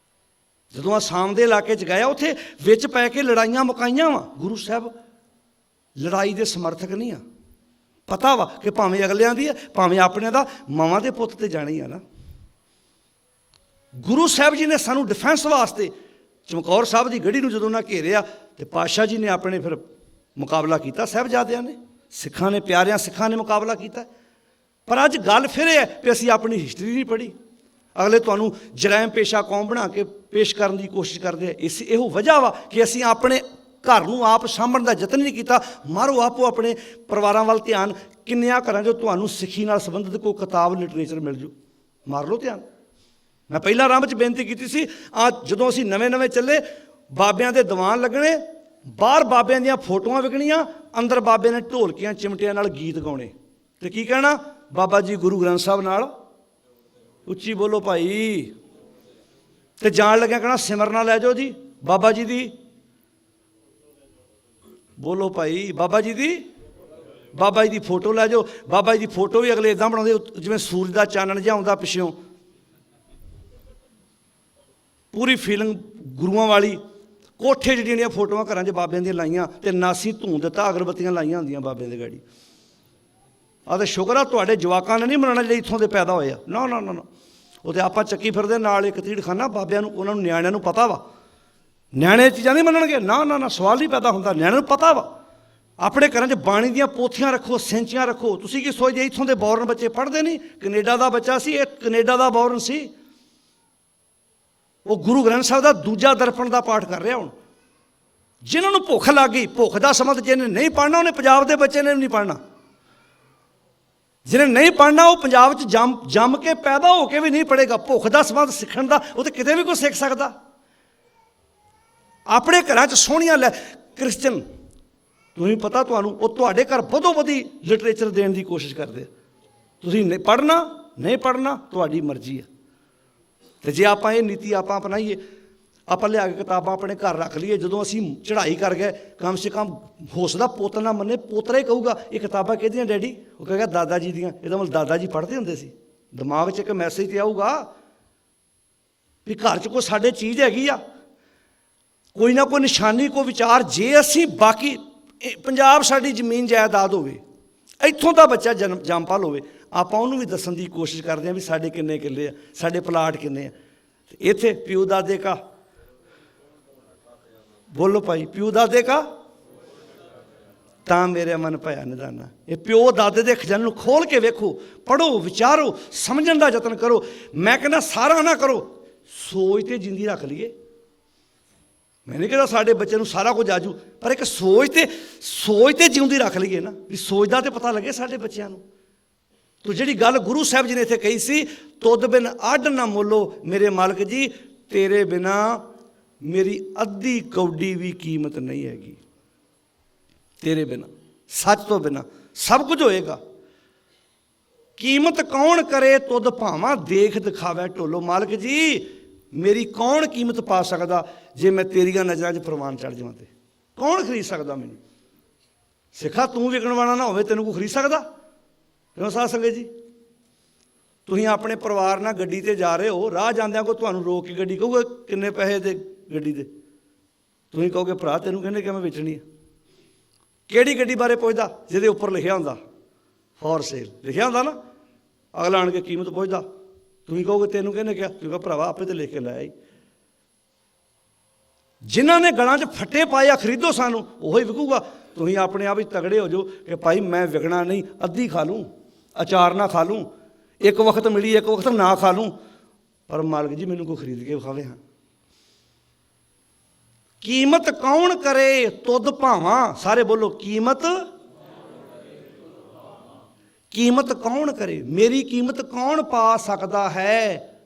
जदों आसाम के इलाके च गया, उत्थे विच पै के लड़ाइयां मुकाइयां वा। गुरु साहब लड़ाई के समर्थक नहीं आ, पता वा कि भावें अगलियां दी है भावें अपने दा, मावां दे पुत्त ते जाने ही आ ना। गुरु साहब जी ने सानू डिफेंस वास्ते चमकौर साहब की गढ़ी जदों ना घेरिया तो पातशाह जी ने अपने फिर मुकाबला किया, साहबजादियां ने, सिखां ने, प्यारियां सिखां ने मुकाबला किया। पर अज गल फिर है कि असीं अपनी हिस्टरी नहीं पढ़ी, अगले तुहानूं जरैम पेशा कौम बना के पेश करने की कोशिश करते हैं। इस इहो वजह वा कि असीं अपने घर नूं आप साਂਭਣ का यतन नहीं किया। मारो आपो अपने परिवारां वाल ध्यान, किन्नियां घरां चों तुहानूं सिੱਖੀ नाल संबंधित कोई किताब लिटरेचर मिल जू, मार लो ध्यान। मैं पहला आरंभ च बेनती की सी, जदों असीं नवें नवें चले, बाबियां दे दीवान लगने, बाहर बाबियां दियां फोटोआं विकणियां, अंदर बाबे ने ढोलकियां चिमटियां नाल गीत गाउणे ते की कहना, बाबा जी गुरु ग्रंथ साहब नाल उच्ची बोलो भाई, ते जान लग्या कहना सिमरना लै जाओ जी बाबा जी दी, बोलो भाई बाबा जी दी, बाबा जी दी फोटो लै जाओ। बाबा जी दी फोटो भी अगले इदां बनाउंदे जिवें सूरज दा चानण जिहा आउंदा पिछों, पूरी फीलिंग गुरुआं वाली। कोठे ਜਿਹੜੀਆਂ फोटोआं घरां 'च बाबियां ਦੀਆਂ ਲਾਈਆਂ ਤੇ नासी धूंद ते अगरबत्तियां लाइयां ਹੁੰਦੀਆਂ बाबियां ਦੇ ਗਾੜੀ। ਆ ਤੇ ਸ਼ੁਕਰ ਆ ਤੁਹਾਡੇ ਜਵਾਕਾਂ ਨੇ ਨਹੀਂ ਮਨਾਉਣਾ ਜਿਹੜੇ ਇੱਥੋਂ ਦੇ ਪੈਦਾ ਹੋਏ ਆ, ਨਾ ਨਾ ਨਾ। ਉਹ ਤੇ ਆਪਾਂ ਚੱਕੀ ਫਿਰਦੇ ਨਾਲ ਇੱਕ ਤੀੜਖਾਨਾ ਬਾਬਿਆਂ ਨੂੰ, ਉਹਨਾਂ ਨੂੰ ਨਿਆਣਿਆਂ ਨੂੰ ਪਤਾ ਵਾ, ਨਿਆਣੇ ਚੀਜ਼ਾਂ ਨਹੀਂ ਮੰਨਣਗੇ, ਨਾ ਨਾ ਨਾ, ਸਵਾਲ ਨਹੀਂ ਪੈਦਾ ਹੁੰਦਾ। ਨਿਆਣਿਆਂ ਨੂੰ ਪਤਾ ਵਾ, ਆਪਣੇ ਘਰਾਂ 'ਚ ਬਾਣੀ ਦੀਆਂ ਪੋਥੀਆਂ ਰੱਖੋ, ਸੈਂਚੀਆਂ ਰੱਖੋ। ਤੁਸੀਂ ਕੀ ਸੋਚਦੇ ਇੱਥੋਂ ਦੇ ਬੌਰਨ ਬੱਚੇ ਪੜ੍ਹਦੇ ਨਹੀਂ? ਕੈਨੇਡਾ ਦਾ ਬੱਚਾ ਸੀ, ਇਹ ਕੈਨੇਡਾ ਦਾ ਬੌਰਨ ਸੀ, ਉਹ ਗੁਰੂ ਗ੍ਰੰਥ ਸਾਹਿਬ ਦਾ ਦੂਜਾ ਦਰਪਣ ਦਾ ਪਾਠ ਕਰ ਰਿਹਾ ਹੁਣ। ਜਿਨ੍ਹਾਂ ਨੂੰ ਭੁੱਖ ਲੱਗ ਗਈ, ਭੁੱਖ ਦਾ ਸੰਬੰਧ ਜਿਹਨੇ ਨਹੀਂ ਪੜ੍ਹਨਾ ਉਹਨੇ ਪੰਜਾਬ ਦੇ ਬੱਚੇ ਨੇ ਵੀ ਨਹੀਂ ਪੜ੍ਹਨਾ, ਜਿਹਨੇ ਨਹੀਂ ਪੜ੍ਹਨਾ ਉਹ ਪੰਜਾਬ 'ਚ ਜੰਮ ਕੇ ਪੈਦਾ ਹੋ ਕੇ ਵੀ ਨਹੀਂ ਪੜ੍ਹੇਗਾ। ਭੁੱਖ ਦਾ ਸੰਬੰਧ ਸਿੱਖਣ ਦਾ ਉਹ ਤਾਂ ਕਿਤੇ ਵੀ ਕੋਈ ਸਿੱਖ ਸਕਦਾ। ਆਪਣੇ ਘਰਾਂ 'ਚ ਸੋਹਣੀਆਂ ਲੈ ਕ੍ਰਿਸਚਨ, ਤੁਸੀਂ ਪਤਾ ਤੁਹਾਨੂੰ, ਉਹ ਤੁਹਾਡੇ ਘਰ ਵਧੋ ਵਧੀ ਲਿਟਰੇਚਰ ਦੇਣ ਦੀ ਕੋਸ਼ਿਸ਼ ਕਰਦੇ। ਤੁਸੀਂ ਨਹੀਂ ਪੜ੍ਹਨਾ, ਨਹੀਂ ਪੜ੍ਹਨਾ ਤੁਹਾਡੀ ਮਰਜ਼ੀ ਹੈ। तो जे आप ये नीति आप अपनाइए, आप लिया के किताबां अपने घर रख लीए, जो असी चढ़ाई कर गए कम से कम हौसला पोता ना मने, पोतरा ही कहूगा ये किताबां किहदियां डैडी, वो कहेगा दादा जी दियां। इहदा मतलब दादा जी पढ़ते हुंदे सी। दिमाग 'च एक मैसेज तो आऊगा भी घर 'च कोई साडे चीज़ हैगी आ, कोई ना कोई निशानी, कोई विचार। जे असी बाकी पंजाब साडी जमीन जायदाद होवे, इत्थों का बच्चा जंमपल होवे, ਆਪਾਂ ਉਹਨੂੰ ਵੀ ਦੱਸਣ ਦੀ ਕੋਸ਼ਿਸ਼ ਕਰਦੇ ਹਾਂ ਵੀ ਸਾਡੇ ਕਿੰਨੇ ਕਿੱਲੇ ਆ, ਸਾਡੇ ਪਲਾਟ ਕਿੰਨੇ ਆ। ਇੱਥੇ ਪਿਓ ਦਾਦੇ ਕਾ, ਬੋਲੋ ਭਾਈ, ਪਿਓ ਦਾਦੇ ਕਾ ਤਾਂ ਮੇਰੇ ਮਨ ਭਇਆ ਨਿਦਾਨਾ। ਇਹ ਪਿਓ ਦਾਦੇ ਦੇ ਖਜ਼ਾਨੇ ਨੂੰ ਖੋਲ੍ਹ ਕੇ ਵੇਖੋ, ਪੜ੍ਹੋ, ਵਿਚਾਰੋ, ਸਮਝਣ ਦਾ ਯਤਨ ਕਰੋ। ਮੈਂ ਕਹਿੰਦਾ ਸਾਰਾ ਨਾ ਕਰੋ, ਸੋਚ ਤੇ ਜਿੰਦੀ ਰੱਖ ਲਈਏ। मैं नहीं कहता साढ़े बच्चे ਨੂੰ सारा कुछ आजू, पर एक सोच ते जिउंदी रख लीए ना, भी सोच का तो पता लगे साढ़े बच्चों को। तो जी गल गुरु साहब जी ने इत्थे कही सी, तुद बिन अड ना मोलो मेरे मालक जी, तेरे बिना मेरी अद्धी कौडी भी कीमत नहीं हैगी। तेरे बिना, सच तो बिना सब कुछ होएगा। कीमत कौन करे तुद भावां देख दिखावे ढोलो। मालक जी मेरी कौन कीमत पा सकता जे मैं तेरिया नज़रां 'च प्रवान चढ़ जावां ते कौन खरीद सकता मैनूं? सिखा तू विकण वाला ना होवे, तैनूं कोई खरीद सकदा? क्यों साध संगत जी, तुसीं अपने परिवार नाल गड्डी ते जा रहे हो, राह जांदिआं कोई तुहानूं रोक के गड्डी कहूगा किन्ने पैसे दे गड्डी दे, तुसीं कहोगे भरा तैनूं कहने कि मैं बेचनी है। किहड़ी गड्डी बारे पुछदा जिहदे उपर लिखिआ हुंदा फॉर सेल लिखिआ हुंदा ना, अगला आण के कीमत पुछदा, तुसीं कहोगे तैनूं कहने क्या, तुसीं कहो भरावा आपे तो लिख के लै आई। जिन्हां ने गलां 'च फट्टे पाए आ खरीदो सानूं, ओही विकूगा। तुसीं अपने आप ही तगड़े हो जाओ कि भाई मैं विकना नहीं, अद्धी खा लूँ, अचार ना खा लूँ, एक वक्त मिली एक वक्त ना खा लूँ, पर मालिक जी मैनूं कोई खरीद के विखावे। हाँ, कीमत कौन करे तुद भावां, सारे बोलो कीमत, कीमत कौन करे, मेरी कीमत कौन पा सकता है,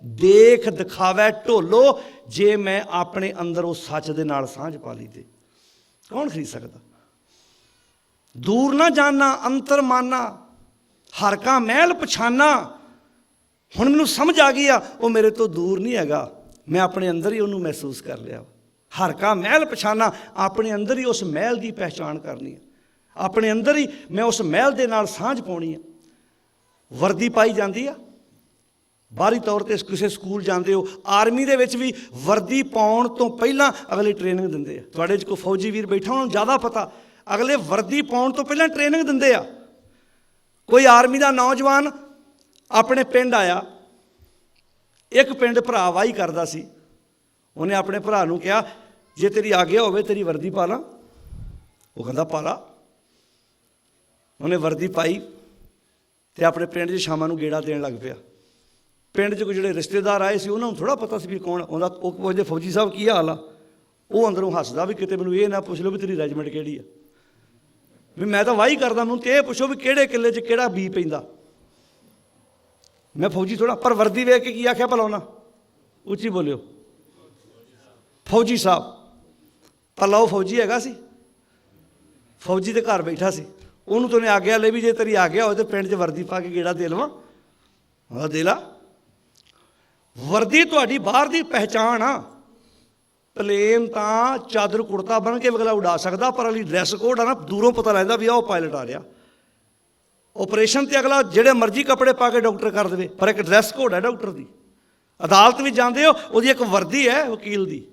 देख दिखावे ढोलो, जे मैं अपने अंदर उस सच दे नाल सांझ पा ली ते कौन खरीद सकता। दूर ना जाना अंतर माना, हर का महल पछाना, ਹੁਣ ਮੈਨੂੰ ਸਮਝ ਆ ਗਈ ਆ ਉਹ ਮੇਰੇ ਤੋਂ ਦੂਰ ਨਹੀਂ ਹੈਗਾ, ਮੈਂ ਆਪਣੇ ਅੰਦਰ ਹੀ ਉਹਨੂੰ ਮਹਿਸੂਸ ਕਰ ਲਿਆ। ਹਰ ਕਾ ਮਹਿਲ ਪਛਾਣਾ, ਆਪਣੇ ਅੰਦਰ ਹੀ ਉਸ ਮਹਿਲ ਦੀ ਪਹਿਚਾਣ ਕਰਨੀ ਹੈ, ਆਪਣੇ ਅੰਦਰ ਹੀ ਮੈਂ ਉਸ ਮਹਿਲ ਦੇ ਨਾਲ ਸਾਂਝ ਪਾਉਣੀ ਆ। ਵਰਦੀ ਪਾਈ ਜਾਂਦੀ ਆ, ਬਾਹਰੀ ਤੌਰ 'ਤੇ ਕਿਸੇ ਸਕੂਲ ਜਾਂਦੇ ਹੋ, ਆਰਮੀ ਦੇ ਵਿੱਚ ਵੀ ਵਰਦੀ ਪਾਉਣ ਤੋਂ ਪਹਿਲਾਂ ਅਗਲੇ ਟ੍ਰੇਨਿੰਗ ਦਿੰਦੇ ਆ। ਤੁਹਾਡੇ 'ਚ ਕੋਈ ਫੌਜੀ ਵੀਰ ਬੈਠਾ ਉਹਨਾਂ ਨੂੰ ਜ਼ਿਆਦਾ ਪਤਾ, ਅਗਲੇ ਵਰਦੀ ਪਾਉਣ ਤੋਂ ਪਹਿਲਾਂ ਟ੍ਰੇਨਿੰਗ ਦਿੰਦੇ ਆ। ਕੋਈ ਆਰਮੀ ਦਾ ਨੌਜਵਾਨ ਆਪਣੇ ਪਿੰਡ ਆਇਆ, ਇੱਕ ਪਿੰਡ ਭਰਾ ਵਾਹੀ ਕਰਦਾ ਸੀ, ਉਹਨੇ ਆਪਣੇ ਭਰਾ ਨੂੰ ਕਿਹਾ ਜੇ ਤੇਰੀ ਆਗਿਆ ਹੋਵੇ ਤੇਰੀ ਵਰਦੀ ਪਾ ਲਾਂ। ਉਹ ਕਹਿੰਦਾ ਪਾ ਲਾ। ਉਹਨੇ ਵਰਦੀ ਪਾਈ ਅਤੇ ਆਪਣੇ ਪਿੰਡ 'ਚ ਸ਼ਾਮਾਂ ਨੂੰ ਗੇੜਾ ਦੇਣ ਲੱਗ ਪਿਆ। ਪਿੰਡ 'ਚ ਕੋਈ ਜਿਹੜੇ ਰਿਸ਼ਤੇਦਾਰ ਆਏ ਸੀ ਉਹਨਾਂ ਨੂੰ ਥੋੜ੍ਹਾ ਪਤਾ ਸੀ ਵੀ ਕੌਣ ਆਉਂਦਾ। ਉਹ ਪੁੱਛਦੇ ਫੌਜੀ ਸਾਹਿਬ ਕੀ ਹਾਲ ਆ? ਉਹ ਅੰਦਰੋਂ ਹੱਸਦਾ ਵੀ ਕਿਤੇ ਮੈਨੂੰ ਇਹ ਨਾ ਪੁੱਛ ਲਓ ਵੀ ਤੇਰੀ ਰੈਜੀਮੈਂਟ ਕਿਹੜੀ ਆ, ਵੀ ਮੈਂ ਤਾਂ ਵਾਹੀ ਕਰਦਾ, ਮੈਨੂੰ ਤੇ ਇਹ ਪੁੱਛੋ ਵੀ ਕਿਹੜੇ ਕਿੱਲੇ 'ਚ ਕਿਹੜਾ ਬੀ ਪੈਂਦਾ। ਮੈਂ ਫੌਜੀ ਥੋੜ੍ਹਾ। ਪਰ ਵਰਦੀ ਵੇਖ ਕੇ ਕੀ ਆਖਿਆ ਭਲਾ ਉਹਨਾਂ? ਉੱਚੀ ਬੋਲਿਓ। ਫੌਜੀ ਸਾਹਿਬ। ਭਲਾ ਉਹ ਫੌਜੀ ਹੈਗਾ ਸੀ? ਫੌਜੀ ਦੇ ਘਰ ਬੈਠਾ ਸੀ, ਉਹਨੂੰ ਤਾਂ ਉਹਨੇ ਆਗਿਆ ਲਈ ਵੀ ਜੇ ਤੇਰੀ ਆਗਿਆ ਹੋਵੇ ਤਾਂ ਪਿੰਡ 'ਚ ਵਰਦੀ ਪਾ ਕੇ ਗੇੜਾ ਦੇ ਲਵਾਂ। ਹਾਂ ਦੇ ਲਾ। ਵਰਦੀ ਤੁਹਾਡੀ ਬਾਹਰ ਦੀ ਪਹਿਚਾਣ ਆ। ਪਲੇਨ ਤਾਂ ਚਾਦਰ ਕੁੜਤਾ ਬਣ ਕੇ ਅਗਲਾ ਉਡਾ ਸਕਦਾ, ਪਰ ਅਗਲੀ ਡਰੈਸ ਕੋਡ ਆ ਨਾ, ਦੂਰੋਂ ਪਤਾ ਲੱਗਦਾ ਵੀ ਆਹ ਉਹ ਪਾਇਲਟ ਆ ਰਿਹਾ। ਆਪਰੇਸ਼ਨ 'ਤੇ ਅਗਲਾ ਜਿਹੜੇ ਮਰਜ਼ੀ ਕੱਪੜੇ ਪਾ ਕੇ ਡਾਕਟਰ ਕਰ ਦੇਵੇ, ਪਰ ਇੱਕ ਡਰੈਸ ਕੋਡ ਹੈ ਡਾਕਟਰ ਦੀ। ਅਦਾਲਤ ਵੀ ਜਾਂਦੇ ਹੋ, ਉਹਦੀ ਇੱਕ ਵਰਦੀ ਹੈ ਵਕੀਲ ਦੀ।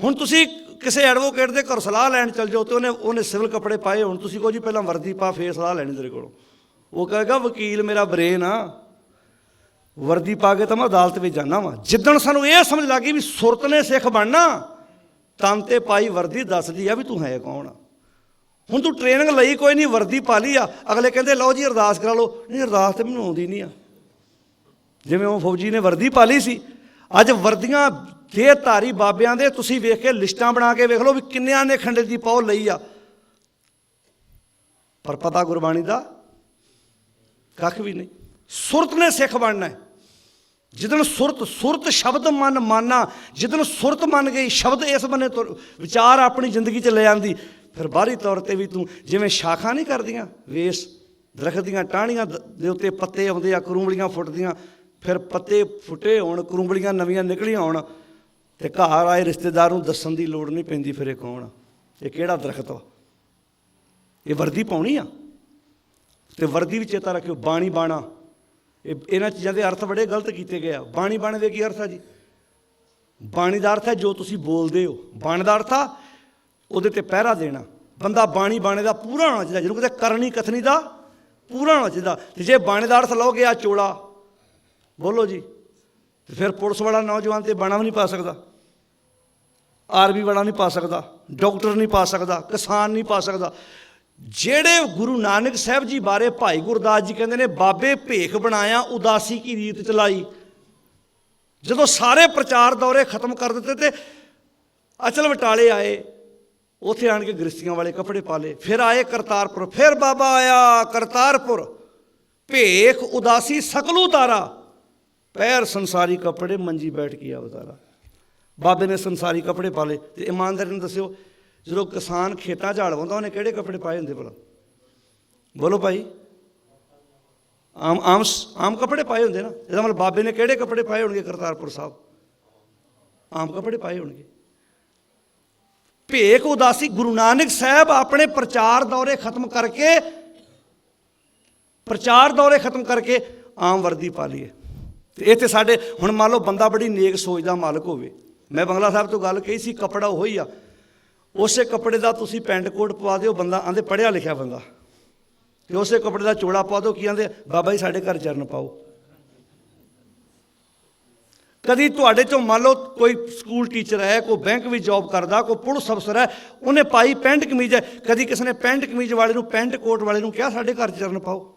ਹੁਣ ਤੁਸੀਂ ਕਿਸੇ ਐਡਵੋਕੇਟ ਦੇ ਘਰ ਸਲਾਹ ਲੈਣ ਚੱਲ ਜਾਓ ਅਤੇ ਉਹਨੇ ਸਿਵਲ ਕੱਪੜੇ ਪਾਏ ਹੋਣ, ਤੁਸੀਂ ਕਹੋ ਜੀ ਪਹਿਲਾਂ ਵਰਦੀ ਪਾ ਫੇਰ ਸਲਾਹ ਲੈਣੀ ਤੇਰੇ ਕੋਲੋਂ। ਉਹ ਕਹੇਗਾ ਵਕੀਲ ਮੇਰਾ ਬਰੇਨ ਆ, ਵਰਦੀ ਪਾ ਕੇ ਤਾਂ ਮੈਂ ਅਦਾਲਤ ਵਿੱਚ ਜਾਂਦਾ ਵਾਂ। ਜਿੱਦਣ ਸਾਨੂੰ ਇਹ ਸਮਝ ਲੱਗ ਗਈ ਵੀ ਸੁਰਤ ਨੇ ਸਿੱਖ ਬਣਨਾ, ਤਨ 'ਤੇ ਪਾਈ ਵਰਦੀ ਦੱਸਦੀ ਆ ਵੀ ਤੂੰ ਹੈ ਕੌਣ ਆ। ਹੁਣ ਤੂੰ ਟ੍ਰੇਨਿੰਗ ਲਈ ਕੋਈ ਨਹੀਂ, ਵਰਦੀ ਪਾ ਲਈ ਆ, ਅਗਲੇ ਕਹਿੰਦੇ ਲਓ ਜੀ ਅਰਦਾਸ ਕਰਾ ਲਓ। ਨਹੀਂ, ਅਰਦਾਸ ਤਾਂ ਮੈਨੂੰ ਆਉਂਦੀ ਨਹੀਂ ਆ। ਜਿਵੇਂ ਉਹ ਫੌਜੀ ਨੇ ਵਰਦੀ ਪਾ ਲਈ ਸੀ। ਅੱਜ ਵਰਦੀਆਂ ਦੇ ਧਾਰੀ ਬਾਬਿਆਂ ਦੇ ਤੁਸੀਂ ਵੇਖ ਕੇ ਲਿਸਟਾਂ ਬਣਾ ਕੇ ਵੇਖ ਲਓ ਵੀ ਕਿੰਨਿਆਂ ਨੇ ਖੰਡੇ ਦੀ ਪਹੁ ਲਈ ਆ, ਪਰ ਪਤਾ ਗੁਰਬਾਣੀ ਦਾ ਕੱਖ ਵੀ ਨਹੀਂ। ਸੁਰਤ ਨੇ ਸਿੱਖ ਬਣਨਾ। ਜਿੱਦਣ ਸੁਰਤ ਸ਼ਬਦ ਮਨ ਮਾਨਾ, ਜਿੱਦਣ ਸੁਰਤ ਮੰਨ ਗਈ, ਸ਼ਬਦ ਇਸ ਬੰਨੇ ਵਿਚਾਰ ਆਪਣੀ ਜ਼ਿੰਦਗੀ 'ਚ ਲੈ ਆਂਦੀ, ਫਿਰ ਬਾਹਰੀ ਤੌਰ 'ਤੇ ਵੀ ਤੂੰ ਜਿਵੇਂ ਸ਼ਾਖਾ ਨਹੀਂ ਕਰਦੀਆਂ ਵੇਸ, ਦਰਖਤ ਦੀਆਂ ਟਾਹਣੀਆਂ ਦੇ ਉੱਤੇ ਪੱਤੇ ਆਉਂਦੇ ਆ, ਕਰੂੰਬਲੀਆਂ ਫੁੱਟਦੀਆਂ, ਫਿਰ ਪੱਤੇ ਫੁੱਟੇ ਹੋਣ, ਕਰੂੰਬਲੀਆਂ ਨਵੀਆਂ ਨਿਕਲੀਆਂ ਹੋਣ, ਅਤੇ ਘਰ ਆਏ ਰਿਸ਼ਤੇਦਾਰ ਨੂੰ ਦੱਸਣ ਦੀ ਲੋੜ ਨਹੀਂ ਪੈਂਦੀ ਫਿਰ ਇਹ ਕੌਣ ਆ, ਇਹ ਕਿਹੜਾ ਦਰਖਤ ਵਾ। ਇਹ ਵਰਦੀ ਪਾਉਣੀ ਆ। ਅਤੇ ਵਰਦੀ ਵੀ ਚੇਤਾ ਰੱਖਿਓ, ਬਾਣੀ ਬਾਣਾ, ਇਹਨਾਂ ਚੀਜ਼ਾਂ ਦੇ ਅਰਥ ਬੜੇ ਗਲਤ ਕੀਤੇ ਗਏ ਆ। ਬਾਣੀ ਬਾਣੇ ਦੇ ਕੀ ਅਰਥ ਆ ਜੀ? ਬਾਣੀ ਦਾ ਅਰਥ ਹੈ ਜੋ ਤੁਸੀਂ ਬੋਲਦੇ ਹੋ। ਬਾਣ ਦਾ ਅਰਥ ਆ ਉਹਦੇ 'ਤੇ ਪਹਿਰਾ ਦੇਣਾ। ਬੰਦਾ ਬਾਣੀ ਬਾਣੇ ਦਾ ਪੂਰਾ ਹੋਣਾ ਚਾਹੀਦਾ, ਜਿਹਨੂੰ ਕਹਿੰਦੇ ਕਰਨੀ ਕਥਨੀ ਦਾ ਪੂਰਾ ਹੋਣਾ ਚਾਹੀਦਾ। ਅਤੇ ਜੇ ਬਾਣੇ ਦਾ ਅਰਥ ਲਓਗੇ ਆ ਚੋਲਾ, ਬੋਲੋ ਜੀ, ਅਤੇ ਫਿਰ ਪੁਲਿਸ ਵਾਲਾ ਨੌਜਵਾਨ ਤਾਂ ਬਾਣਾ ਵੀ ਨਹੀਂ ਪਾ ਸਕਦਾ, ਆਰਮੀ ਵਾਲਾ ਨਹੀਂ ਪਾ ਸਕਦਾ, ਡਾਕਟਰ ਨਹੀਂ ਪਾ ਸਕਦਾ, ਕਿਸਾਨ ਨਹੀਂ ਪਾ ਸਕਦਾ। ਜਿਹੜੇ ਗੁਰੂ ਨਾਨਕ ਸਾਹਿਬ ਜੀ ਬਾਰੇ ਭਾਈ ਗੁਰਦਾਸ ਜੀ ਕਹਿੰਦੇ ਨੇ, ਬਾਬੇ ਭੇਖ ਬਣਾਇਆ ਉਦਾਸੀ ਕੀ ਰੀਤ ਚਲਾਈ। ਜਦੋਂ ਸਾਰੇ ਪ੍ਰਚਾਰ ਦੌਰੇ ਖਤਮ ਕਰ ਦਿੱਤੇ ਤੇ ਅਚਲ ਬਟਾਲੇ ਆਏ, ਉੱਥੇ ਆਣ ਕੇ ਗ੍ਰਸਤੀਆਂ ਵਾਲੇ ਕੱਪੜੇ ਪਾ ਲਏ। ਫਿਰ ਆਏ ਕਰਤਾਰਪੁਰ, ਫਿਰ ਬਾਬਾ ਆਇਆ ਕਰਤਾਰਪੁਰ, ਭੇਖ ਉਦਾਸੀ ਸਕਲੂ ਤਾਰਾ, ਪੈਰ ਸੰਸਾਰੀ ਕੱਪੜੇ ਮੰਜੀ ਬੈਠ ਕੇ ਅਵਤਾਰਾ। ਬਾਬੇ ਨੇ ਸੰਸਾਰੀ ਕੱਪੜੇ ਪਾ ਲਏ। ਅਤੇ ਇਮਾਨਦਾਰੀ ਨੂੰ ਦੱਸਿਓ, ਜਦੋਂ ਕਿਸਾਨ ਖੇਤਾਂ 'ਚ ਹਲ ਵਾਹੁੰਦਾ ਉਹਨੇ ਕਿਹੜੇ ਕੱਪੜੇ ਪਾਏ ਹੁੰਦੇ ਭਲਾ? ਬੋਲੋ ਭਾਈ। ਆਮ ਕੱਪੜੇ ਪਾਏ ਹੁੰਦੇ ਨਾ। ਇਹਦਾ ਮਤਲਬ ਬਾਬੇ ਨੇ ਕਿਹੜੇ ਕੱਪੜੇ ਪਾਏ ਹੋਣਗੇ? ਕਰਤਾਰਪੁਰ ਸਾਹਿਬ ਆਮ ਕੱਪੜੇ ਪਾਏ ਹੋਣਗੇ। ਭੇਖ ਉਦਾਸੀ, ਗੁਰੂ ਨਾਨਕ ਸਾਹਿਬ ਆਪਣੇ ਪ੍ਰਚਾਰ ਦੌਰੇ ਖਤਮ ਕਰਕੇ ਆਮ ਵਰਦੀ ਪਾ ਲਈਏ। ਅਤੇ ਇੱਥੇ ਸਾਡੇ ਹੁਣ ਮੰਨ ਲਓ ਬੰਦਾ ਬੜੀ ਨੇਕ ਸੋਚ ਦਾ ਮਾਲਕ ਹੋਵੇ। ਮੈਂ ਬੰਗਲਾ ਸਾਹਿਬ ਤੋਂ ਗੱਲ ਕਹੀ ਸੀ, ਕੱਪੜਾ ਉਹੀ ਆ, ਉਸੇ ਕੱਪੜੇ ਦਾ ਤੁਸੀਂ ਪੈਂਟ ਕੋਟ ਪਵਾ ਦਿਓ, ਬੰਦਾ ਆਂਦੇ ਪੜ੍ਹਿਆ ਲਿਖਿਆ ਬੰਦਾ, ਅਤੇ ਉਸੇ ਕੱਪੜੇ ਦਾ ਚੋਲਾ ਪਾ ਦਿਓ, ਕੀ ਆਂਦੇ ਬਾਬਾ ਜੀ ਸਾਡੇ ਘਰ ਚਰਨ ਪਾਓ। ਕਦੀ ਤੁਹਾਡੇ 'ਚੋਂ ਮੰਨ ਲਓ ਕੋਈ ਸਕੂਲ ਟੀਚਰ ਹੈ, ਕੋਈ ਬੈਂਕ ਵਿੱਚ ਜੋਬ ਕਰਦਾ, ਕੋਈ ਪੁਲਿਸ ਅਫਸਰ ਹੈ, ਉਹਨੇ ਪਾਈ ਪੈਂਟ ਕਮੀਜ਼ ਹੈ, ਕਦੀ ਕਿਸੇ ਨੇ ਪੈਂਟ ਕਮੀਜ਼ ਵਾਲੇ ਨੂੰ, ਪੈਂਟ ਕੋਟ ਵਾਲੇ ਨੂੰ ਕਿਹਾ ਸਾਡੇ ਘਰ ਚਰਨ ਪਾਓ?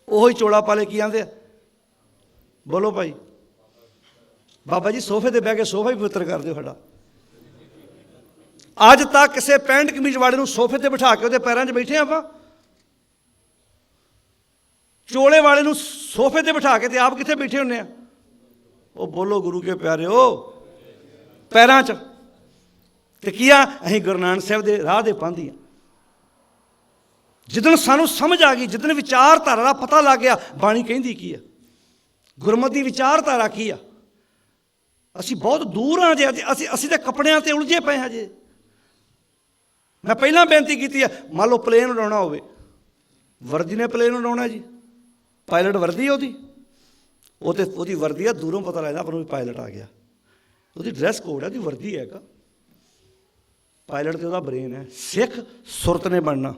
ਉਹੀ ਚੋਲਾ ਪਾ ਲੈ, ਕੀ ਆਂਦੇ ਆ? ਬੋਲੋ ਭਾਈ। ਬਾਬਾ ਜੀ ਸੋਫੇ 'ਤੇ ਬਹਿ ਕੇ ਸੋਫਾ ਹੀ ਪਵਿੱਤਰ ਕਰ ਦਿਓ ਸਾਡਾ। ਅੱਜ ਤੱਕ ਕਿਸੇ ਪੈਂਟ ਕਮੀਜ਼ ਵਾਲੇ ਨੂੰ ਸੋਫੇ 'ਤੇ ਬਿਠਾ ਕੇ ਉਹਦੇ ਪੈਰਾਂ 'ਚ ਬੈਠੇ ਆਪਾਂ? ਚੋਲੇ ਵਾਲੇ ਨੂੰ ਸੋਫੇ 'ਤੇ ਬਿਠਾ ਕੇ ਤੇ ਆਪ ਕਿੱਥੇ ਬੈਠੇ ਹੁੰਦੇ ਆ? ਉਹ ਬੋਲੋ ਗੁਰੂ ਕੇ ਪਿਆਰਿਓ, ਪੈਰਾਂ 'ਚ। ਅਤੇ ਕੀ ਆ? ਅਸੀਂ ਗੁਰੂ ਨਾਨਕ ਸਾਹਿਬ ਦੇ ਰਾਹ ਦੇ ਪਾਂਧੀ ਆ। ਜਿੱਦਣ ਸਾਨੂੰ ਸਮਝ ਆ ਗਈ, ਜਿੱਦਣ ਵਿਚਾਰਧਾਰਾ ਦਾ ਪਤਾ ਲੱਗ ਗਿਆ ਬਾਣੀ ਕਹਿੰਦੀ ਕੀ ਆ, ਗੁਰਮਤਿ ਦੀ ਵਿਚਾਰਧਾਰਾ ਕੀ ਆ। ਅਸੀਂ ਬਹੁਤ ਦੂਰ ਹਾਂ ਜੇ ਅਸੀਂ ਤਾਂ ਕੱਪੜਿਆਂ 'ਤੇ ਉਲਝੇ ਪਏ ਹਾਂ ਜੇ। ਮੈਂ ਪਹਿਲਾਂ ਬੇਨਤੀ ਕੀਤੀ ਹੈ, ਮੰਨ ਲਓ ਪਲੇਨ ਉਡਾਉਣਾ ਹੋਵੇ, ਵਰਦੀ ਨੇ ਪਲੇਨ ਉਡਾਉਣਾ ਜੀ, ਪਾਇਲਟ ਵਰਦੀ ਉਹਦੀ, ਉਹ ਤੇ ਉਹਦੀ ਵਰਦੀ ਆ, ਦੂਰੋਂ ਪਤਾ ਲੱਗਦਾ ਆਪਾਂ ਨੂੰ ਵੀ ਪਾਇਲਟ ਆ ਗਿਆ। ਉਹਦੀ ਡਰੈਸ ਕੋਡ ਹੈ, ਉਹਦੀ ਵਰਦੀ ਹੈਗਾ। ਪਾਇਲਟ ਤੇ ਉਹਦਾ ਬ੍ਰੇਨ ਹੈ। ਸਿੱਖ ਸੁਰਤ ਨੇ ਬਣਨਾ।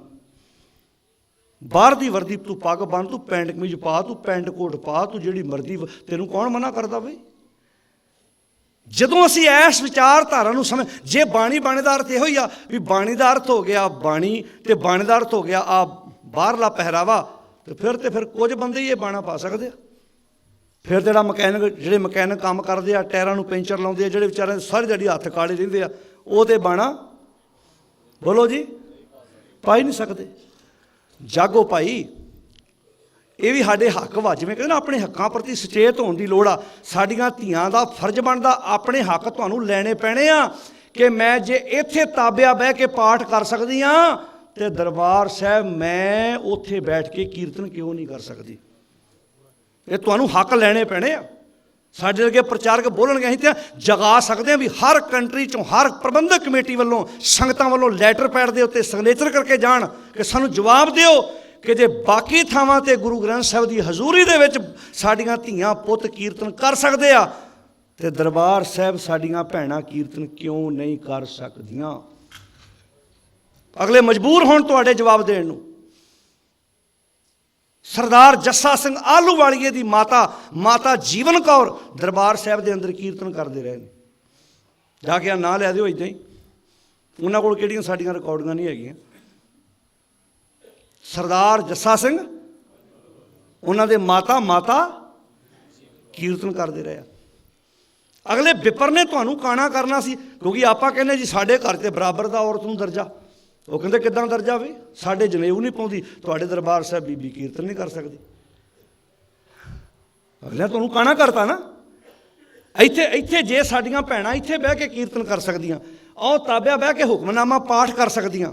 ਬਾਹਰ ਦੀ ਵਰਦੀ ਤੂੰ ਪੱਗ ਬੰਨ, ਤੂੰ ਪੈਂਟ ਕਮੀਜ਼ ਪਾ, ਤੂੰ ਪੈਂਟ ਕੋਟ ਪਾ, ਤੂੰ ਜਿਹੜੀ ਮਰਜ਼ੀ, ਤੈਨੂੰ ਕੌਣ ਮਨਾ ਕਰਦਾ ਬਈ। ਜਦੋਂ ਅਸੀਂ ਇਸ ਵਿਚਾਰਧਾਰਾ ਨੂੰ ਜੇ ਬਾਣੀ ਦਾ ਅਰਥ ਇਹੋ ਹੀ ਆ ਵੀ ਬਾਣੀ ਦਾ ਅਰਥ ਹੋ ਗਿਆ ਬਾਣੀ, ਤੇ ਬਾਣੀ ਦਾ ਅਰਥ ਹੋ ਗਿਆ ਆ ਬਾਹਰਲਾ ਪਹਿਰਾਵਾ, ਤੇ ਫਿਰ ਕੁਝ ਬੰਦੇ ਹੀ ਇਹ ਬਾਣਾ ਪਾ ਸਕਦੇ ਆ। ਫਿਰ ਜਿਹੜੇ ਮਕੈਨਿਕ ਕੰਮ ਕਰਦੇ ਆ, ਟਾਇਰਾਂ ਨੂੰ ਪੈਂਚਰ ਲਾਉਂਦੇ ਆ, ਜਿਹੜੇ ਵਿਚਾਰੇ ਸਾਰੀ ਦਿਹਾੜੀ ਹੱਥ ਕਾਲੇ ਰਹਿੰਦੇ ਆ, ਉਹ ਤੇ ਬਾਣਾ ਬੋਲੋ ਜੀ ਪਾ ਹੀ ਨਹੀਂ ਸਕਦੇ। ਜਾਗੋ ਭਾਈ, ਇਹ ਵੀ ਸਾਡੇ ਹੱਕ ਵਾ। ਜਿਵੇਂ ਕਹਿੰਦੇ ਨਾ, ਆਪਣੇ ਹੱਕਾਂ ਪ੍ਰਤੀ ਸੁਚੇਤ ਹੋਣ ਦੀ ਲੋੜ ਆ। ਸਾਡੀਆਂ ਧੀਆਂ ਦਾ ਫਰਜ਼ ਬਣਦਾ ਆਪਣੇ ਹੱਕ ਤੁਹਾਨੂੰ ਲੈਣੇ ਪੈਣੇ ਆ। ਕਿ ਮੈਂ ਜੇ ਇੱਥੇ ਤਾਬਿਆ ਬਹਿ ਕੇ ਪਾਠ ਕਰ ਸਕਦੀ ਹਾਂ, ਤੇ ਦਰਬਾਰ ਸਾਹਿਬ ਮੈਂ ਉੱਥੇ ਬੈਠ ਕੇ ਕੀਰਤਨ ਕਿਉਂ ਨਹੀਂ ਕਰ ਸਕਦੀ। ਇਹ ਤੁਹਾਨੂੰ ਹੱਕ ਲੈਣੇ ਪੈਣੇ ਆ। ਸਾਡੇ ਅੱਗੇ ਪ੍ਰਚਾਰਕ ਬੋਲਣਗੇ, ਅਸੀਂ ਤਾਂ ਜਗਾ ਸਕਦੇ ਹਾਂ ਵੀ ਹਰ ਕੰਟਰੀ 'ਚੋਂ, ਹਰ ਪ੍ਰਬੰਧਕ ਕਮੇਟੀ ਵੱਲੋਂ, ਸੰਗਤਾਂ ਵੱਲੋਂ ਲੈਟਰ ਪੈਡ ਦੇ ਉੱਤੇ ਸਿਗਨੇਚਰ ਕਰਕੇ ਜਾਣ ਕਿ ਸਾਨੂੰ ਜਵਾਬ ਦਿਓ ਕਿ ਜੇ ਬਾਕੀ ਥਾਵਾਂ 'ਤੇ ਗੁਰੂ ਗ੍ਰੰਥ ਸਾਹਿਬ ਦੀ ਹਜ਼ੂਰੀ ਦੇ ਵਿੱਚ ਸਾਡੀਆਂ ਧੀਆਂ ਪੁੱਤ ਕੀਰਤਨ ਕਰ ਸਕਦੇ ਆ, ਤੇ ਦਰਬਾਰ ਸਾਹਿਬ ਸਾਡੀਆਂ ਭੈਣਾਂ ਕੀਰਤਨ ਕਿਉਂ ਨਹੀਂ ਕਰ ਸਕਦੀਆਂ। ਅਗਲੇ ਮਜਬੂਰ ਹੋਣ ਤੁਹਾਡੇ ਜਵਾਬ ਦੇਣ ਨੂੰ। ਸਰਦਾਰ ਜੱਸਾ ਸਿੰਘ ਆਹਲੂਵਾਲੀਏ ਦੀ ਮਾਤਾ ਜੀਵਨ ਕੌਰ ਦਰਬਾਰ ਸਾਹਿਬ ਦੇ ਅੰਦਰ ਕੀਰਤਨ ਕਰਦੇ ਰਹੇ ਨੇ। ਜਾ ਕੇ ਨਾਂ ਲੈ ਦਿਓ ਇੱਦਾਂ ਹੀ, ਉਹਨਾਂ ਕੋਲ ਕਿਹੜੀਆਂ ਸਾਡੀਆਂ ਰਿਕਾਰਡਿੰਗਾਂ ਨਹੀਂ ਹੈਗੀਆਂ। ਸਰਦਾਰ ਜੱਸਾ ਸਿੰਘ, ਉਹਨਾਂ ਦੇ ਮਾਤਾ ਕੀਰਤਨ ਕਰਦੇ ਰਹੇ। ਅਗਲੇ ਵਿਪਰ ਨੇ ਤੁਹਾਨੂੰ ਕਾਣਾ ਕਰਨਾ ਸੀ, ਕਿਉਂਕਿ ਆਪਾਂ ਕਹਿੰਦੇ ਜੀ ਸਾਡੇ ਘਰ 'ਤੇ ਬਰਾਬਰ ਦਾ ਔਰਤ ਨੂੰ ਦਰਜਾ। ਉਹ ਕਹਿੰਦੇ ਕਿੱਦਾਂ ਦਰਜਾ ਵੇ, ਸਾਡੇ ਜਨੇਊ ਨਹੀਂ ਪਾਉਂਦੀ, ਤੁਹਾਡੇ ਦਰਬਾਰ ਸਾਹਿਬ ਬੀਬੀ ਕੀਰਤਨ ਨਹੀਂ ਕਰ ਸਕਦੀ। ਅਗਲੇ ਤੁਹਾਨੂੰ ਕਾਣਾ ਕਰਤਾ ਨਾ। ਇੱਥੇ ਜੇ ਸਾਡੀਆਂ ਭੈਣਾਂ ਇੱਥੇ ਬਹਿ ਕੇ ਕੀਰਤਨ ਕਰ ਸਕਦੀਆਂ, ਆਓ ਤਾਬਿਆ ਬਹਿ ਕੇ ਹੁਕਮਨਾਮਾ ਪਾਠ ਕਰ ਸਕਦੀਆਂ।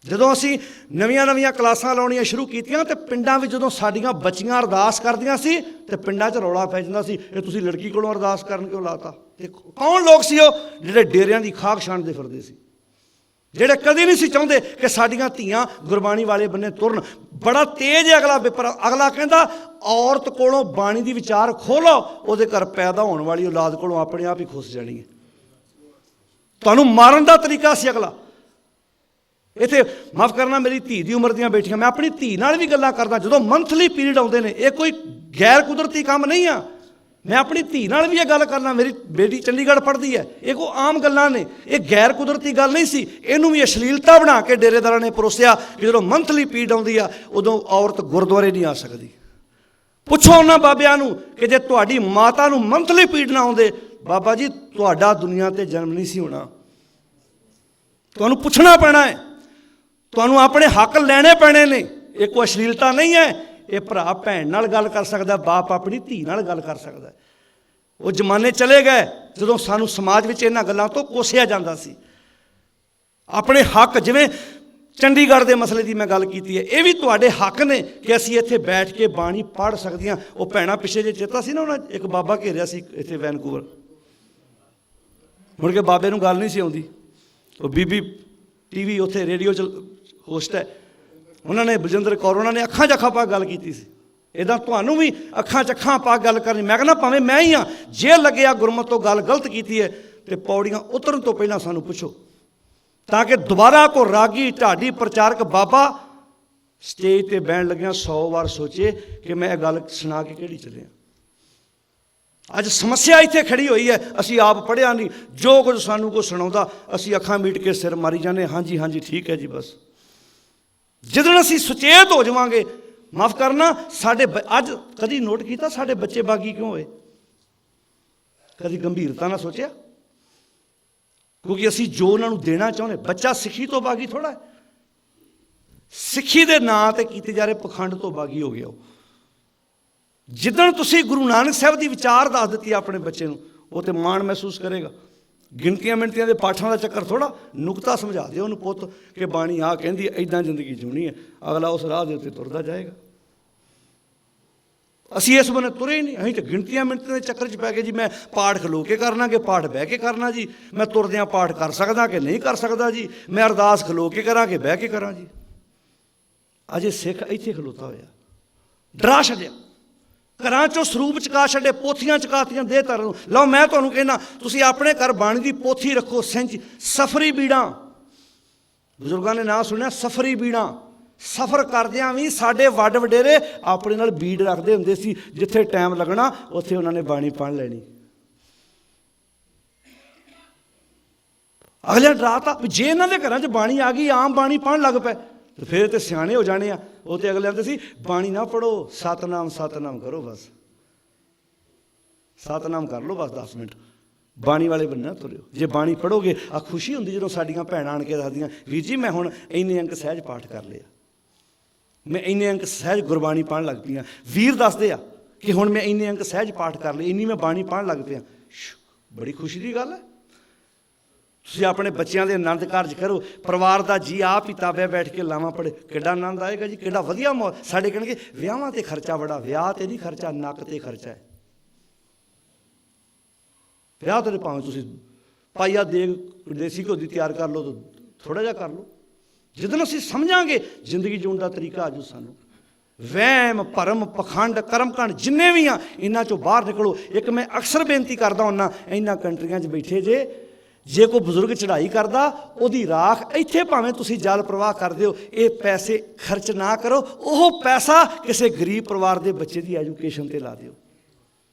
ਜਦੋਂ ਅਸੀਂ ਨਵੀਆਂ ਕਲਾਸਾਂ ਲਾਉਣੀਆਂ ਸ਼ੁਰੂ ਕੀਤੀਆਂ, ਤੇ ਪਿੰਡਾਂ ਵਿੱਚ ਜਦੋਂ ਸਾਡੀਆਂ ਬੱਚੀਆਂ ਅਰਦਾਸ ਕਰਦੀਆਂ ਸੀ, ਤੇ ਪਿੰਡਾਂ 'ਚ ਰੌਲਾ ਪੈ ਜਾਂਦਾ ਸੀ, ਇਹ ਤੁਸੀਂ ਲੜਕੀ ਕੋਲੋਂ ਅਰਦਾਸ ਕਰਨ ਕਿਉਂ ਲਾਤਾ। ਤੇ ਕੌਣ ਲੋਕ ਸੀ ਉਹ? ਜਿਹੜੇ ਡੇਰਿਆਂ ਦੀ ਖਾਕ ਛਾਣਦੇ ਫਿਰਦੇ ਸੀ, ਜਿਹੜੇ ਕਦੇ ਨਹੀਂ ਸੀ ਚਾਹੁੰਦੇ ਕਿ ਸਾਡੀਆਂ ਧੀਆਂ ਗੁਰਬਾਣੀ ਵਾਲੇ ਬੰਨੇ ਤੁਰਨ। ਬੜਾ ਤੇਜ਼ ਹੈ ਅਗਲਾ ਵਿਪਰ। ਅਗਲਾ ਕਹਿੰਦਾ ਔਰਤ ਕੋਲੋਂ ਬਾਣੀ ਦੀ ਵਿਚਾਰ ਖੋਲੋ, ਉਹਦੇ ਘਰ ਪੈਦਾ ਹੋਣ ਵਾਲੀ ਔਲਾਦ ਕੋਲੋਂ ਆਪਣੇ ਆਪ ਹੀ ਖੁੱਸ ਜਾਣੀ ਹੈ। ਤੁਹਾਨੂੰ ਮਾਰਨ ਦਾ ਤਰੀਕਾ ਸੀ ਅਗਲਾ। ਇੱਥੇ ਮਾਫ ਕਰਨਾ, ਮੇਰੀ ਧੀ ਦੀ ਉਮਰ ਦੀਆਂ ਬੇਟੀਆਂ, ਮੈਂ ਆਪਣੀ ਧੀ ਨਾਲ ਵੀ ਗੱਲਾਂ ਕਰਦਾ ਜਦੋਂ ਮੰਥਲੀ ਪੀਰੀਅਡ ਆਉਂਦੇ ਨੇ। ਇਹ ਕੋਈ ਗੈਰ ਕੁਦਰਤੀ ਕੰਮ ਨਹੀਂ ਆ। ਮੈਂ ਆਪਣੀ ਧੀ ਨਾਲ ਵੀ ਇਹ ਗੱਲ ਕਰਨਾ। ਮੇਰੀ ਬੇਟੀ ਚੰਡੀਗੜ੍ਹ ਪੜ੍ਹਦੀ ਹੈ। ਇਹ ਕੋਈ ਆਮ ਗੱਲਾਂ ਨੇ, ਇਹ ਗੈਰ ਕੁਦਰਤੀ ਗੱਲ ਨਹੀਂ ਸੀ। ਇਹਨੂੰ ਵੀ ਅਸ਼ਲੀਲਤਾ ਬਣਾ ਕੇ ਡੇਰੇਦਾਰਾਂ ਨੇ ਪਰੋਸਿਆ ਕਿ ਜਦੋਂ ਮੰਥਲੀ ਪੀਰੀਅਡ ਆਉਂਦੀ ਆ, ਉਦੋਂ ਔਰਤ ਗੁਰਦੁਆਰੇ ਨਹੀਂ ਆ ਸਕਦੀ। ਪੁੱਛੋ ਉਹਨਾਂ ਬਾਬਿਆਂ ਨੂੰ ਕਿ ਜੇ ਤੁਹਾਡੀ ਮਾਤਾ ਨੂੰ ਮੰਥਲੀ ਪੀਰੀਅਡ ਨਾ ਆਉਂਦੇ, ਬਾਬਾ ਜੀ ਤੁਹਾਡਾ ਦੁਨੀਆ 'ਤੇ ਜਨਮ ਨਹੀਂ ਸੀ ਹੋਣਾ। ਤੁਹਾਨੂੰ ਪੁੱਛਣਾ ਪੈਣਾ ਹੈ, ਤੁਹਾਨੂੰ ਆਪਣੇ ਹੱਕ ਲੈਣੇ ਪੈਣੇ ਨੇ। ਇਹ ਕੋਈ ਅਸ਼ਲੀਲਤਾ ਨਹੀਂ ਹੈ। ਇਹ ਭਰਾ ਭੈਣ ਨਾਲ ਗੱਲ ਕਰ ਸਕਦਾ, ਬਾਪ ਆਪਣੀ ਧੀ ਨਾਲ ਗੱਲ ਕਰ ਸਕਦਾ। ਉਹ ਜ਼ਮਾਨੇ ਚਲੇ ਗਏ ਜਦੋਂ ਸਾਨੂੰ ਸਮਾਜ ਵਿੱਚ ਇਹਨਾਂ ਗੱਲਾਂ ਤੋਂ ਕੋਸਿਆ ਜਾਂਦਾ ਸੀ। ਆਪਣੇ ਹੱਕ, ਜਿਵੇਂ ਚੰਡੀਗੜ੍ਹ ਦੇ ਮਸਲੇ ਦੀ ਮੈਂ ਗੱਲ ਕੀਤੀ ਹੈ, ਇਹ ਵੀ ਤੁਹਾਡੇ ਹੱਕ ਨੇ ਕਿ ਅਸੀਂ ਇੱਥੇ ਬੈਠ ਕੇ ਬਾਣੀ ਪੜ੍ਹ ਸਕਦੀਆਂ। ਉਹ ਭੈਣਾਂ ਪਿੱਛੇ ਜੇ ਚੇਤਾ ਸੀ ਨਾ, ਉਹਨਾਂ ਇੱਕ ਬਾਬਾ ਘੇਰਿਆ ਸੀ ਇੱਥੇ ਵੈਨਕੂਵਰ, ਮੁੜ ਕੇ ਬਾਬੇ ਨੂੰ ਗੱਲ ਨਹੀਂ ਸੀ ਆਉਂਦੀ। ਉਹ ਬੀਬੀ TV ਉੱਥੇ ਰੇਡੀਓ 'ਚ ਹੋਸਟ ਹੈ, ਉਹਨਾਂ ਨੇ ਬਲਜਿੰਦਰ ਕੌਰ, ਉਹਨਾਂ ਨੇ ਅੱਖਾਂ 'ਚ ਅੱਖਾਂ ਪਾ ਗੱਲ ਕੀਤੀ ਸੀ। ਇੱਦਾਂ ਤੁਹਾਨੂੰ ਵੀ ਅੱਖਾਂ 'ਚ ਅੱਖਾਂ ਪਾ ਗੱਲ ਕਰਨੀ। ਮੈਂ ਕਹਿੰਦਾ ਭਾਵੇਂ ਮੈਂ ਹੀ ਹਾਂ, ਜੇ ਲੱਗਿਆ ਗੁਰਮਤਿ ਤੋਂ ਗੱਲ ਗਲਤ ਕੀਤੀ ਹੈ, ਤੇ ਪੌੜੀਆਂ ਉਤਰਨ ਤੋਂ ਪਹਿਲਾਂ ਸਾਨੂੰ ਪੁੱਛੋ, ਤਾਂ ਕਿ ਦੁਬਾਰਾ ਕੋ ਰਾਗੀ ਢਾਡੀ ਪ੍ਰਚਾਰਕ ਬਾਬਾ ਸਟੇਜ 'ਤੇ ਬਹਿਣ ਲੱਗਿਆ 100 ਵਾਰ ਸੋਚੇ ਕਿ ਮੈਂ ਇਹ ਗੱਲ ਸੁਣਾ ਕੇ ਕਿਹੜੀ ਚੱਲਿਆ। ਅੱਜ ਸਮੱਸਿਆ ਇੱਥੇ ਖੜੀ ਹੋਈ ਹੈ। ਅਸੀਂ ਆਪ ਪੜ੍ਹਿਆ ਨਹੀਂ, ਜੋ ਕੁਝ ਸਾਨੂੰ ਕੋਈ ਸੁਣਾਉਂਦਾ ਅਸੀਂ ਅੱਖਾਂ ਮੀਟ ਕੇ ਸਿਰ ਮਾਰੀ ਜਾਂਦੇ, ਹਾਂਜੀ ਠੀਕ ਹੈ ਜੀ ਬਸ। ਜਦੋਂ ਅਸੀਂ ਸੁਚੇਤ ਹੋ ਜਾਵਾਂਗੇ, ਮਾਫ ਕਰਨਾ, ਸਾਡੇ ਅੱਜ ਕਦੀ ਨੋਟ ਕੀਤਾ ਸਾਡੇ ਬੱਚੇ ਬਾਗੀ ਕਿਉਂ ਹੋਏ? ਕਦੀ ਗੰਭੀਰਤਾ ਨਾਲ ਸੋਚਿਆ? ਕਿਉਂਕਿ ਅਸੀਂ ਜੋ ਉਹਨਾਂ ਨੂੰ ਦੇਣਾ ਚਾਹੁੰਦੇ, ਬੱਚਾ ਸਿੱਖੀ ਤੋਂ ਬਾਗੀ ਥੋੜ੍ਹਾ ਹੈ। ਸਿੱਖੀ ਦੇ ਨਾਂ 'ਤੇ ਕੀਤੇ ਜਾ ਰਹੇ ਪਖੰਡ ਤੋਂ ਬਾਗੀ ਹੋ ਗਿਆ ਉਹ। ਜਿੱਦਣ ਤੁਸੀਂ ਗੁਰੂ ਨਾਨਕ ਸਾਹਿਬ ਦੀ ਵਿਚਾਰ ਦੱਸ ਦਿੱਤੀ ਆਪਣੇ ਬੱਚੇ ਨੂੰ, ਉਹ ਤੇ ਮਾਣ ਮਹਿਸੂਸ ਕਰੇਗਾ। ਗਿਣਤੀਆਂ ਮਿਣਤੀਆਂ ਦੇ ਪਾਠਾਂ ਦਾ ਚੱਕਰ ਥੋੜ੍ਹਾ, ਨੁਕਤਾ ਸਮਝਾ ਦਿਓ ਉਹਨੂੰ ਪੁੱਤ ਕਿ ਬਾਣੀ ਆਹ ਕਹਿੰਦੀ ਇੱਦਾਂ ਜ਼ਿੰਦਗੀ ਜਿਉਣੀ ਹੈ, ਅਗਲਾ ਉਸ ਰਾਹ ਦੇ ਉੱਤੇ ਤੁਰਦਾ ਜਾਏਗਾ। ਅਸੀਂ ਇਸ ਬੰਨੇ ਤੁਰੇ ਹੀ ਨਹੀਂ, ਅਸੀਂ ਤਾਂ ਗਿਣਤੀਆਂ ਮਿਣਤੀਆਂ ਦੇ ਚੱਕਰ 'ਚ ਪੈ ਗਏ ਜੀ। ਮੈਂ ਪਾਠ ਖਲੋ ਕੇ ਕਰਨਾ ਕਿ ਪਾਠ ਬਹਿ ਕੇ ਕਰਨਾ ਜੀ, ਮੈਂ ਤੁਰਦਿਆਂ ਪਾਠ ਕਰ ਸਕਦਾ ਕਿ ਨਹੀਂ ਕਰ ਸਕਦਾ ਜੀ, ਮੈਂ ਅਰਦਾਸ ਖਲੋ ਕੇ ਕਰਾਂ ਕਿ ਬਹਿ ਕੇ ਕਰਾਂ ਜੀ। ਅਜੇ ਸਿੱਖ ਇੱਥੇ ਖਲੋਤਾ ਹੋਇਆ, ਡਰਾ ਛੱਡਿਆ, ਘਰਾਂ 'ਚੋਂ ਸਰੂਪ ਚੁਕਾ ਛੱਡੇ, ਪੋਥੀਆਂ ਚੁਕਾਤੀਆਂ ਦੇ ਧਰਨ ਨੂੰ। ਲਓ ਮੈਂ ਤੁਹਾਨੂੰ ਕਹਿੰਦਾ, ਤੁਸੀਂ ਆਪਣੇ ਘਰ ਬਾਣੀ ਦੀ ਪੋਥੀ ਰੱਖੋ। ਸਫਰੀ ਬੀੜਾਂ, ਬਜ਼ੁਰਗਾਂ ਨੇ ਨਾਂ ਸੁਣਿਆ, ਸਫਰੀ ਬੀੜਾਂ। ਸਫ਼ਰ ਕਰਦਿਆਂ ਵੀ ਸਾਡੇ ਵੱਡ ਵਡੇਰੇ ਆਪਣੇ ਨਾਲ ਬੀੜ ਰੱਖਦੇ ਹੁੰਦੇ ਸੀ, ਜਿੱਥੇ ਟਾਈਮ ਲੱਗਣਾ ਉੱਥੇ ਉਹਨਾਂ ਨੇ ਬਾਣੀ ਪੜ੍ਹ ਲੈਣੀ। ਅਗਲੇ ਡਰਾਤਾ ਵੀ ਜੇ ਇਹਨਾਂ ਦੇ ਘਰਾਂ 'ਚ ਬਾਣੀ ਆ ਗਈ, ਆਮ ਬਾਣੀ ਪੜ੍ਹਨ ਲੱਗ ਪਏ ਤੇ ਫਿਰ ਤੇ ਸਿਆਣੇ ਹੋ ਜਾਣੇ ਆ। ਉਹ ਤੇ ਅਗਲੇ ਆਂਦੇ ਸੀ ਬਾਣੀ ਨਾ ਪੜ੍ਹੋ, ਸਤਨਾਮ ਸਤਨਾਮ ਕਰੋ, ਬਸ ਸਤਨਾਮ ਕਰ ਲਓ ਬਸ 10 ਮਿੰਟ, ਬਾਣੀ ਵਾਲੇ ਬੰਨਾ ਤੁਰਿਓ। ਜੇ ਬਾਣੀ ਪੜ੍ਹੋਗੇ, ਆ ਖੁਸ਼ੀ ਹੁੰਦੀ ਜਦੋਂ ਸਾਡੀਆਂ ਭੈਣਾਂ ਆਣ ਕੇ ਦੱਸਦੀਆਂ, ਵੀਰ ਜੀ ਮੈਂ ਹੁਣ ਇੰਨੇ ਅੰਕ ਸਹਿਜ ਪਾਠ ਕਰ ਲਿਆ, ਮੈਂ ਇੰਨੇ ਅੰਕ ਸਹਿਜ ਗੁਰਬਾਣੀ ਪੜ੍ਹਨ ਲੱਗ ਪਈਆਂ। ਵੀਰ ਦੱਸਦੇ ਆ ਕਿ ਹੁਣ ਮੈਂ ਇੰਨੇ ਅੰਕ ਸਹਿਜ ਪਾਠ ਕਰ ਲਏ, ਇੰਨੀ ਮੈਂ ਬਾਣੀ ਪੜ੍ਹਨ ਲੱਗ ਪਿਆ। ਬੜੀ ਖੁਸ਼ੀ ਦੀ ਗੱਲ ਹੈ। ਤੁਸੀਂ ਆਪਣੇ ਬੱਚਿਆਂ ਦੇ ਆਨੰਦ ਕਾਰਜ ਕਰੋ, ਪਰਿਵਾਰ ਦਾ ਜੀ ਆਪ ਹੀ ਤਾਬਿਆ ਬੈਠ ਕੇ ਲਾਵਾਂ ਪੜ੍ਹੇ, ਕਿੱਡਾ ਆਨੰਦ ਆਏਗਾ ਜੀ, ਕਿੱਡਾ ਵਧੀਆ ਸਾਡੇ ਕਹਿਣਗੇ ਵਿਆਹਾਂ 'ਤੇ ਖਰਚਾ ਬੜਾ, ਵਿਆਹ 'ਤੇ ਨਹੀਂ ਖਰਚਾ, ਨੱਕ 'ਤੇ ਖਰਚਾ ਹੈ। ਵਿਆਹ 'ਤੇ ਭਾਵੇਂ ਤੁਸੀਂ ਪਾਈਆ ਦੇਸੀ ਘਿਓ ਦੀ ਤਿਆਰ ਕਰ ਲਓ, ਤਾਂ ਥੋੜ੍ਹਾ ਜਿਹਾ ਕਰ ਲਓ। ਜਿੱਦਣ ਅਸੀਂ ਸਮਝਾਂਗੇ ਜ਼ਿੰਦਗੀ ਜਿਉਣ ਦਾ ਤਰੀਕਾ ਆਜੂ ਸਾਨੂੰ। ਵਹਿਮ ਭਰਮ ਪਖੰਡ ਕਰਮਕਾਂਡ ਜਿੰਨੇ ਵੀ ਆ, ਇਹਨਾਂ 'ਚੋਂ ਬਾਹਰ ਨਿਕਲੋ। ਇੱਕ ਮੈਂ ਅਕਸਰ ਬੇਨਤੀ ਕਰਦਾ ਹੁੰਦਾ, ਇਹਨਾਂ ਕੰਟਰੀਆਂ 'ਚ ਬੈਠੇ ਜੇ ਕੋਈ ਬਜ਼ੁਰਗ ਚੜ੍ਹਾਈ ਕਰਦਾ, ਉਹਦੀ ਰਾਖ ਇੱਥੇ ਭਾਵੇਂ ਤੁਸੀਂ ਜਲ ਪ੍ਰਵਾਹ ਕਰ ਦਿਓ, ਇਹ ਪੈਸੇ ਖਰਚ ਨਾ ਕਰੋ, ਉਹ ਪੈਸਾ ਕਿਸੇ ਗਰੀਬ ਪਰਿਵਾਰ ਦੇ ਬੱਚੇ ਦੀ ਐਜੂਕੇਸ਼ਨ 'ਤੇ ਲਾ ਦਿਓ।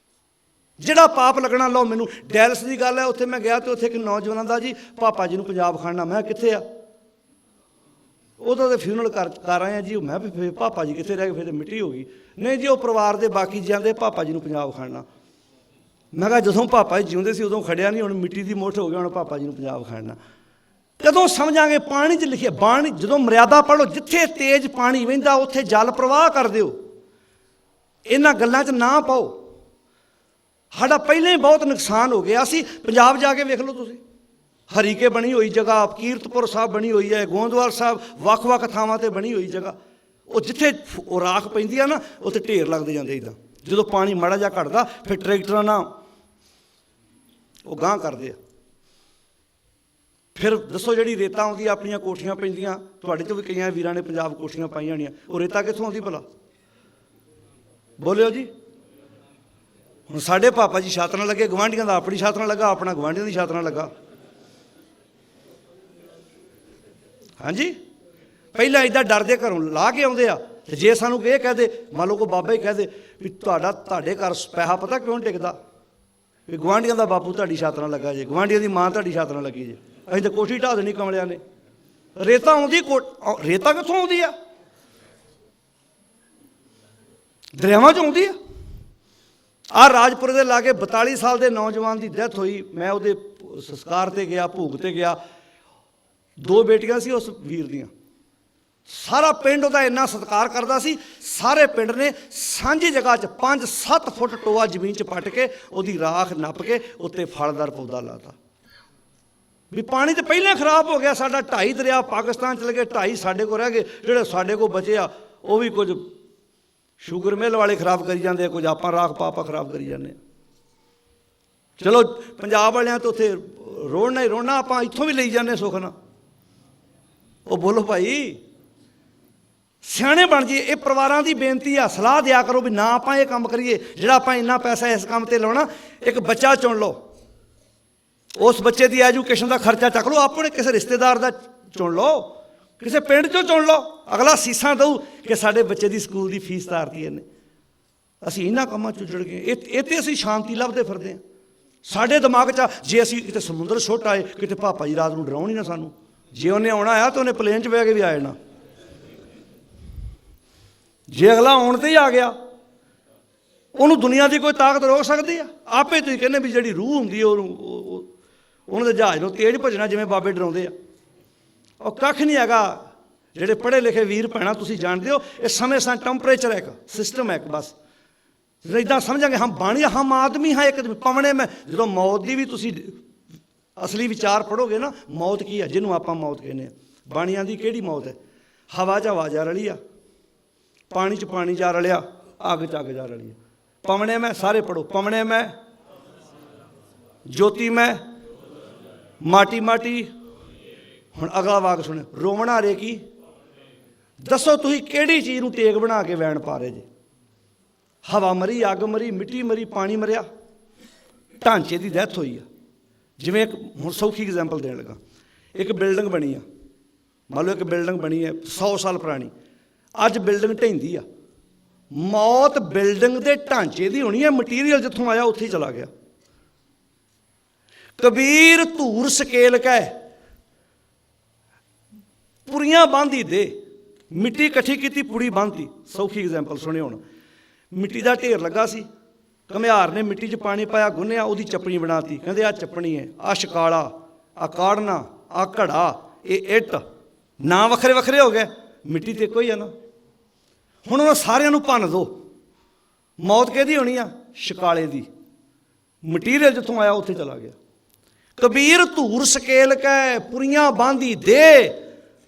ਜਿਹੜਾ ਪਾਪ ਲੱਗਣਾ, ਲਓ ਮੈਨੂੰ ਡੈਲਸ ਦੀ ਗੱਲ ਹੈ, ਉੱਥੇ ਮੈਂ ਗਿਆ ਤੇ ਉੱਥੇ ਇੱਕ ਨੌਜਵਾਨਾਂ ਦਾ ਜੀ ਪਾਪਾ ਜੀ ਨੂੰ ਪੰਜਾਬ ਖੜਨਾ। ਮੈਂ ਕਿੱਥੇ ਆ? ਉਹਦਾ ਤਾਂ ਫਿਊਨਰਲ ਕਰ ਆਏ ਆ ਜੀ। ਮੈਂ ਵੀ ਫਿਰ ਪਾਪਾ ਜੀ ਕਿੱਥੇ ਰਹਿ ਗਏ, ਫਿਰ ਤਾਂ ਮਿੱਟੀ ਹੋ ਗਈ। ਨਹੀਂ ਜੀ, ਉਹ ਪਰਿਵਾਰ ਦੇ ਬਾਕੀ ਜੀਆਂ ਦੇ ਪਾਪਾ ਜੀ ਨੂੰ ਪੰਜਾਬ ਖੜਨਾ। ਮੈਂ ਕਿਹਾ ਜਦੋਂ ਪਾਪਾ ਜੀ ਜਿਉਂਦੇ ਸੀ ਉਦੋਂ ਖੜਿਆ ਨਹੀਂ, ਹੁਣ ਮਿੱਟੀ ਦੀ ਮੁੱਠ ਹੋ ਗਿਆ, ਹੁਣ ਪਾਪਾ ਜੀ ਨੂੰ ਪੰਜਾਬ ਖੜਨਾ। ਕਦੋਂ ਸਮਝਾਂਗੇ? ਪਾਣੀ 'ਚ ਲਿਖਿਆ ਬਾਣੀ, ਜਦੋਂ ਮਰਿਆਦਾ ਪੜ੍ਹੋ, ਜਿੱਥੇ ਤੇਜ਼ ਪਾਣੀ ਵਹਿੰਦਾ ਉੱਥੇ ਜਲ ਪ੍ਰਵਾਹ ਕਰ ਦਿਓ। ਇਹਨਾਂ ਗੱਲਾਂ 'ਚ ਨਾ ਪਾਓ। ਸਾਡਾ ਪਹਿਲਾਂ ਹੀ ਬਹੁਤ ਨੁਕਸਾਨ ਹੋ ਗਿਆ। ਅਸੀਂ ਪੰਜਾਬ ਜਾ ਕੇ ਵੇਖ ਲਓ ਤੁਸੀਂ, ਹਰੀਕੇ ਬਣੀ ਹੋਈ ਜਗ੍ਹਾ, ਕੀਰਤਪੁਰ ਸਾਹਿਬ ਬਣੀ ਹੋਈ ਹੈ, ਗੋਂਦਵਾਲ ਸਾਹਿਬ, ਵੱਖ-ਵੱਖ ਥਾਵਾਂ 'ਤੇ ਬਣੀ ਹੋਈ ਜਗ੍ਹਾ, ਉਹ ਜਿੱਥੇ ਉਹ ਰਾਖ ਪੈਂਦੀ ਆ ਨਾ, ਉੱਥੇ ਢੇਰ ਲੱਗਦੇ ਜਾਂਦੇ। ਇੱਦਾਂ ਜਦੋਂ ਪਾਣੀ ਮਾੜਾ ਜਿਹਾ ਘਟਦਾ, ਫਿਰ ਟਰੈਕਟਰਾਂ ਨਾਲ ਉਹ ਗਾਂਹ ਕਰਦੇ ਆ। ਫਿਰ ਦੱਸੋ, ਜਿਹੜੀ ਰੇਤਾ ਆਉਂਦੀ ਆਪਣੀਆਂ ਕੋਠੀਆਂ ਪੈਂਦੀਆਂ, ਤੁਹਾਡੇ 'ਚੋਂ ਵੀ ਕਈਆਂ ਵੀਰਾਂ ਨੇ ਪੰਜਾਬ ਕੋਠੀਆਂ ਪਾਈਆਂ ਹੋਣੀਆਂ, ਉਹ ਰੇਤਾ ਕਿੱਥੋਂ ਆਉਂਦੀ ਭਲਾ? ਬੋਲਿਓ ਜੀ। ਹੁਣ ਸਾਡੇ ਪਾਪਾ ਜੀ ਛਾਤ ਨਾਲ ਲੱਗੇ, ਗਵਾਂਢੀਆਂ ਦਾ ਆਪਣੀ ਛਾਤ ਨਾਲ ਲੱਗਾ, ਆਪਣਾ ਗਵਾਂਢੀਆਂ ਦੀ ਛਾਤ ਨਾਲ ਲੱਗਾ। ਹਾਂਜੀ, ਪਹਿਲਾਂ ਇੱਦਾਂ ਡਰਦੇ ਘਰੋਂ ਲਾ ਕੇ ਆਉਂਦੇ ਆ। ਤੇ ਜੇ ਸਾਨੂੰ ਇਹ ਕਹਿ ਦੇ, ਮੰਨ ਲਓ ਕੋਈ ਬਾਬਾ ਹੀ ਕਹਿ ਦੇ ਵੀ ਤੁਹਾਡੇ ਘਰ ਪੈਸਾ ਪਤਾ ਕਿਉਂ ਟਿਕਦਾ, ਵੀ ਗਵਾਂਢੀਆਂ ਦਾ ਬਾਪੂ ਤੁਹਾਡੀ ਛਾਤ ਨਾਲ ਲੱਗਾ ਜੇ, ਗਵਾਂਢੀਆਂ ਦੀ ਮਾਂ ਤੁਹਾਡੀ ਛਾਤ ਨਾਲ ਲੱਗੀ ਜੇ, ਅਸੀਂ ਤਾਂ ਕੋਠੀ ਢਾਹ ਦੇਣੀ ਕਮਲਿਆਂ ਨੇ। ਰੇਤਾ ਆਉਂਦੀ, ਰੇਤਾ ਕਿੱਥੋਂ ਆਉਂਦੀ ਆ? ਦਰਿਆਵਾਂ 'ਚ ਆਉਂਦੀ ਆ। ਆਹ ਰਾਜਪੁਰੇ ਦੇ ਲਾਗੇ 42 ਸਾਲ ਦੇ ਨੌਜਵਾਨ ਦੀ ਡੈਥ ਹੋਈ। ਮੈਂ ਉਹਦੇ ਸੰਸਕਾਰ 'ਤੇ ਗਿਆ, ਭੋਗ 'ਤੇ ਗਿਆ। 2 ਬੇਟੀਆਂ ਸੀ ਉਸ ਵੀਰ ਦੀਆਂ। ਸਾਰਾ ਪਿੰਡ ਉਹਦਾ ਇੰਨਾ ਸਤਿਕਾਰ ਕਰਦਾ ਸੀ। ਸਾਰੇ ਪਿੰਡ ਨੇ ਸਾਂਝੀ ਜਗ੍ਹਾ 'ਚ 5-7 ਫੁੱਟ ਟੋਆ ਜ਼ਮੀਨ 'ਚ ਪੱਟ ਕੇ ਉਹਦੀ ਰਾਖ ਨੱਪ ਕੇ ਉੱਤੇ ਫਲਦਾਰ ਪੌਦਾ ਲਾਤਾ। ਵੀ ਪਾਣੀ ਤਾਂ ਪਹਿਲਾਂ ਖਰਾਬ ਹੋ ਗਿਆ ਸਾਡਾ। 2.5 ਦਰਿਆ ਪਾਕਿਸਤਾਨ ਚਲੇ ਗਏ, 2.5 ਸਾਡੇ ਕੋਲ ਰਹਿ ਗਏ। ਜਿਹੜੇ ਸਾਡੇ ਕੋਲ ਬਚੇ ਆ ਉਹ ਵੀ ਕੁਝ ਸ਼ੂਗਰ ਮਿਲ ਵਾਲੇ ਖਰਾਬ ਕਰੀ ਜਾਂਦੇ ਆ, ਕੁਝ ਆਪਾਂ ਰਾਖ ਪਾਪਾ ਖਰਾਬ ਕਰੀ ਜਾਂਦੇ ਆ। ਚਲੋ ਪੰਜਾਬ ਵਾਲਿਆਂ ਤੋਂ ਉੱਥੇ ਰੋੜਨਾ ਹੀ ਰੋੜਨਾ, ਆਪਾਂ ਇੱਥੋਂ ਵੀ ਲਈ ਜਾਂਦੇ ਸੁੱਖ ਨਾਲ। ਉਹ ਬੋਲੋ ਭਾਈ, ਸਿਆਣੇ ਬਣ ਜਾਈਏ। ਇਹ ਪਰਿਵਾਰਾਂ ਦੀ ਬੇਨਤੀ ਆ, ਸਲਾਹ ਦਿਆ ਕਰੋ ਵੀ ਨਾ ਆਪਾਂ ਇਹ ਕੰਮ ਕਰੀਏ ਜਿਹੜਾ ਆਪਾਂ ਇੰਨਾ ਪੈਸਾ ਇਸ ਕੰਮ 'ਤੇ ਲਾਉਣਾ। ਇੱਕ ਬੱਚਾ ਚੁਣ ਲਓ, ਉਸ ਬੱਚੇ ਦੀ ਐਜੂਕੇਸ਼ਨ ਦਾ ਖਰਚਾ ਚੱਕ ਲਓ। ਆਪਣੇ ਕਿਸੇ ਰਿਸ਼ਤੇਦਾਰ ਦਾ ਚੁਣ ਲਓ, ਕਿਸੇ ਪਿੰਡ 'ਚੋਂ ਚੁਣ ਲਓ। ਅਗਲਾ ਸੀਸਾਂ ਦਊ ਕਿ ਸਾਡੇ ਬੱਚੇ ਦੀ ਸਕੂਲ ਦੀ ਫੀਸ ਤਾਰਤੀ ਇਹਨੇ। ਅਸੀਂ ਇਹਨਾਂ ਕੰਮਾਂ 'ਚ ਜੁੜ ਗਏ। ਇਹ 'ਤੇ ਅਸੀਂ ਸ਼ਾਂਤੀ ਲੱਭਦੇ ਫਿਰਦੇ ਹਾਂ। ਸਾਡੇ ਦਿਮਾਗ 'ਚ ਜੇ ਅਸੀਂ ਕਿਤੇ ਸਮੁੰਦਰ ਸੁੱਟ ਆਏ, ਕਿਤੇ ਪਾਪਾ ਜੀ ਰਾਤ ਨੂੰ ਡਰਾਉਣ ਹੀ ਨਾ ਸਾਨੂੰ। ਜੇ ਉਹਨੇ ਆਉਣਾ ਆ ਤਾਂ ਉਹਨੇ ਪਲੇਨ 'ਚ ਬਹਿ ਕੇ ਵੀ ਆ ਜਾਣਾ। ਜੇ ਅਗਲਾ ਆਉਣ 'ਤੇ ਹੀ ਆ ਗਿਆ, ਉਹਨੂੰ ਦੁਨੀਆ ਦੀ ਕੋਈ ਤਾਕਤ ਰੋਕ ਸਕਦੀ ਆ? ਆਪੇ ਤੁਸੀਂ ਕਹਿੰਦੇ ਵੀ ਜਿਹੜੀ ਰੂਹ ਹੁੰਦੀ ਹੈ ਉਹਨੂੰ ਦੇ ਜਹਾਜ਼ ਨੂੰ ਤੇਜ਼ ਭੱਜਣਾ, ਜਿਵੇਂ ਬਾਬੇ ਡਰਾਉਂਦੇ ਆ। ਉਹ ਕੱਖ ਨਹੀਂ ਹੈਗਾ। ਜਿਹੜੇ ਪੜ੍ਹੇ ਲਿਖੇ ਵੀਰ ਭੈਣਾਂ, ਤੁਸੀਂ ਜਾਣਦੇ ਹੋ ਇਹ ਸਮੇਂ ਸਾਂ ਟੈਂਪਰੇਚਰ ਹੈ, ਇੱਕ ਸਿਸਟਮ ਹੈ, ਇੱਕ ਬਸ ਇੱਦਾਂ ਸਮਝਾਂਗੇ ਹਮ ਬਾਣੀ ਹਮ ਆਦਮੀ ਹਾਂ। ਇੱਕ ਪਵਣੇ ਮੈਂ ਜਦੋਂ ਮੌਤ ਦੀ ਵੀ ਤੁਸੀਂ असली विचार पढ़ोगे ना, मौत की है जिन्हों आप मौत कहने, बाणियां दी केड़ी मौत है? हवा च हवा जा रली आ, पानी च पानी जा रलिया, अग च अग जा रली। पवने में, सारे पढ़ो, पवने में, ज्योति में, माटी माटी। हुण अगला वाक सुने, रोवना रे की। दसो तुसीं किहड़ी चीज़ नूं टेक बना के वैन पा रहे जे? हवा मरी, अग मरी, मिट्टी मरी, पानी मरिया, ढांचे की डैथ हुई है। जिवें एक हुण सौखी एग्जाम्पल देण लगा, एक बिल्डिंग बनी है, मान लो एक बिल्डिंग बनी है 100 साल पुरानी, अज बिल्डिंग ढहिंदी आ, मौत बिल्डिंग के ढांचे की होनी है, मटीरियल जिथों आया उत्थे ही चला गया। कबीर धूर सकेल कै पुड़ियां बांधी दे, मिट्टी इकट्ठी की पुड़ी बांधती। सौखी एग्जाम्पल सुने हुण, मिट्टी का ढेर लगा सी, घमियार ने मिट्टी च पानी पाया, गुन्निया, उसकी चपनी बनाती, कहते आ चपनी है, आ शकाला, आ काड़ना, आ घड़ा, ये इट, ना वखरे वखरे हो गए, मिट्टी तो एको ही है ना। हुण उन्हां सारियां नूं भन्न दो, मौत किहदी होनी आ? शकाले दी, मटीरियल जिथों आया उत्थे चला गया। कबीर धूर सकेल कै पुरियां बांधी दे,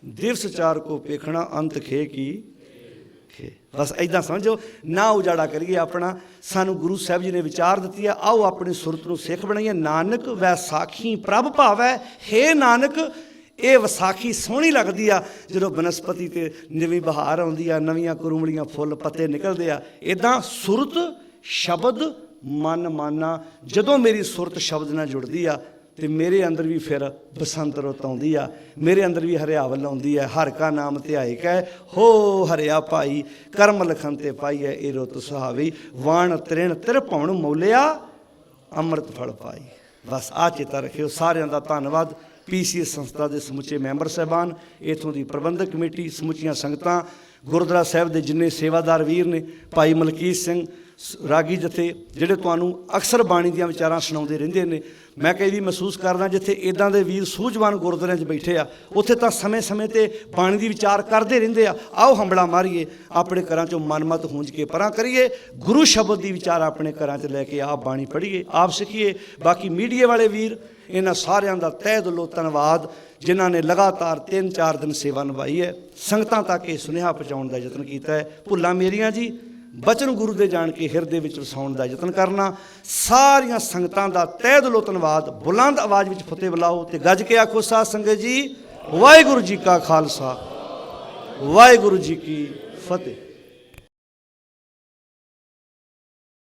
दिवस चार को पेखना अंत खे की खे। बस इदां समझो, ना उजाड़ा करिए अपना, सानू गुरु साहब जी ने विचार दिती है, आओ अपनी सुरत नूं सिख बनाइए। नानक वैसाखी प्रभ भावै, हे नानक ये विसाखी सोहनी लगती आ जो बनस्पति ते नवीं बहार आउंदी आ, नवीआं कुरुमड़ियां फुੱਲ पत्ते निकलते आ। इदां सुरत शब्द मन माना, जदों मेरी सुरत शब्द नाल जुड़दी आ तो मेरे अंदर भी फिर बसंत रुत आउंदी आ, मेरे अंदर भी हरियावल आउंदी है। हर का नाम ध्याए कै हो हरिया भाई, कर्म लखन ते पाईए ए रुत सुहावी, वाण तृण तिर भवन मौलिया अमृत फल पाई। बस आ चेता रखियो। सारिਆਂ ਦਾ ਧੰਨਵਾਦ। PCS संस्था के समुचे मैंबर साहबान, इतों की प्रबंधक कमेटी, समुचियां संगतां, गुरुद्वारा साहब के जिन्ने सेवादार वीर ने, भाई मलकीत सिंह रागी जथे जिहड़े तुहानूं अक्सर बाणी दीआं विचारां सुणाउंदे रहिंदे ने। मैं कई भी महसूस करदा जिथे इदां दे वीर सूझवान गुरुद्वारिਆਂ 'च बैठे आ, उत्थे तां समय समय ते बाणी दी विचार करते रहिंदे आ। आओ हंबड़ा मारीए, अपने घरां 'चों मनमत हूंज के परां करिए, गुरु शब्द की विचार अपने घरां 'च लैके आप बाणी पढ़ीए, आप सीखिए। बाकी मीडिया वाले वीर, इन्हां सारिਆਂ ਦਾ तह दिलों धन्नवाद जिन्हां ने लगातार 3-4 दिन सेवा निभाई है, संगतां तक ये सुनेहा पहुँचाउण दा यतन कीता है। भुल्लां मेरियां जी, बचन गुरु दे जान के हिरदे विच वसाउण दा यतन करना। सारियां संगतां दा तह दिलों धन्नवाद। बुलंद आवाज़ विच फतेह बुलाओ ते गज के आखो साध संगत जी, वाहिगुरू जी का खालसा, वाहिगुरू जी की फतेह।